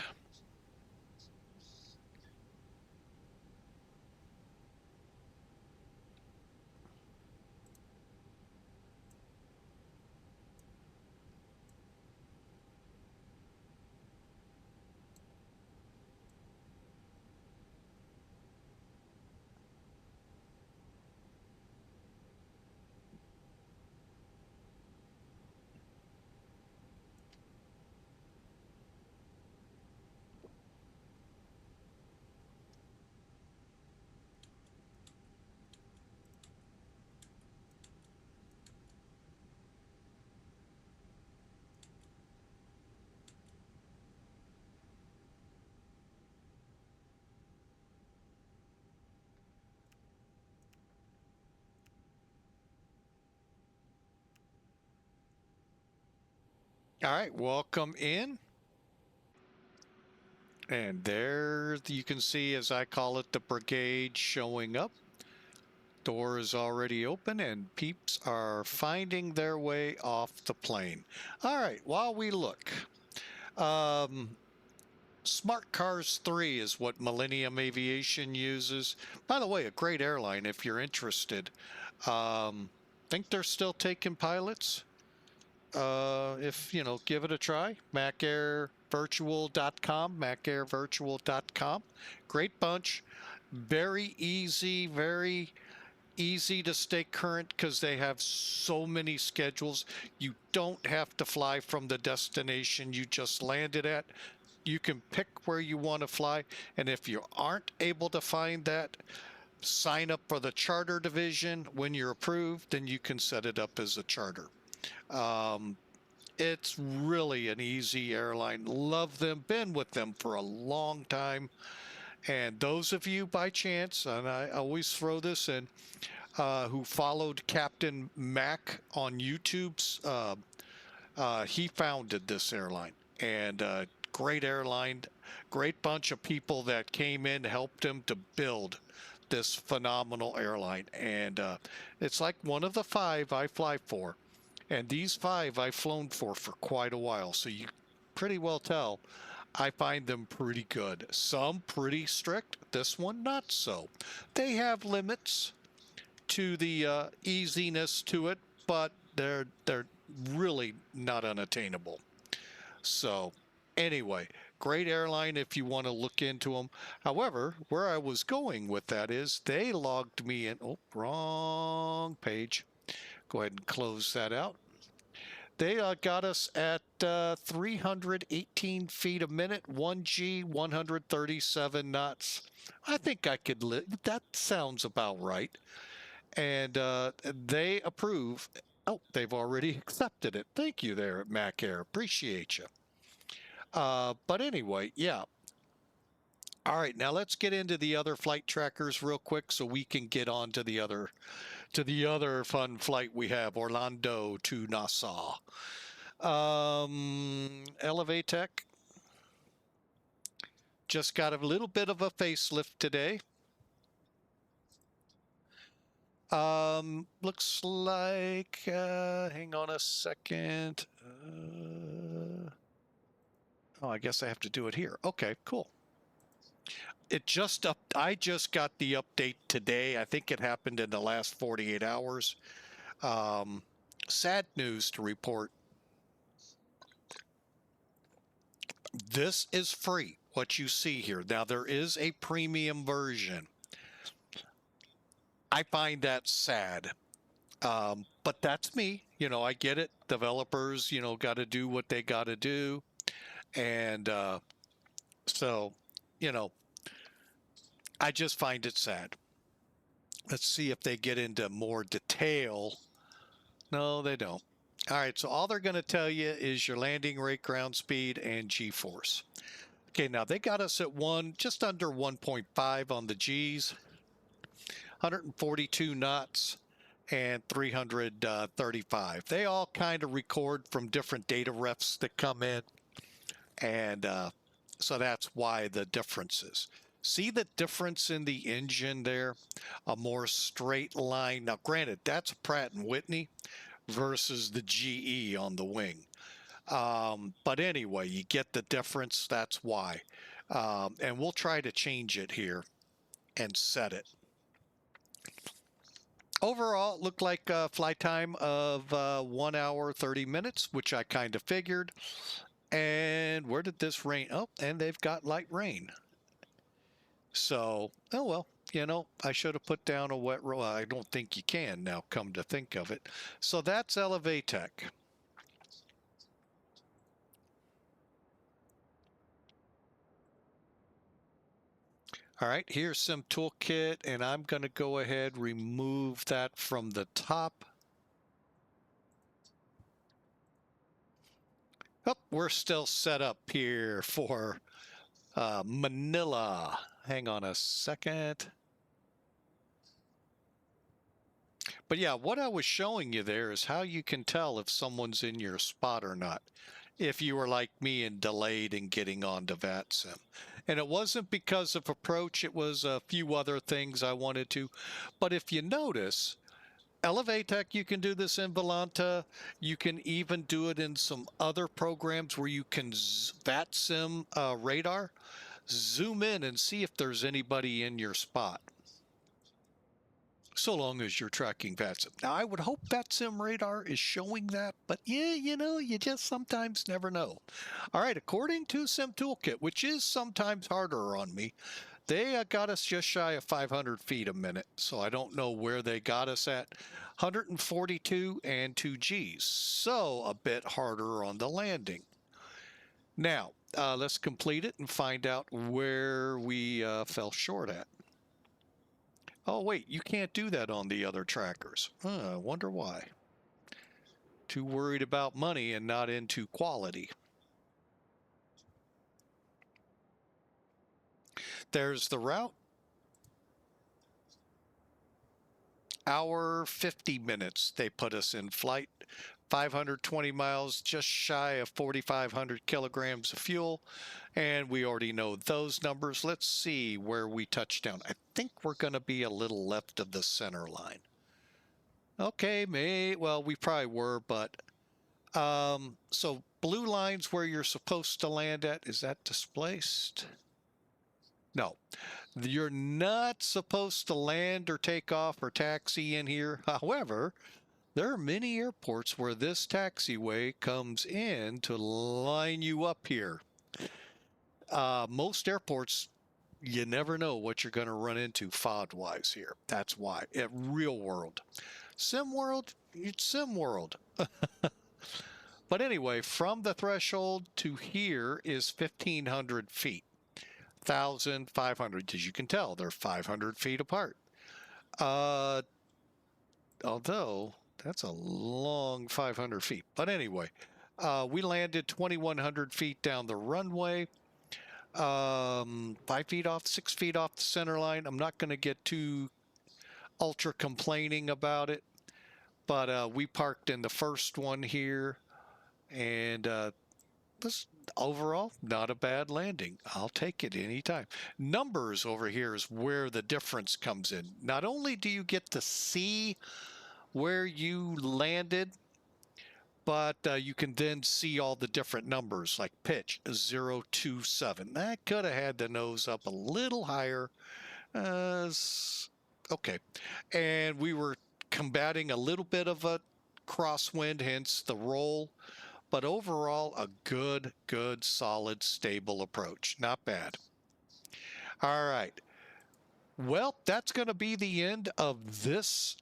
All right, welcome in. And there you can see, as I call it, the brigade showing up. Door is already open and peeps are finding their way off the plane. All right, while we look, Smart Cars 3 is what Millennium Aviation uses. By the way, a great airline if you're interested. Think they're still taking pilots? If, you know, give it a try. MacAirVirtual.com, MacAirVirtual.com. Great bunch. Very easy to stay current because they have so many schedules. You don't have to fly from the destination you just landed at. You can pick where you want to fly, and if you aren't able to find that, sign up for the charter division. When you're approved, then you can set it up as a charter. It's really an easy airline. Love them. Been with them for a long time. And those of you by chance, and I always throw this in, who followed Captain Mac on YouTube's, he founded this airline. And great airline, great bunch of people that came in, helped him to build this phenomenal airline. And it's like one of the 5 I fly for. And these 5 I've flown for quite a while. So you pretty well tell I find them pretty good. Some pretty strict. This one not so. They have limits to the easiness to it, but they're really not unattainable. So anyway, great airline if you want to look into them. However, where I was going with that is they logged me in. Oh, wrong page. Go ahead and close that out. They got us at 318 feet a minute, 1G, 137 knots. I think I could live. That sounds about right. And they approve. Oh, they've already accepted it. Thank you there at Mac Air. Appreciate you. But anyway, yeah. All right, now let's get into the other flight trackers real quick so we can get on to the other fun flight we have, Orlando to Nassau. Elevatech just got a little bit of a facelift today. Looks like, hang on a second. Oh, I guess I have to do it here. Okay, cool. It just up. I just got the update today. I think it happened in the last 48 hours. Sad news to report. This is free, what you see here. Now, there is a premium version. I find that sad. But that's me. You know, I get it. Developers, you know, got to do what they got to do. And so, you know, I just find it sad. Let's see if they get into more detail. No, they don't. All right, so all they're going to tell you is your landing rate, ground speed, and G-force. Okay, now they got us at just under 1.5 on the Gs, 142 knots, and 335. They all kind of record from different data refs that come in, and so that's why the differences. See the difference in the engine there? A more straight line. Now, granted, that's Pratt & Whitney versus the GE on the wing. But anyway, you get the difference. That's why. And we'll try to change it here and set it. Overall, it looked like a flight time of 1 hour, 30 minutes, which I kind of figured. And where did this rain? Oh, and they've got light rain. So, oh well, you know, I should have put down a wet roll. I don't think you can now, come to think of it. So that's Elevatech. All right, here's some toolkit, and I'm going to go ahead, remove that from the top. Oh, we're still set up here for Manila. Hang on a second. But yeah, what I was showing you there is how you can tell if someone's in your spot or not. If you were like me and delayed in getting onto VATSIM. And it wasn't because of approach, it was a few other things I wanted to. But if you notice, Elevatech, you can do this in Volanta. You can even do it in some other programs where you can VATSIM radar. Zoom in and see if there's anybody in your spot. So long as you're tracking VATSIM. Now, I would hope VATSIM radar is showing that, but yeah, you know, you just sometimes never know. All right, according to Sim Toolkit, which is sometimes harder on me, they got us just shy of 500 feet a minute, so I don't know where they got us at. 142 and 2 Gs, so a bit harder on the landing. Now, let's complete it and find out where we fell short at. Oh, wait, you can't do that on the other trackers. I wonder why. Too worried about money and not into quality. There's the route. Hour 50 minutes they put us in flight. 520 miles, just shy of 4,500 kilograms of fuel. And we already know those numbers. Let's see where we touch down. I think we're going to be a little left of the center line. Okay, well, we probably were, but so blue line's where you're supposed to land at. Is that displaced? No, you're not supposed to land or take off or taxi in here. However, there are many airports where this taxiway comes in to line you up here. Most airports, you never know what you're going to run into FOD-wise here. That's why. At real world. Sim world, it's sim world. But anyway, from the threshold to here is 1,500 feet. 1,500, as you can tell, they're 500 feet apart. Although that's a long 500 feet. But anyway, we landed 2,100 feet down the runway, 5 feet off, 6 feet off the center line. I'm not going to get too ultra complaining about it, but we parked in the first one here, and this overall not a bad landing. I'll take it anytime. Numbers over here is where the difference comes in. Not only do you get to see where you landed, but you can then see all the different numbers, like pitch 027. That could have had the nose up a little higher. Okay, and we were combating a little bit of a crosswind, hence the roll. But overall, a good, solid, stable approach. Not bad. All right. Well, that's going to be the end of this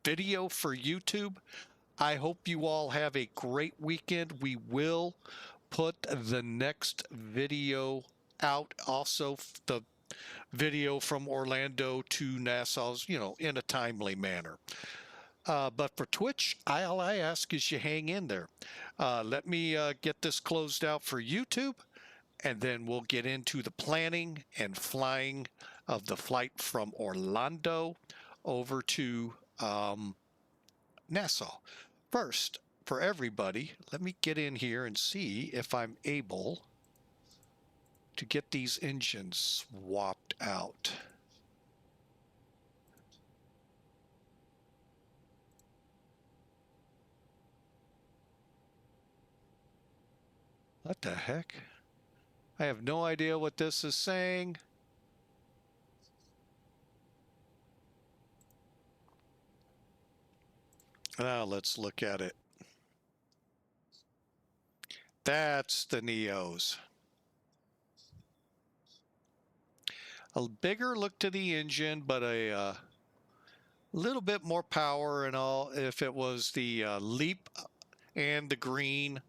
video for YouTube. I hope you all have a great weekend. We will put the next video out. Also, the video from Orlando to Nassau's, in a timely manner. But for Twitch, all I ask is you hang in there. Let me get this closed out for YouTube, and then we'll get into the planning and flying of the flight from Orlando over to Nassau. First, for everybody, let me get in here and see if I'm able to get these engines swapped out. What the heck? I have no idea what this is saying. Now let's look at it. That's the NEOs. A bigger look to the engine, but a little bit more power and all if it was the LEAP and the green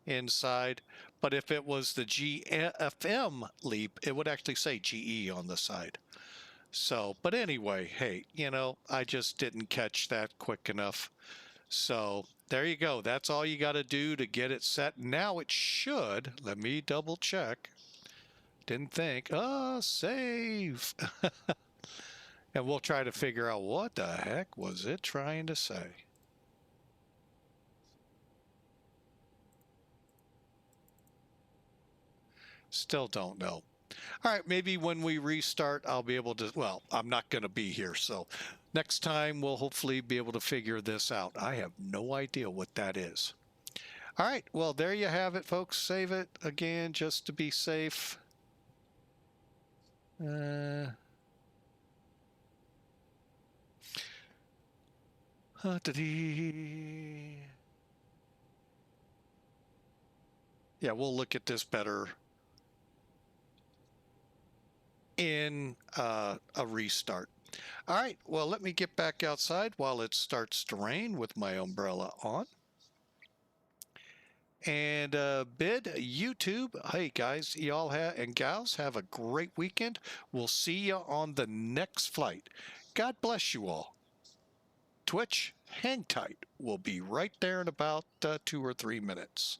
inside. But if it was the GFM LEAP, it would actually say GE on the side. So, but anyway, hey, I just didn't catch that quick enough. So there you go. That's all you got to do to get it set. Now it should, let me double check. Didn't think, save. And we'll try to figure out what the heck was it trying to say. Still don't know. All right, maybe when we restart, I'll be able to, well, I'm not going to be here. So next time we'll hopefully be able to figure this out. I have no idea what that is. All right, well, there you have it, folks. Save it again just to be safe. Yeah, we'll look at this better in a restart. All right, well, let me get back outside while it starts to rain with my umbrella on. And Bid, YouTube, hey guys, y'all and gals, have a great weekend. We'll see you on the next flight. God bless you all. Twitch, hang tight. We'll be right there in about 2 or 3 minutes.